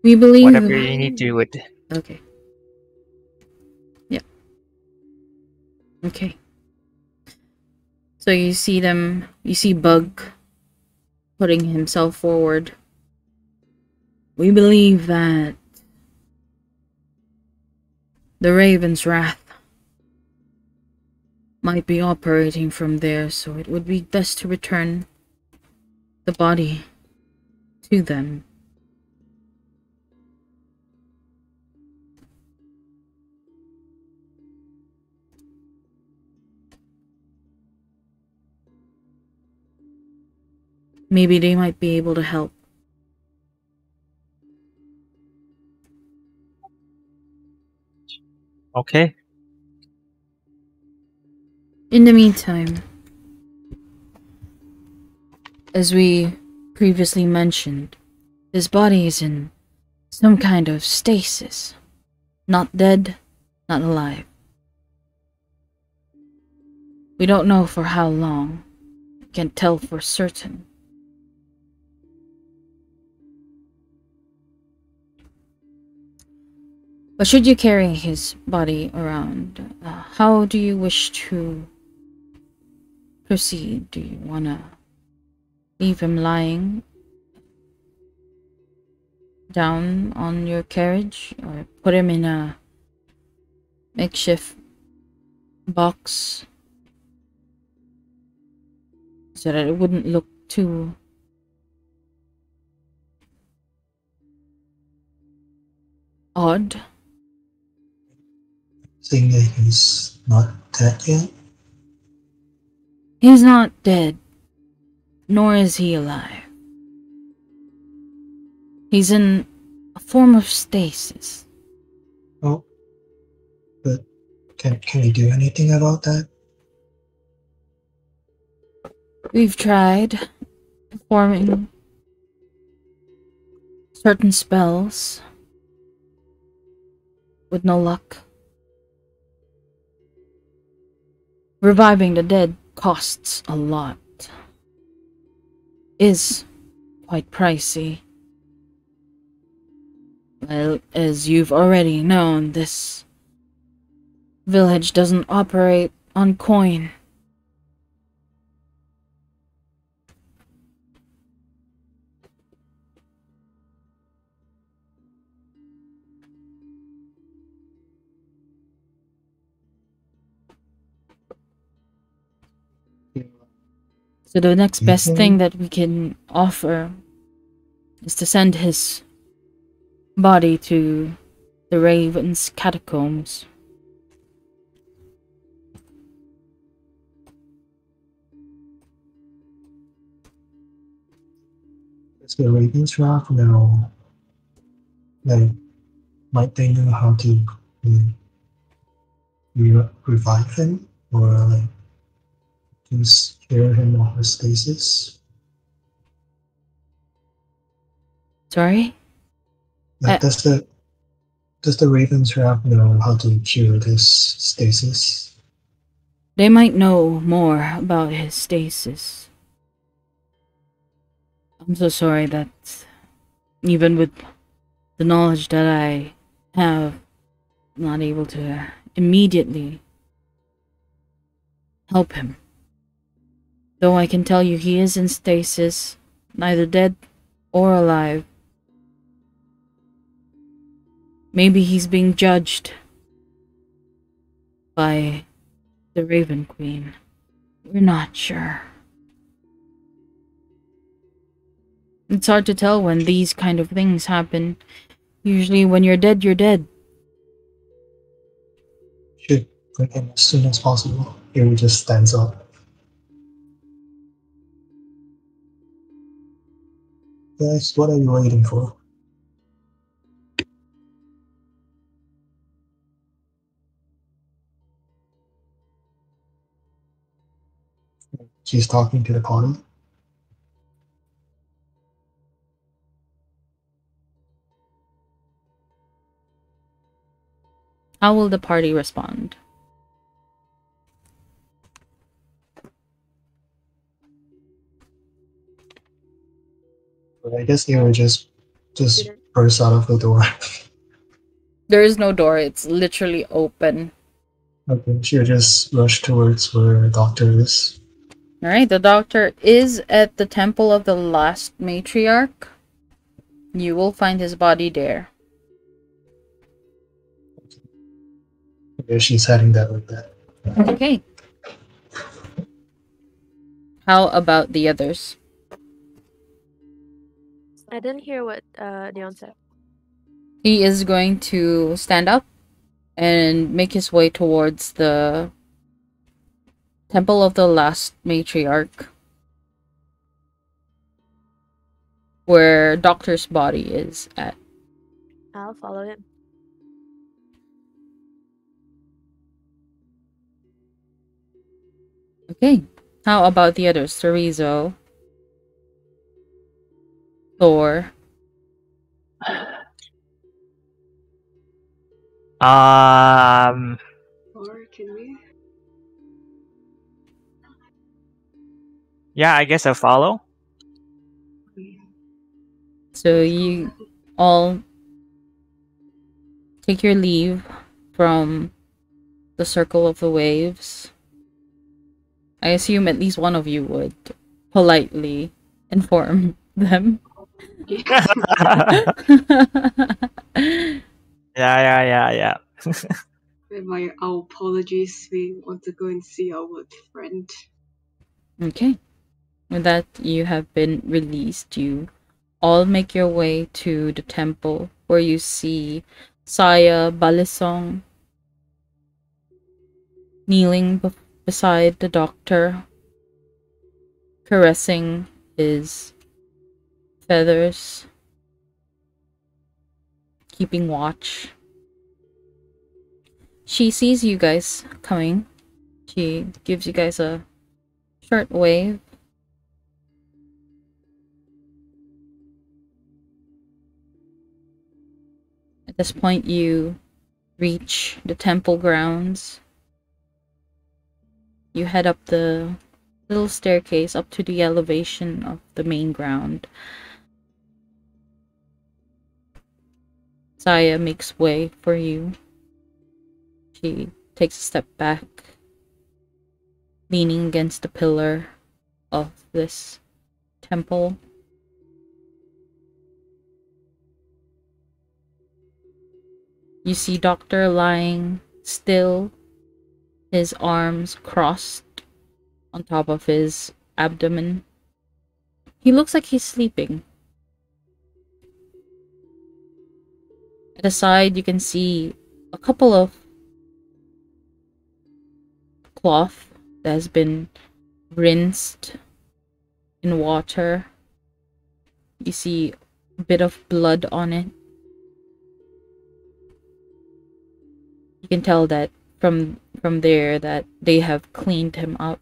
We believe... whatever you need to do it. Okay. Yeah. Okay. So you see Bug putting himself forward. We believe that the Raven's Wrath might be operating from there, so it would be best to return the body to them. Maybe they might be able to help. Okay. In the meantime, as we previously mentioned, his body is in some kind of stasis. Not dead, not alive. We don't know for how long. Can't tell for certain. But should you carry his body around, how do you wish to proceed? Do you want to leave him lying down on your carriage, or put him in a makeshift box so that it wouldn't look too odd? Saying that he's not dead yet? He's not dead, nor is he alive. He's in a form of stasis. Oh. But can we do anything about that? We've tried performing certain spells with no luck. Reviving the dead costs a lot. Is quite pricey. Well, as you've already known, this village doesn't operate on coin. So the next best thing that we can offer is to send his body to the Raven's catacombs. Does the Raven's Wrath know? Like, might they know how to revive him? Or like just cure him of his stasis? Sorry? Like, Does the Raven Trap know how to cure this stasis? They might know more about his stasis. I'm so sorry that even with the knowledge that I have, I'm not able to immediately help him. Though I can tell you he is in stasis, neither dead or alive. Maybe he's being judged by the Raven Queen. We're not sure. It's hard to tell when these kind of things happen. Usually when you're dead, you're dead. Should bring him as soon as possible. He just stands up. Guys, what are you waiting for? She's talking to the party. How will the party respond? But I guess they will just burst out of the door. There is no door, it's literally open. Okay, she'll just rush towards where the doctor is. Alright, the doctor is at the temple of the last matriarch. You will find his body there. Okay, she's heading that way then. Okay. How about the others? I didn't hear what Leon said. He is going to stand up and make his way towards the temple of the last matriarch, where Doctor's body is at. I'll follow him. Okay. How about the others? Terizo, Thor. Or can we? Yeah, I guess I'll follow. So you all take your leave from the circle of the waves. I assume at least one of you would politely inform them. Yeah. With our apologies, we want to go and see our friend. Okay. With that, you have been released. You all make your way to the temple where you see Saya Balisong kneeling beside the doctor, caressing his feathers, keeping watch. She sees you guys coming. She gives you guys a short wave. At this point, you reach the temple grounds. You head up the little staircase up to the elevation of the main ground. Saya makes way for you. She takes a step back, leaning against the pillar of this temple. You see Doctor lying still, his arms crossed on top of his abdomen. He looks like he's sleeping. At the side, you can see a couple of cloth that has been rinsed in water. You see a bit of blood on it. You can tell that from there that they have cleaned him up.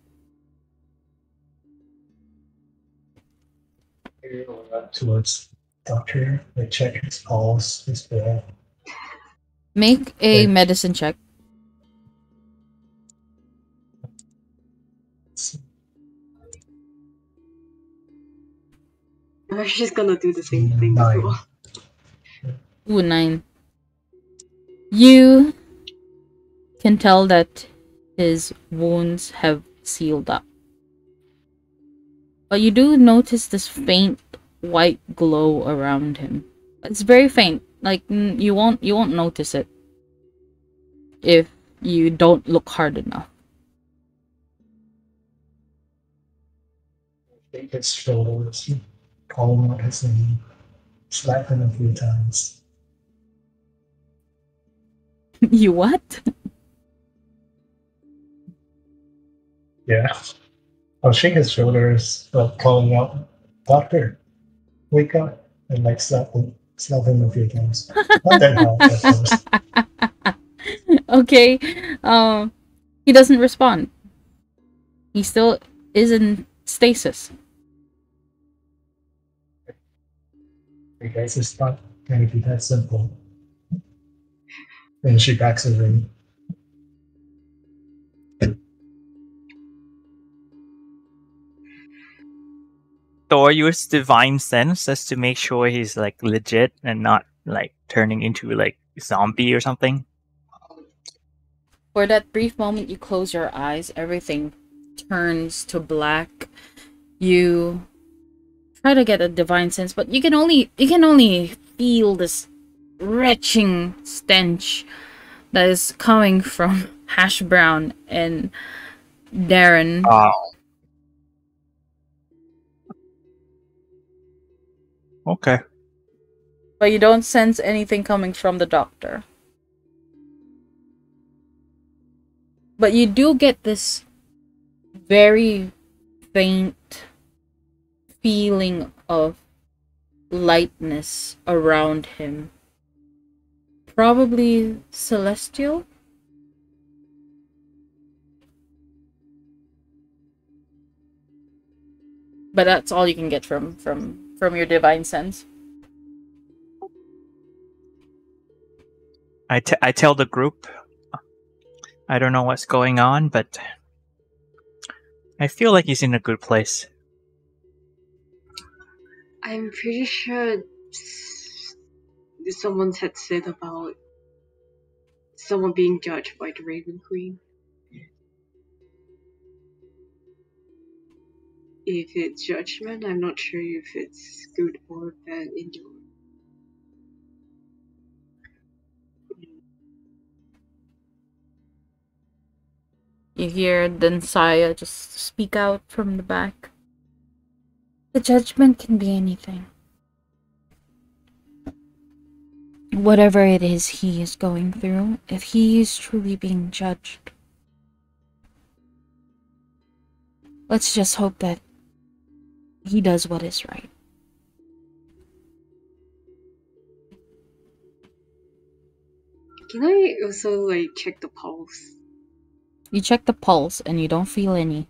Towards doctor, they check his pulse, his breath. Make a Okay. medicine check. I'm just gonna do the same thing as 9. well. Ooh, 9. You can tell that his wounds have sealed up. But you do notice this faint white glow around him. It's very faint. Like you won't notice it if you don't look hard enough. Take his shoulders, calling out his name, slap him a few times. You what? Yeah. I'll shake his shoulders, calling out, Doctor, wake up, and like slap him a few times. Not that hard, of course. Okay. He doesn't respond. He still is in stasis. You guys, it's not going to be that simple. And she backs away. Thor used divine sense as to make sure he's like legit and not like turning into like zombie or something. For that brief moment you close your eyes, everything turns to black. You try to get a divine sense, but you can only feel this retching stench that is coming from Hash Brown and Darren. Oh. Okay. But you don't sense anything coming from the doctor. But you do get this very faint feeling of lightness around him. Probably celestial? But that's all you can get from your divine sense. I tell the group, I don't know what's going on, but I feel like he's in a good place. I'm pretty sure someone had said about someone being judged by the Raven Queen. If it's judgment, I'm not sure if it's good or bad in the You hear Densaya just speak out from the back. The judgment can be anything. Whatever it is he is going through, if he is truly being judged, let's just hope that he does what is right. Can I also like check the pulse? You check the pulse and you don't feel any.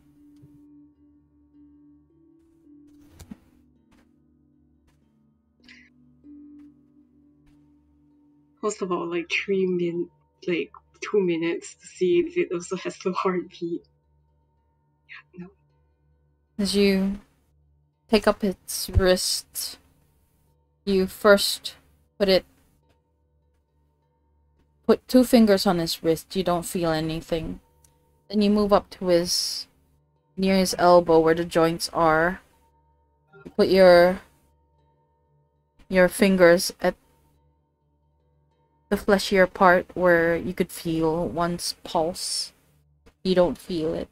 Post about like 2 minutes to see if it also has the heartbeat. No. As you take up its wrist, you first put 2 fingers on his wrist. You don't feel anything. Then you move up to near his elbow where the joints are. You put your fingers at the fleshier part where you could feel one's pulse. You don't feel it.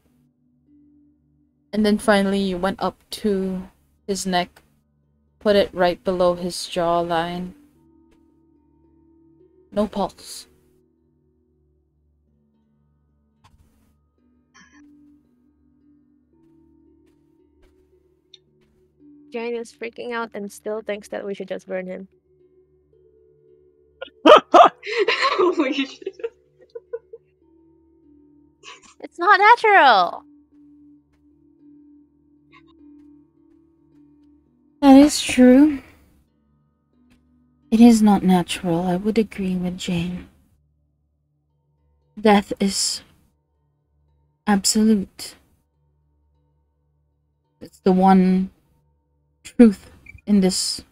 And then finally you went up to his neck, put it right below his jawline. No pulse. Jane is freaking out and still thinks that we should just burn him. Holy shit. It's not natural. That is true. It is not natural. I would agree with Jane. Death is absolute. It's the one truth in this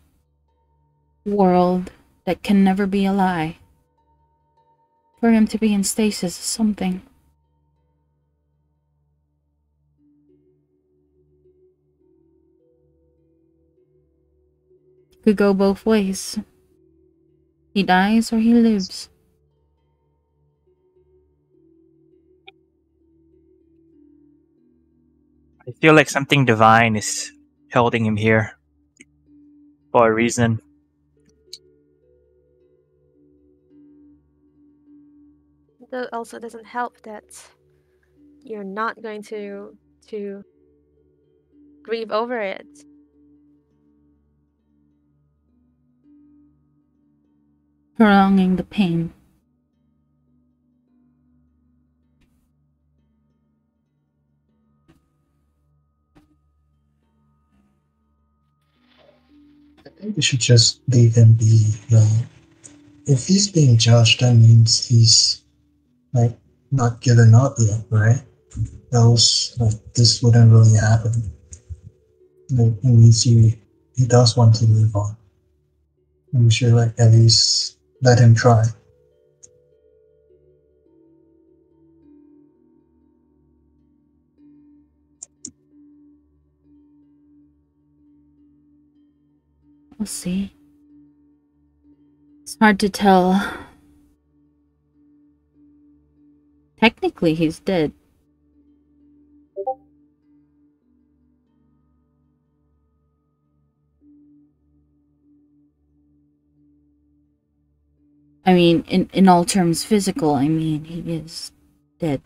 world that can never be a lie. For him to be in stasis is something. Could go both ways. He dies or he lives. I feel like something divine is holding him here for a reason. That also doesn't help that you're not going to grieve over it. Prolonging the pain. I think we should just leave him be. If he's being judged, that means he's like not given up yet, right? Else, like this wouldn't really happen. Like, it means he does want to move on. And we should like at least let him try. We'll see. It's hard to tell. Technically, he's dead. I mean, in all terms physical, I mean, he is dead.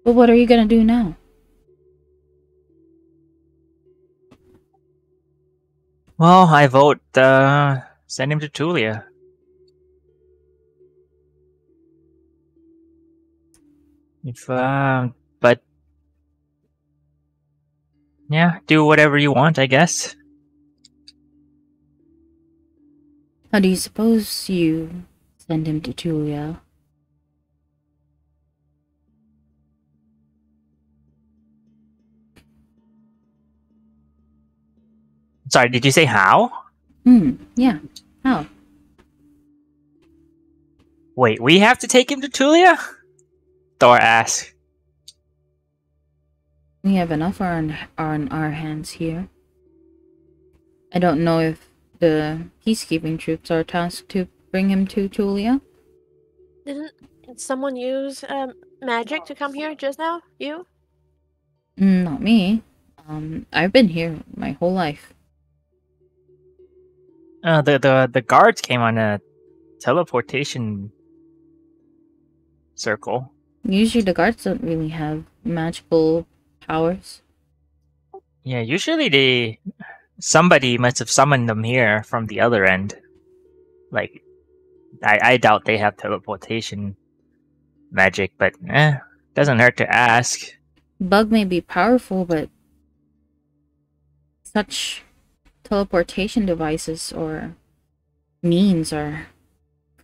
But what are you gonna do now? Well, I vote send him to Tulia. If but yeah, do whatever you want, I guess. How do you suppose you send him to Julia? Sorry, did you say how? Yeah. How? Wait, we have to take him to Tulia? Thor asks. We have enough on our hands here. I don't know if the peacekeeping troops are tasked to bring him to Julia. Didn't someone use magic to come here just now? You? Not me. I've been here my whole life. The guards came on a teleportation circle. Usually the guards don't really have magical powers. Yeah, usually somebody must have summoned them here from the other end. Like, I doubt they have teleportation magic, but doesn't hurt to ask. Bug may be powerful, but such teleportation devices or means are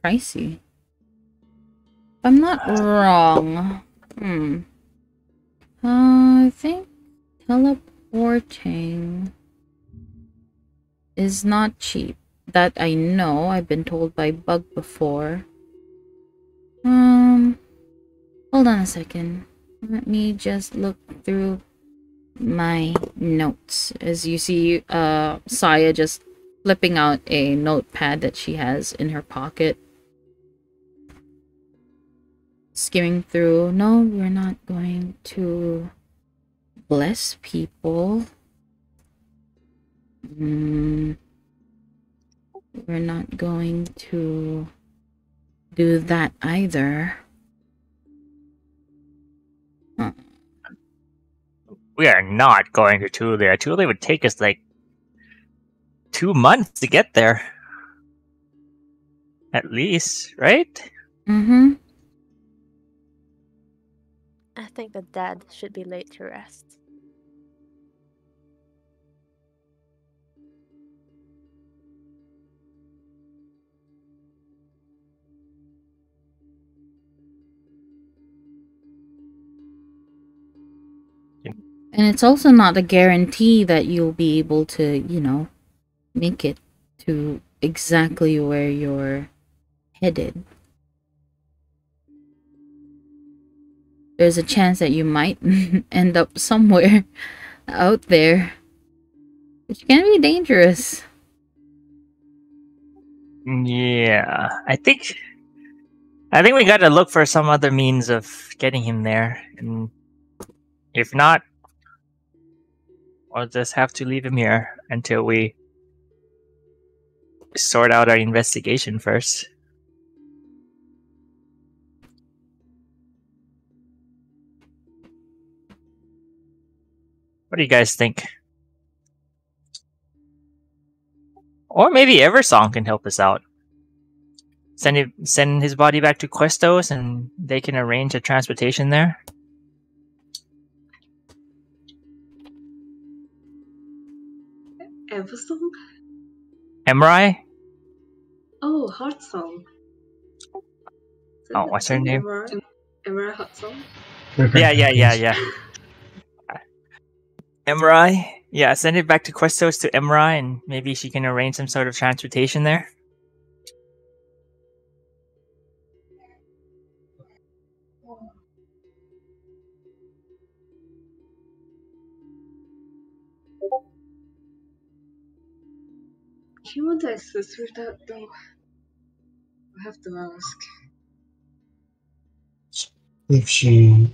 pricey. If I'm not wrong. I think teleporting is not cheap. That I know. I've been told by Bug before. Hold on a second. Let me just look through my notes. As you see, Saya just flipping out a notepad that she has in her pocket. Skimming through. No, we're not going to bless people. We're not going to do that either. Huh. We are not going to Tulia. Tulia would take us like 2 months to get there. At least, right? Mm-hmm. I think the dead should be laid to rest. And it's also not a guarantee that you'll be able to, you know, make it to exactly where you're headed. There's a chance that you might end up somewhere out there, which can be dangerous. Yeah, I think we gotta look for some other means of getting him there, and if not, we'll just have to leave him here until we sort out our investigation first. What do you guys think? Or maybe Eversong can help us out. Send his body back to Questos, and they can arrange a transportation there. Eversong? Emrai? Oh, Heart Song. Oh, what's her name? Emra Heart Song? Yeah. Emrai? Yeah, send it back to Questos to Emrai, and maybe she can arrange some sort of transportation there. Can want to assist with that though? I have to ask. If she,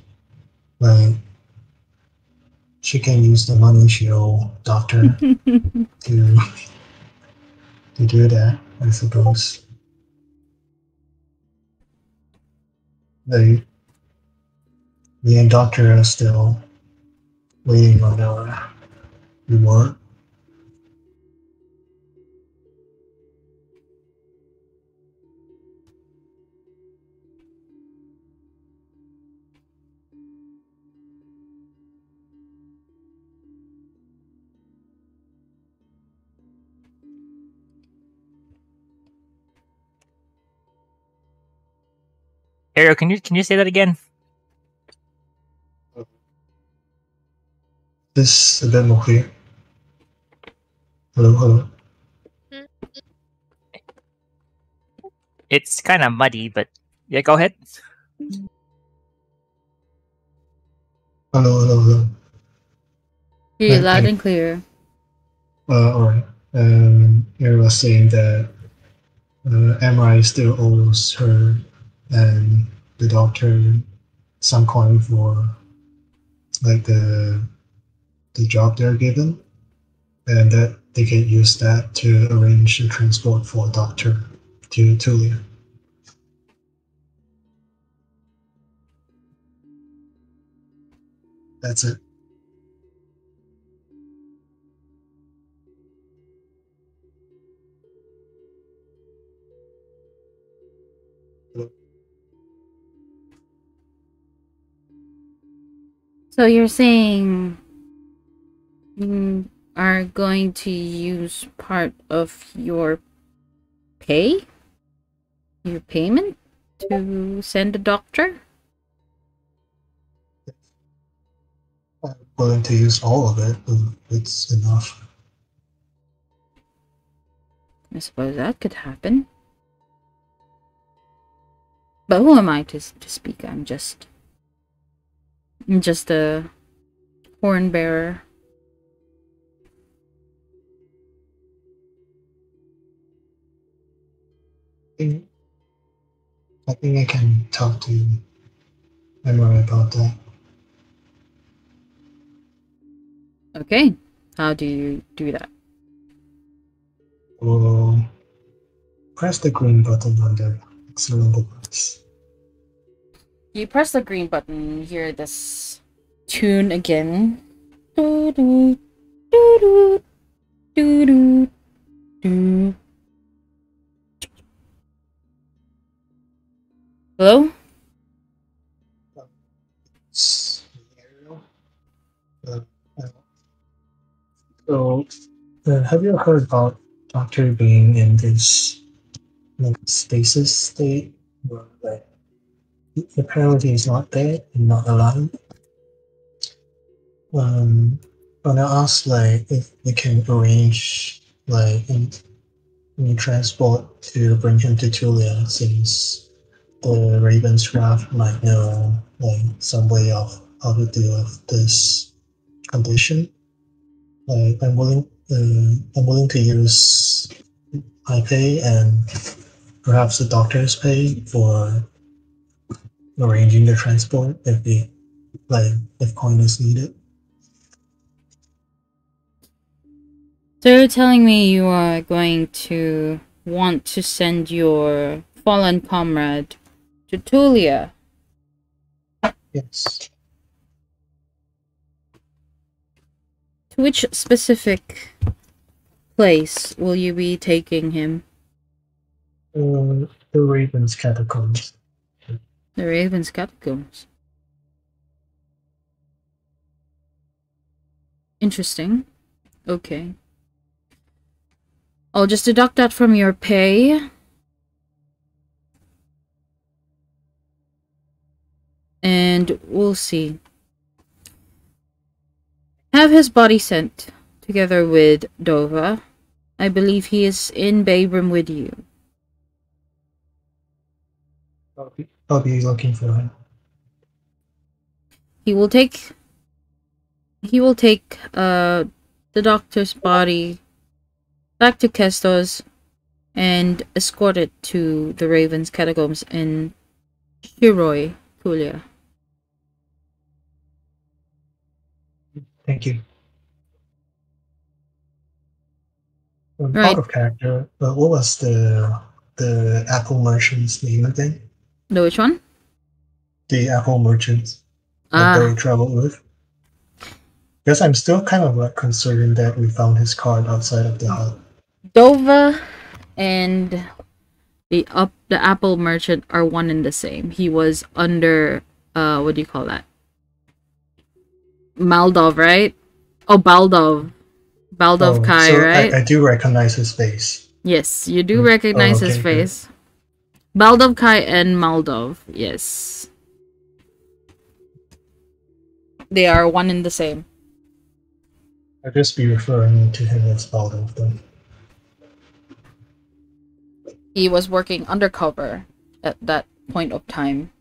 like, she can use the money she owe doctor to do that, I suppose. They, me and doctor are still waiting on our reward. Ariel, can you say that again? This a bit more clear. Hello. It's kind of muddy, but yeah, go ahead. Hello. Hear you loud and clear. Alright. Aaron was saying that MRI still owes her and the doctor some coin for like the job they're given, and that they can use that to arrange a transport for a doctor to Tulia. That's it. So you're saying you are going to use part of your payment to send a doctor? I'm willing to use all of it, but it's enough. I suppose that could happen. But who am I to speak? I'm just a horn bearer. I think I can talk to MRI about that. Okay, how do you do that? We'll press the green button on the external device. You press the green button, you hear this tune again. Doo doo doo doo doo doo. Hello? So, have you heard about Doctor being in this like stasis state where like apparently he's not dead and not alive? When I asked like if we can arrange like in transport to bring him to Tulia, since the Ravenscraft might know like some way of how to deal with this condition. Like I'm willing to use my pay and perhaps the doctor's pay for arranging the transport if coin is needed. So you're telling me you are going to want to send your fallen comrade to Tulia? Yes. To which specific place will you be taking him? The Raven's catacombs. The Raven's Catacombs. Interesting. Okay. I'll just deduct that from your pay. And we'll see. Have his body sent together with Dova. I believe he is in Babram with you. I'll be looking for him. He will take the doctor's body back to Kestos and escort it to the Raven's Catacombs in Shiroi, Tulia. Thank you. Right. Out of character, but what was the Apple merchant's name again? The which one? The Apple merchant that they traveled with. Because I'm still kind of like concerned that we found his card outside of the hut. Dova and the Apple merchant are one and the same. He was under what do you call that? Maldov, right? Oh, Baldov. Baldov Kai, so right? I do recognize his face. Yes, you do recognize his face. Baldov Kai and Maldov, yes. They are one and the same. I'll just be referring to him as Baldov then. He was working undercover at that point of time.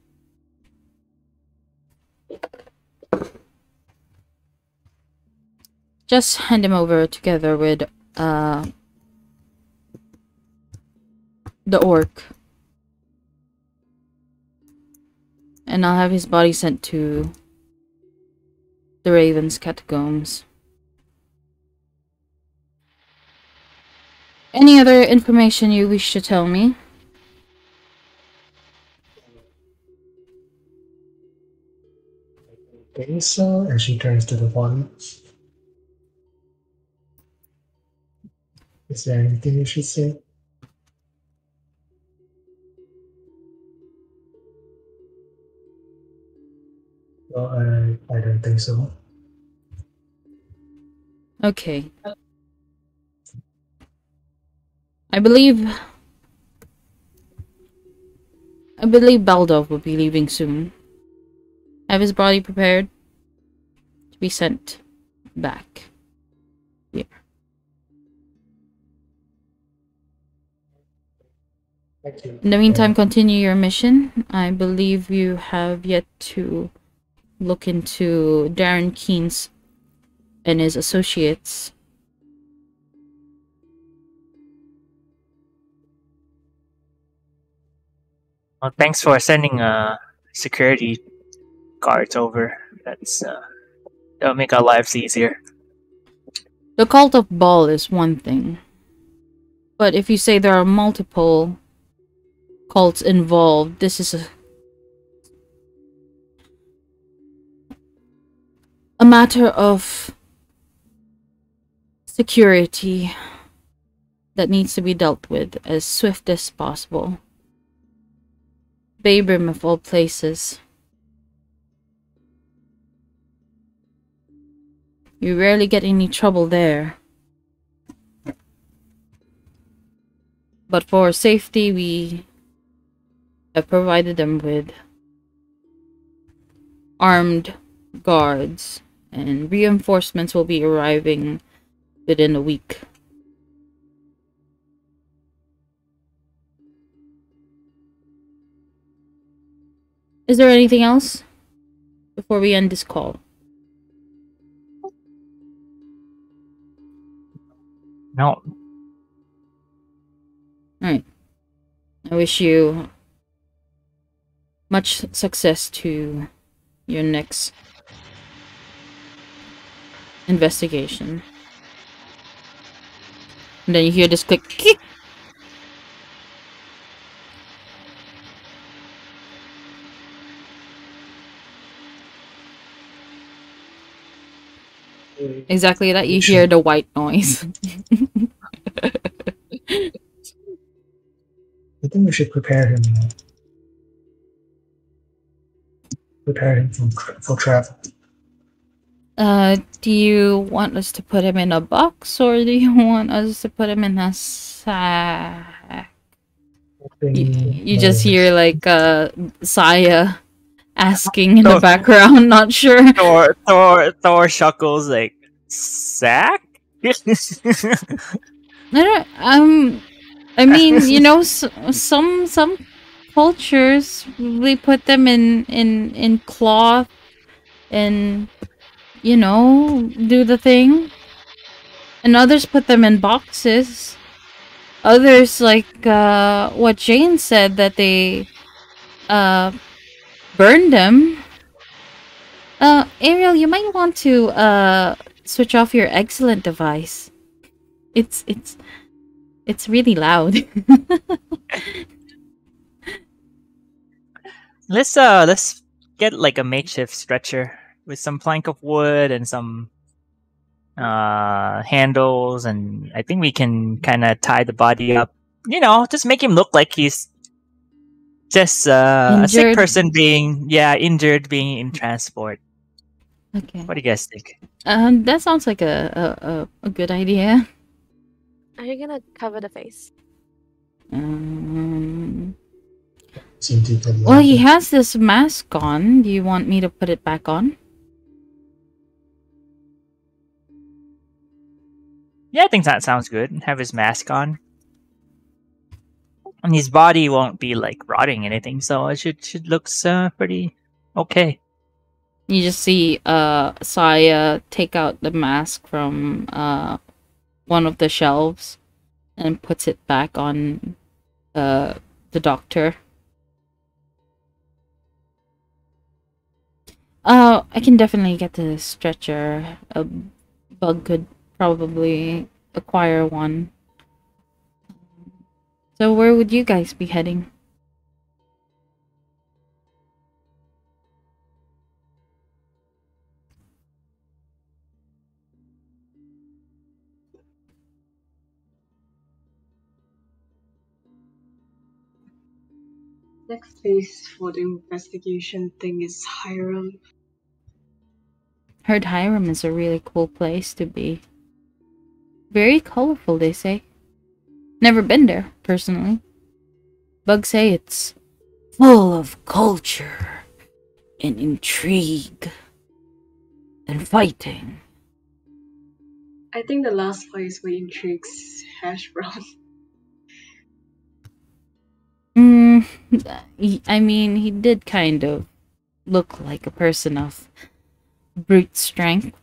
Just hand him over together with the orc. And I'll have his body sent to the Raven's Catacombs. Any other information you wish to tell me? I think so, and she turns to the body. Is there anything you should say? Well, I don't think so. Okay. I believe Baldov will be leaving soon. Have his body prepared to be sent back. Here. Thank you. In the meantime, continue your mission. I believe you have yet to look into Darren Keynes and his associates. Well, thanks for sending security guards over. That'll make our lives easier. The cult of Baal is one thing. But if you say there are multiple cults involved, this is a matter of security that needs to be dealt with as swift as possible. Babrim of all places. You rarely get any trouble there. But for safety, we have provided them with armed guards and reinforcements will be arriving within a week. Is there anything else before we end this call? No. Alright. I wish you much success to your next investigation. And then you hear this click. Kick. Exactly that. You hear the white noise. I think we should prepare him. Prepare him for travel. Do you want us to put him in a box, or do you want us to put him in a sack? You just hear like Saya asking in the background, not sure. Thor chuckles like, sack? No, I mean, you know, some cultures they put them in cloth and, you know, do the thing, and others put them in boxes. Others, like what Jane said, that they burn them. Ariel, you might want to switch off your excellent device. It's really loud. Let's get like a makeshift stretcher with some plank of wood and some handles, and I think we can kind of tie the body up. You know, just make him look like he's just a sick Injured? person being injured, being in transport. Okay. What do you guys think? That sounds like a good idea. Are you gonna cover the face? Well, he has this mask on. Do you want me to put it back on? Yeah, I think that sounds good. Have his mask on, and his body won't be like rotting anything, so it should looks pretty okay. You just see Saya take out the mask from one of the shelves and puts it back on the doctor. I can definitely get the stretcher. A bug could probably acquire one. So where would you guys be heading? Next phase for the investigation thing is Hiram. Heard Hiram is a really cool place to be. Very colorful, they say. Never been there, personally. Bugs say it's full of culture and intrigue and fighting. I think the last place where intrigues Hash Brown. I mean, he did kind of look like a person of brute strength.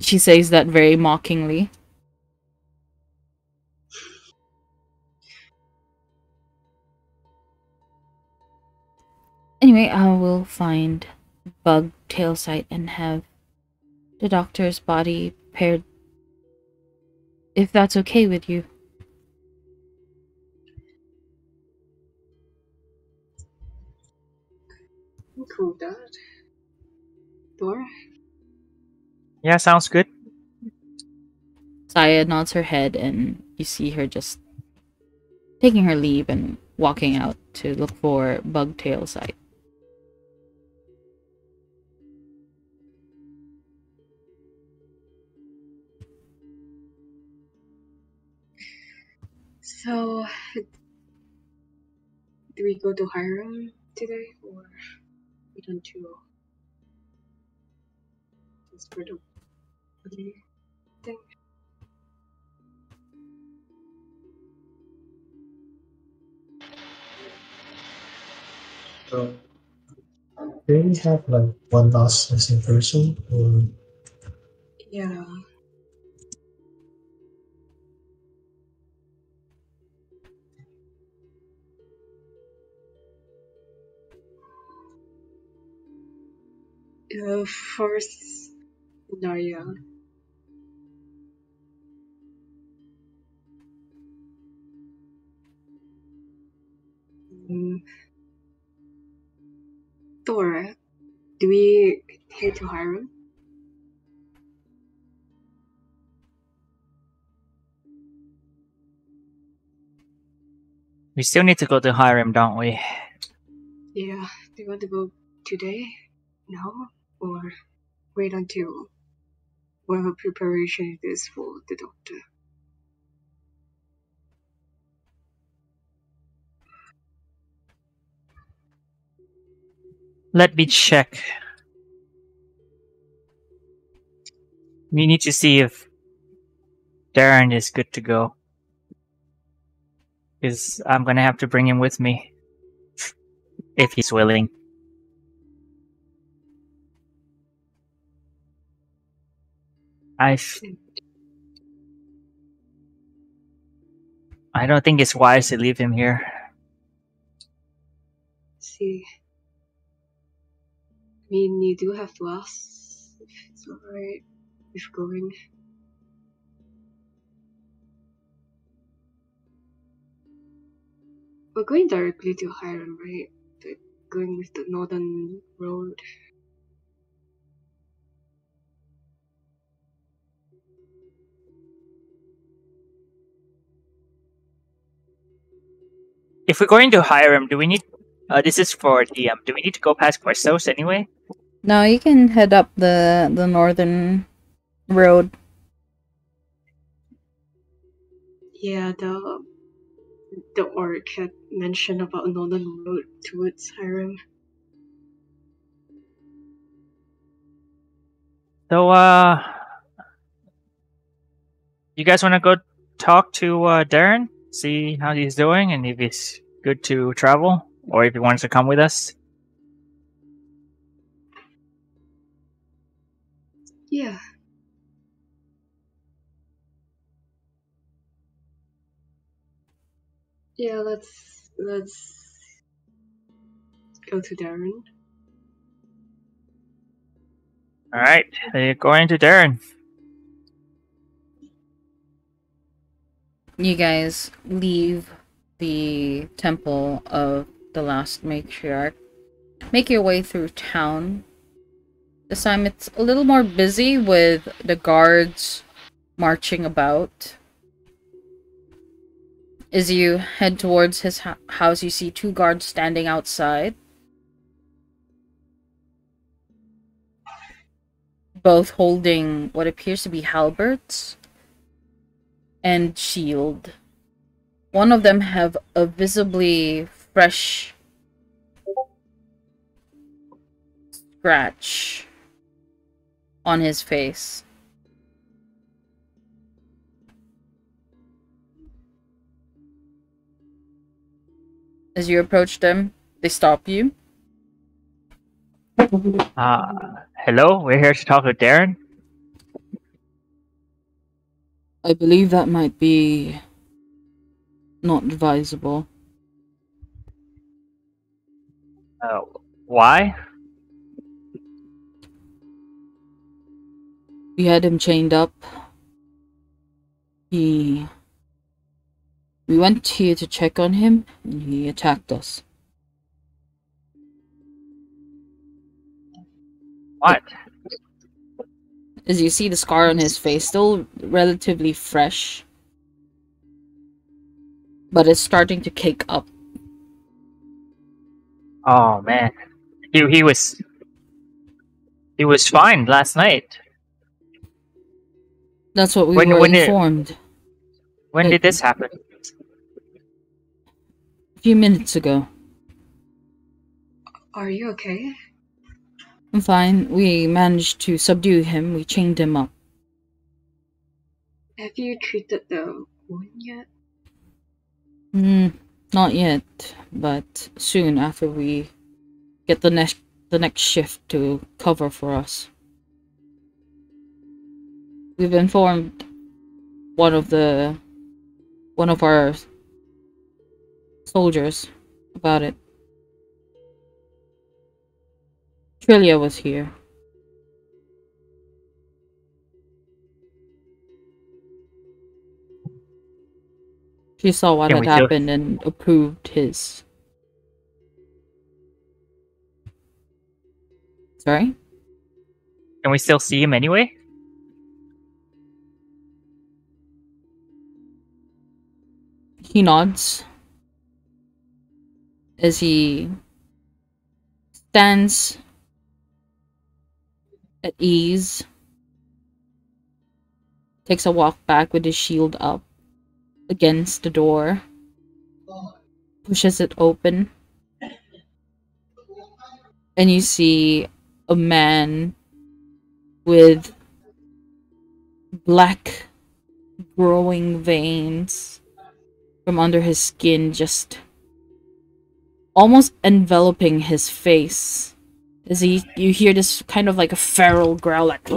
She says that very mockingly. Anyway, I will find Bug tail site and have the doctor's body paired, if that's okay with you. Cool with that. Thor? Yeah, sounds good. Saya nods her head and you see her just taking her leave and walking out to look for Bug tail site. So, do we go to Hiram today or we don't do? As for the other thing. So, do we have like one last missing person? Or Yeah. First, Daria. Thor, do we head to Hiram? We still need to go to Hiram, don't we? Yeah, do you want to go today? Now? Or wait until whatever preparation it is for the doctor? Let me check. We need to see if Darren is good to go. Because I'm gonna have to bring him with me. If he's willing. I don't think it's wise to leave him here. See, I mean, you do have to ask if it's alright with going. We're going directly to Hiram, right? Like, going with the northern road. If we're going to Hiram, do we need... this is for DM. Do we need to go past Questos anyway? No, you can head up the northern road. Yeah, the orc had mentioned about northern road towards Hiram. So, you guys want to go talk to Darren? See how he's doing and if he's good to travel? Or if he wants to come with us? Yeah. Yeah, let's go to Darren. Alright, you're going to Darren. You guys leave the temple of the last matriarch. Make your way through town. This time it's a little more busy with the guards marching about. As you head towards his house, you see two guards standing outside. Both holding what appears to be halberds and shield. One of them have a visibly fresh scratch on his face. As you approach them, they stop you. Hello, we're here to talk to Darren. I believe that might be not advisable. Why? We had him chained up. We went here to check on him, and he attacked us. What? As you see the scar on his face, still relatively fresh. But it's starting to cake up. Oh man. He was fine last night. That's what we were informed. When did this happen? A few minutes ago. Are you okay? I'm fine. We managed to subdue him. We chained him up. Have you treated the wound yet? Not yet, but soon after we get the next shift to cover for us. We've informed one of our soldiers about it. Trillia was here. She saw what Can had we still happened and approved his. Sorry? see him anyway? He nods as he stands at ease, takes a walk back with his shield up against the door, pushes it open, and you see a man with black growing veins from under his skin, just almost enveloping his face. As you hear this kind of like a feral growl, like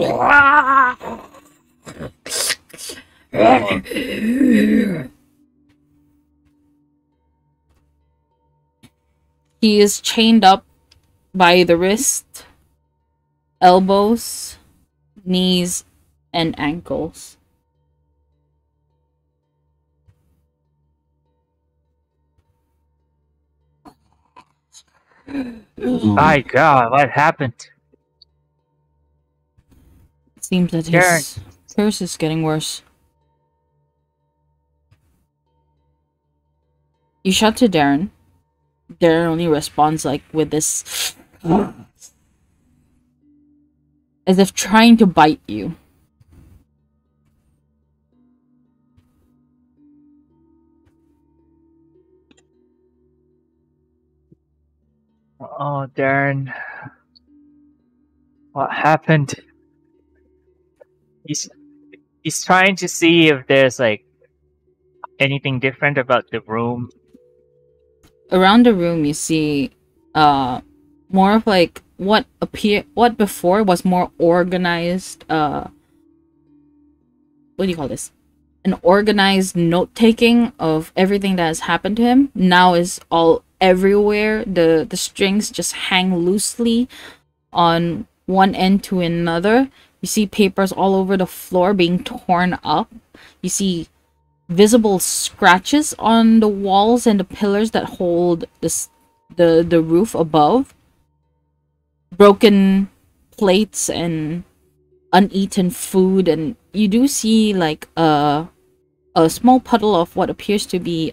he is chained up by the wrist, elbows, knees, and ankles. My God, what happened? It seems that his curse is getting worse. You shout to Darren. Darren only responds like with this, as if trying to bite you. Oh, Darren. What happened? He's trying to see if there's like anything different about the room. Around the room you see more of like what before was more organized, what do you call this? An organized note taking of everything that has happened to him now is all everywhere. The strings just hang loosely on one end to another. You see papers all over the floor being torn up. You see visible scratches on the walls and the pillars that hold the roof above. Broken plates and uneaten food, and you do see like a small puddle of what appears to be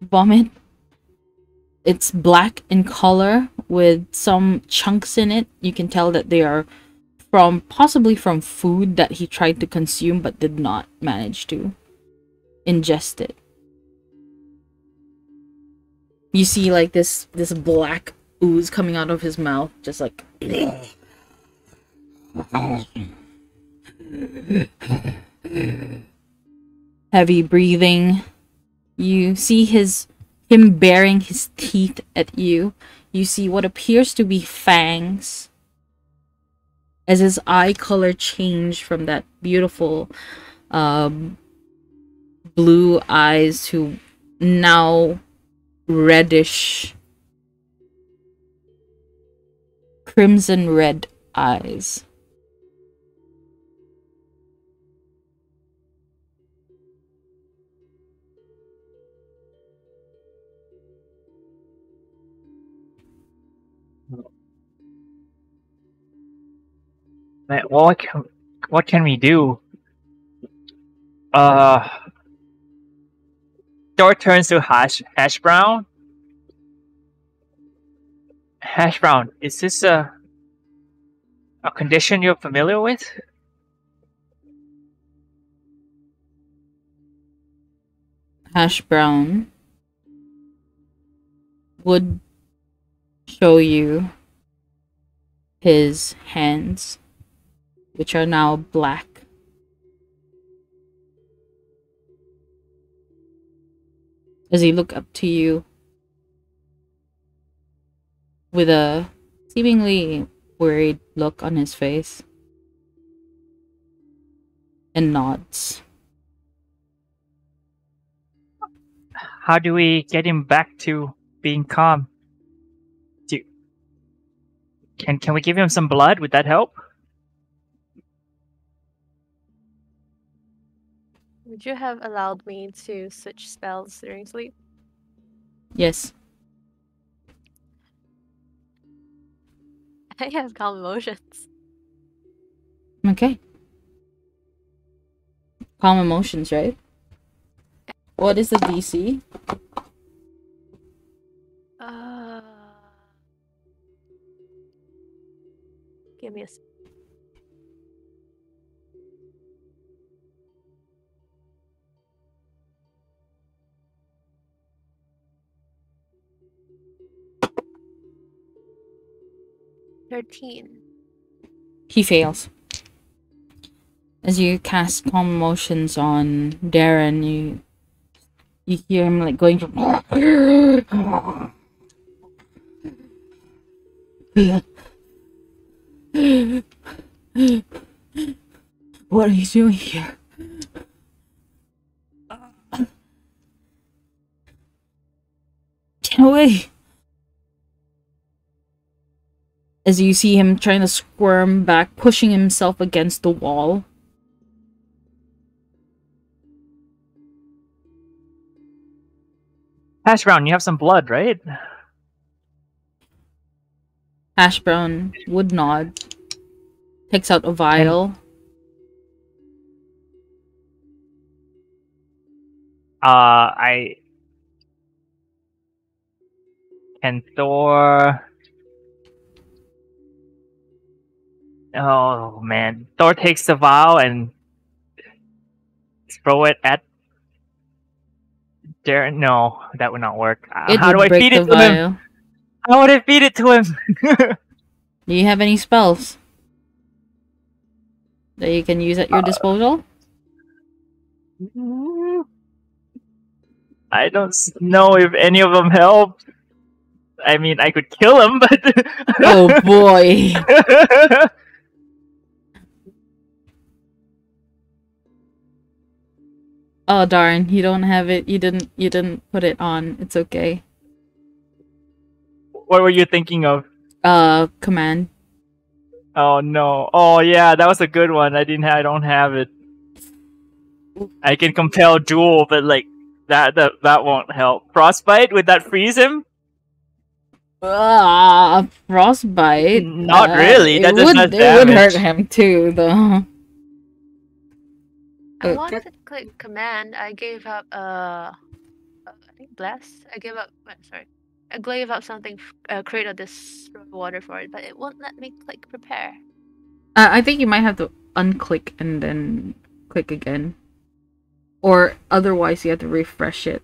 vomit. It's black in color with some chunks in it. You can tell that they are possibly from food that he tried to consume but did not manage to ingest it. You see like this black ooze coming out of his mouth, just like heavy breathing. You see him baring his teeth at you. You see what appears to be fangs as his eye color changed from that beautiful blue eyes to now reddish crimson red eyes. Man, what can we do? Door turns to hash brown. Hash brown, is this a condition you're familiar with? Hash brown would show you his hands, which are now black. As he look up to you with a seemingly worried look on his face and nods. How do we get him back to being calm? Can we give him some blood? Would that help? Would you have allowed me to switch spells during sleep? Yes. I have calm emotions. Okay. Calm emotions, right? What is the DC? Give me a. $13. He fails. As you cast calm emotions on Darren, you hear him like going from what are you doing here? Get away! As you see him trying to squirm back, pushing himself against the wall. Hash Brown, you have some blood, right? Hash Brown would nod. Takes out a vial. I can Thor. Oh man, Thor takes the vial and throw it at Darren. No, that would not work. How do I feed it to him? How would I feed it to him? Do you have any spells that you can use at your disposal? I don't know if any of them help. I mean, I could kill him, but oh boy. Oh darn, you don't have it. You didn't put it on. It's okay. What were you thinking of? Command. Oh no. Oh yeah, that was a good one. I don't have it. I can compel duel, but like that won't help. Frostbite, would that freeze him? Frostbite. Not really. That does damage. It would hurt him too, though. I wanted to click command. I gave up I think bless. I gave up. Sorry, I gave up something. Create a destroy water for it, but it won't let me click prepare. I think you might have to unclick and then click again, or otherwise you have to refresh it.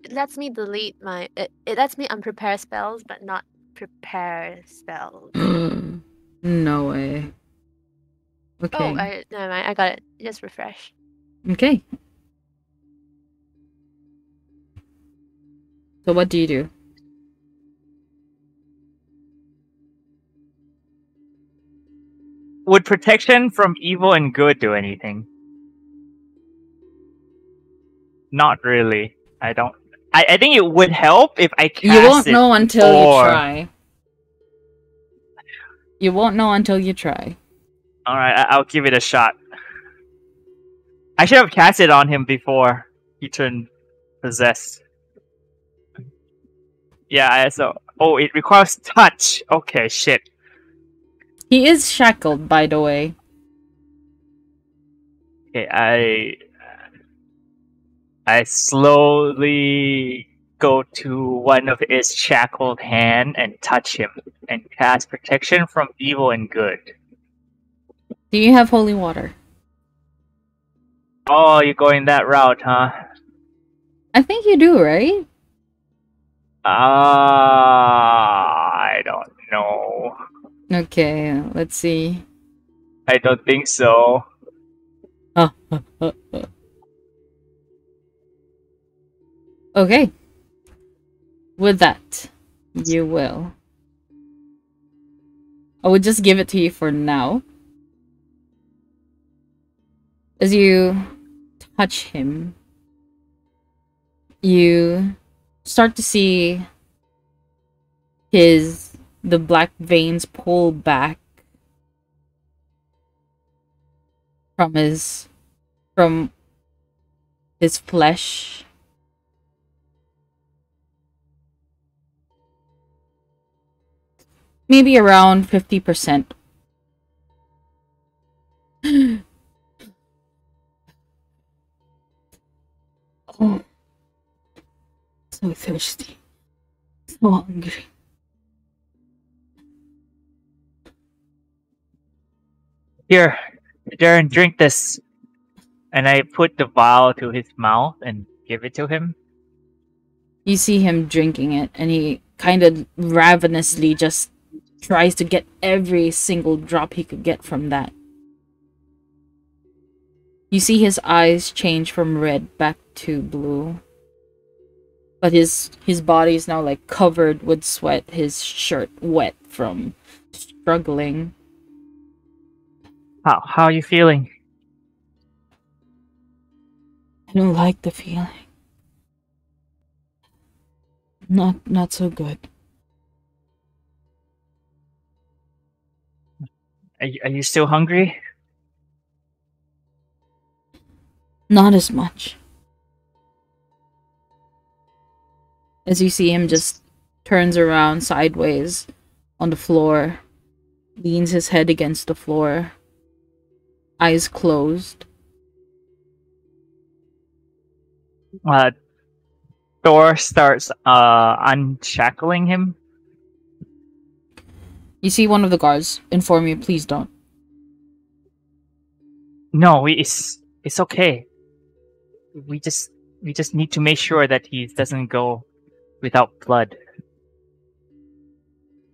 It lets me delete my. It lets me unprepare spells, but not prepare spells. No way. Okay. Oh, never mind. I got it. Just refresh. Okay. So what do you do? Would protection from evil and good do anything? Not really. I don't. I think it would help if I cast it. You won't know until you try. You won't know until you try. Alright, I'll give it a shot. I should have cast it on him before he turned possessed. Yeah, so... Oh, it requires touch! Okay, shit. He is shackled, by the way. Okay, I slowly go to one of his shackled hand and touch him and cast protection from evil and good. Do you have holy water? Oh, you're going that route, huh? I think you do, right? I don't know. Okay, let's see. I don't think so. Okay. With that, you will. I would just give it to you for now. As you touch him, you start to see the black veins pull back from his flesh. Maybe around 50%. Oh, so thirsty. So hungry. Here, Darren, drink this. And I put the vial to his mouth and give it to him. You see him drinking it, and he kind of ravenously just tries to get every single drop he could get from that. You see his eyes change from red back to blue. But his body is now like covered with sweat, his shirt wet from struggling. How are you feeling? I don't like the feeling. Not so good. Are you still hungry? Not as much. As you see him just turns around sideways on the floor, leans his head against the floor, eyes closed. Thor starts unshackling him. You see one of the guards inform you, please don't. No, it's okay. We just need to make sure that he doesn't go without blood.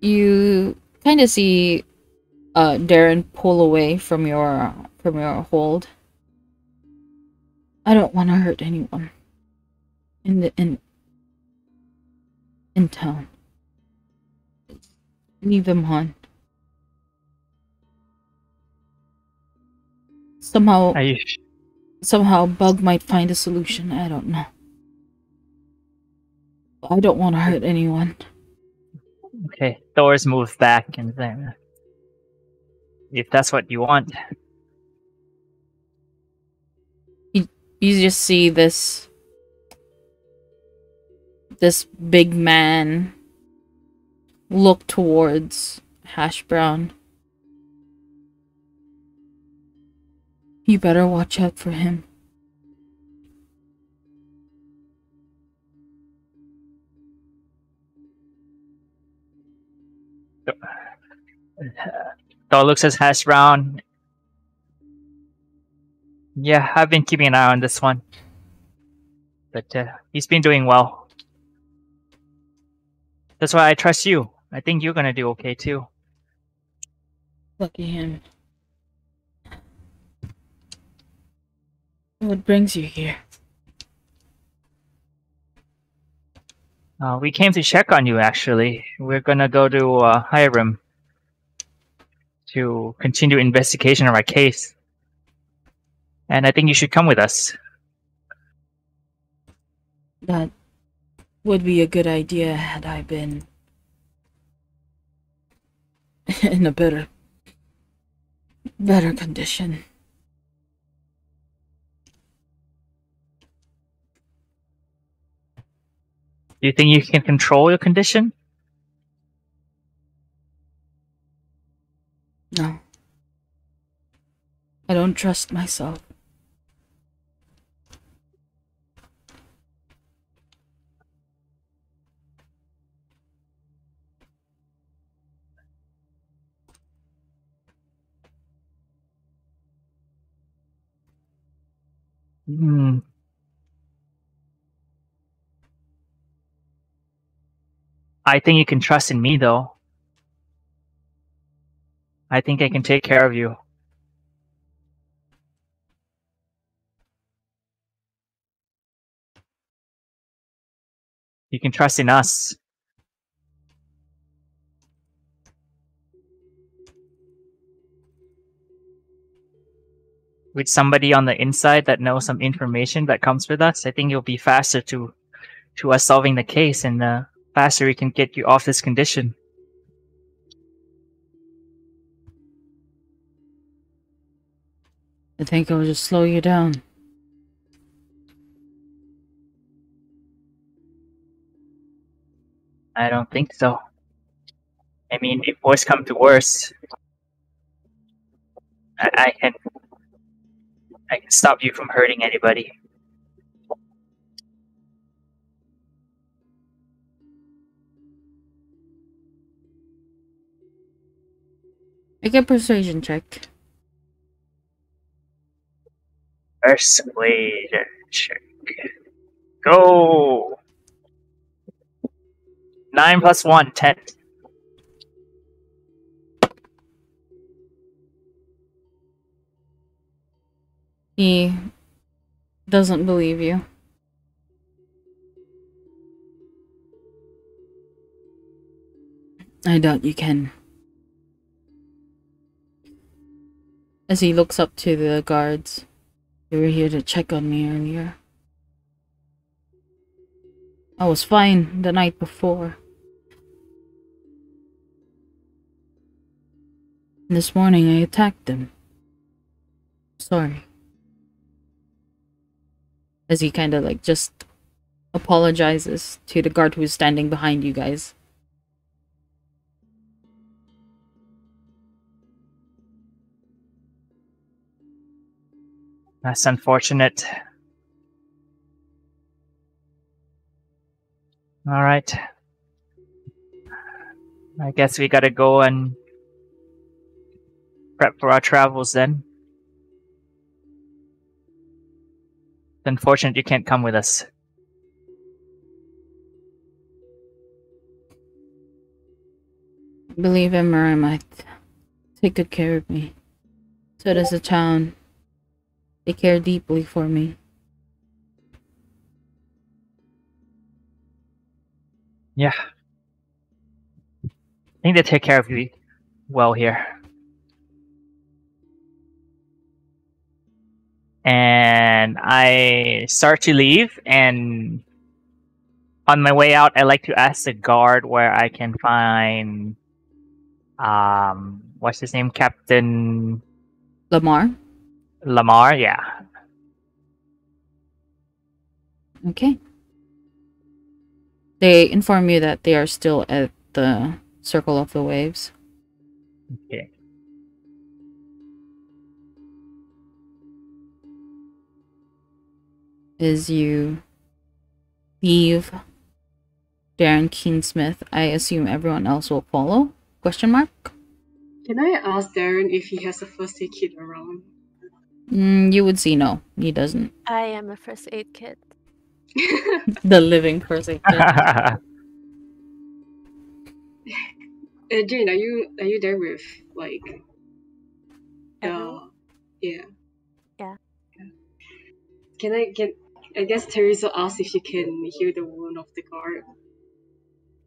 You kind of see Darren pull away from your hold. I don't want to hurt anyone in town. Leave them on. Somehow Are you Bug might find a solution. I don't know. I don't want to hurt anyone. okay? Thor's moves back and then, if that's what you want. You just see this big man look towards Hash Brown. You better watch out for him. Thor looks at Hash Brown. Yeah, I've been keeping an eye on this one, but he's been doing well. That's why I trust you. I think you're gonna do okay too. Lucky him. What brings you here? We came to check on you, actually. We're gonna go to Hiram to continue investigation of our case. And I think you should come with us. That would be a good idea had I been in a better condition. Do you think you can control your condition? No. I don't trust myself. Hmm. I think you can trust in me, though. I think I can take care of you. You can trust in us. With somebody on the inside that knows some information that comes with us, I think it'll be faster to us solving the case, and faster we can get you off this condition. I think I'll just slow you down. I don't think so. I mean, if worse come to worse, I can stop you from hurting anybody. Make a persuasion check. Persuasion check. Go! 9 plus 1, 10. He doesn't believe you. I doubt you can. As he looks up to the guards. You were here to check on me earlier. I was fine the night before. This morning I attacked them. Sorry. As he kind of like just apologizes to the guard who's standing behind you guys. That's unfortunate. Alright. I guess we gotta go and prep for our travels then. It's unfortunate you can't come with us. Believe him or I might. Take good care of me. So does the town. They care deeply for me. Yeah. I think they take care of you well here. And I start to leave, and on my way out, I like to ask the guard where I can find what's his name? Captain Lamar? Lamar, yeah. Okay. They inform you that they are still at the Circle of the Waves. Okay. As you leave Darren Keensmith, I assume everyone else will follow? Question mark? Can I ask Darren if he has a first aid kit around? You would see no, he doesn't. I am a first aid kit. The living first aid kit. Jane, are you there with like Everyone? yeah. Yeah. I guess Teresa asked if you can heal the wound of the guard.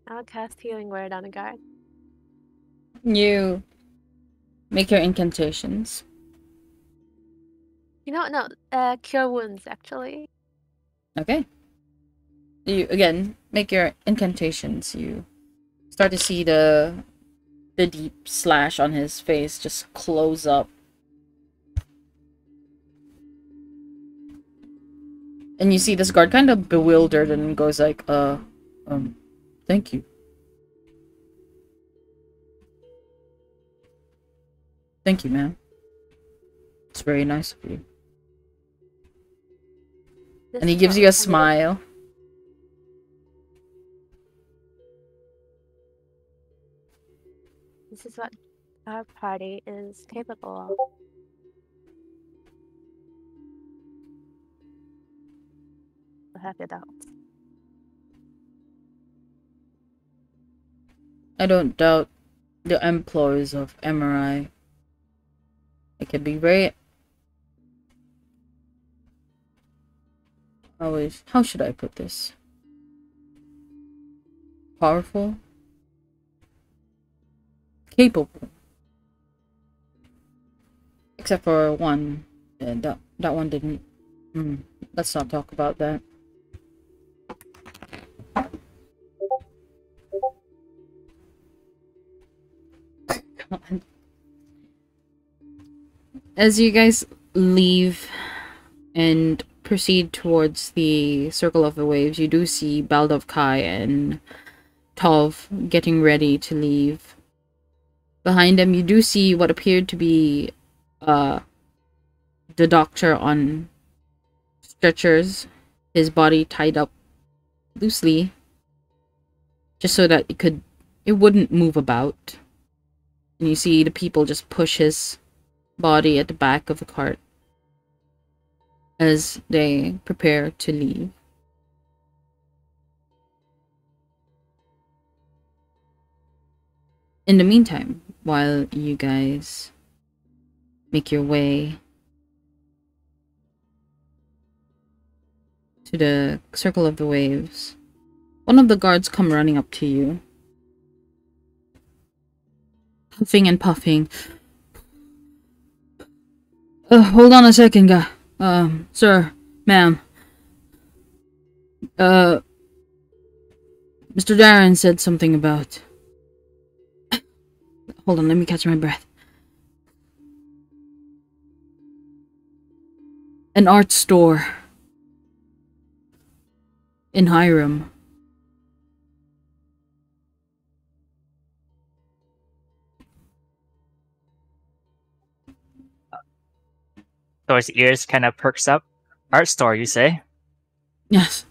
I'll cast Healing Word on a guard. You make your incantations. You know, no, cure wounds actually. Okay. You again make your incantations. You start to see the deep slash on his face just close up. And you see this guard kind of bewildered and goes like, thank you. Thank you, ma'am. It's very nice of you. And he gives you a smile. This is what our party is capable of. We'll have it out. I don't doubt the employees of MRI. It can be very... How should I put this? Powerful? Capable. Except for one. That one didn't. Let's not talk about that. As you guys leave and proceed towards the Circle of the Waves, you do see Baldov Kai and Tov getting ready to leave. Behind them, you do see what appeared to be the doctor on stretchers, his body tied up loosely, just so that it wouldn't move about. And you see the people just push his body at the back of the cart as they prepare to leave. In the meantime, while you guys make your way to the Circle of the Waves, one of the guards come running up to you, huffing and puffing. Hold on a second, guy. Sir, ma'am. Mr. Darren said something about... Hold on, let me catch my breath. An art store in Hiram. So his ears kind of perks up. Art store, you say? Yes.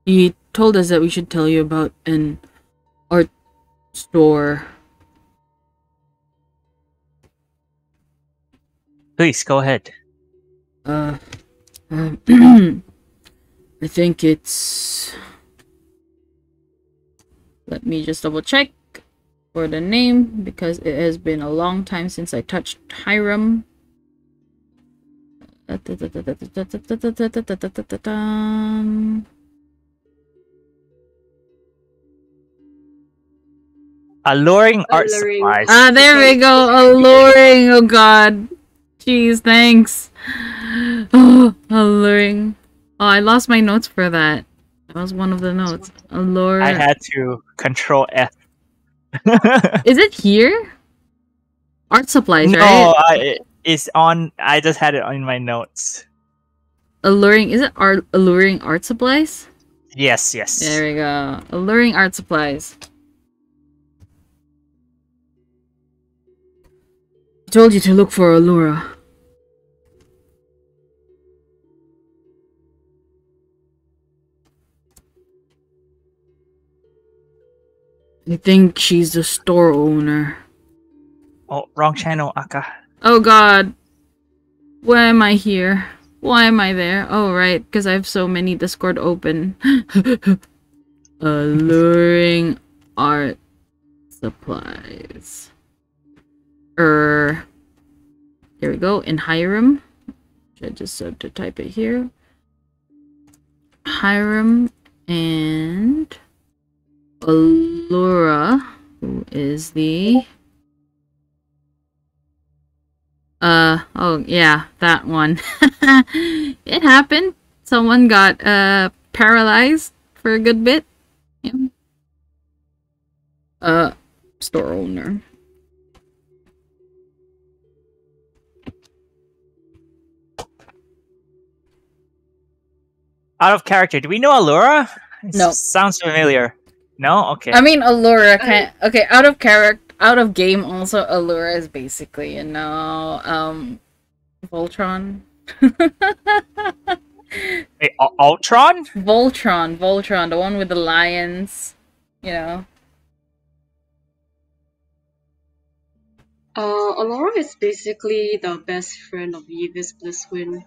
He told us that we should tell you about an art store. Please, go ahead. I think it's... Let me just double check for the name, because it has been a long time since I touched Hiram. Alluring art Alluring. supplies. Ah, there we go. Alluring. Oh god. Jeez, thanks. Oh, alluring. Oh, I lost my notes for that. That was one of the notes. Allure. I had to control F. Is it here? Art supplies, No, right? it's on. I just had it in my notes. Alluring. Is it alluring art supplies? Yes, yes. There we go. Alluring art supplies. I told you to look for Allura. I think she's the store owner. Oh, wrong channel, Aka. Oh god. Why am I here? Why am I there? Oh right, because I have so many Discord open. Alluring art supplies. Here we go, in Hiram. I just have to type it here. Hiram and Allura, who is the... oh yeah, that one. It happened. Someone got, paralyzed for a good bit. Yeah. Store owner. Out of character. Do we know Allura? No. Sounds familiar. No? Okay. I mean, Allura can't... Okay, out of character... Out of game, also, Allura is basically, you know, Voltron. Wait, Ultron? Voltron, the one with the lions, you know. Alora is basically the best friend of Yves Blisswin.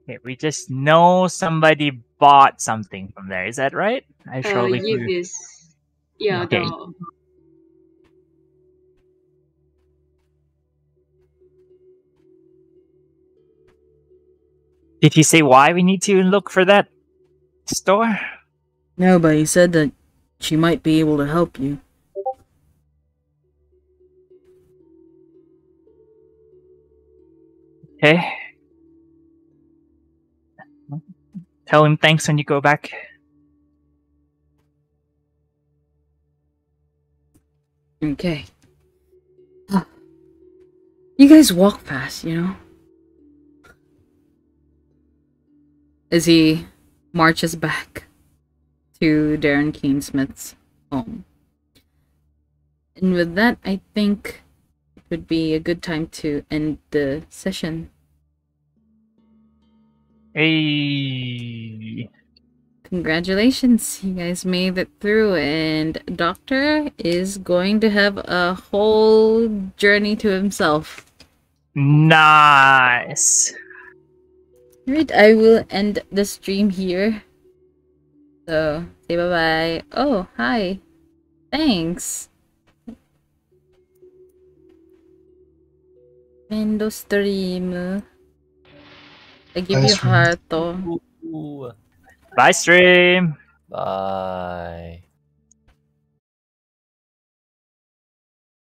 Okay, we just know somebody bought something from there. Is that right? I probably Yes. Yeah, Okay. Did he say why we need to look for that store? No, but he said that she might be able to help you. Okay. Tell him thanks when you go back. Okay. You guys walk fast, you know? As he marches back to Darren Keensmith's home. And with that, I think it would be a good time to end the session. Hey. Congratulations, you guys made it through, and Doctor is going to have a whole journey to himself. Nice. Alright, I will end the stream here. So, say bye-bye. Oh, hi. Thanks. End stream. I give Bye, you stream. heart. Bye, stream. Bye.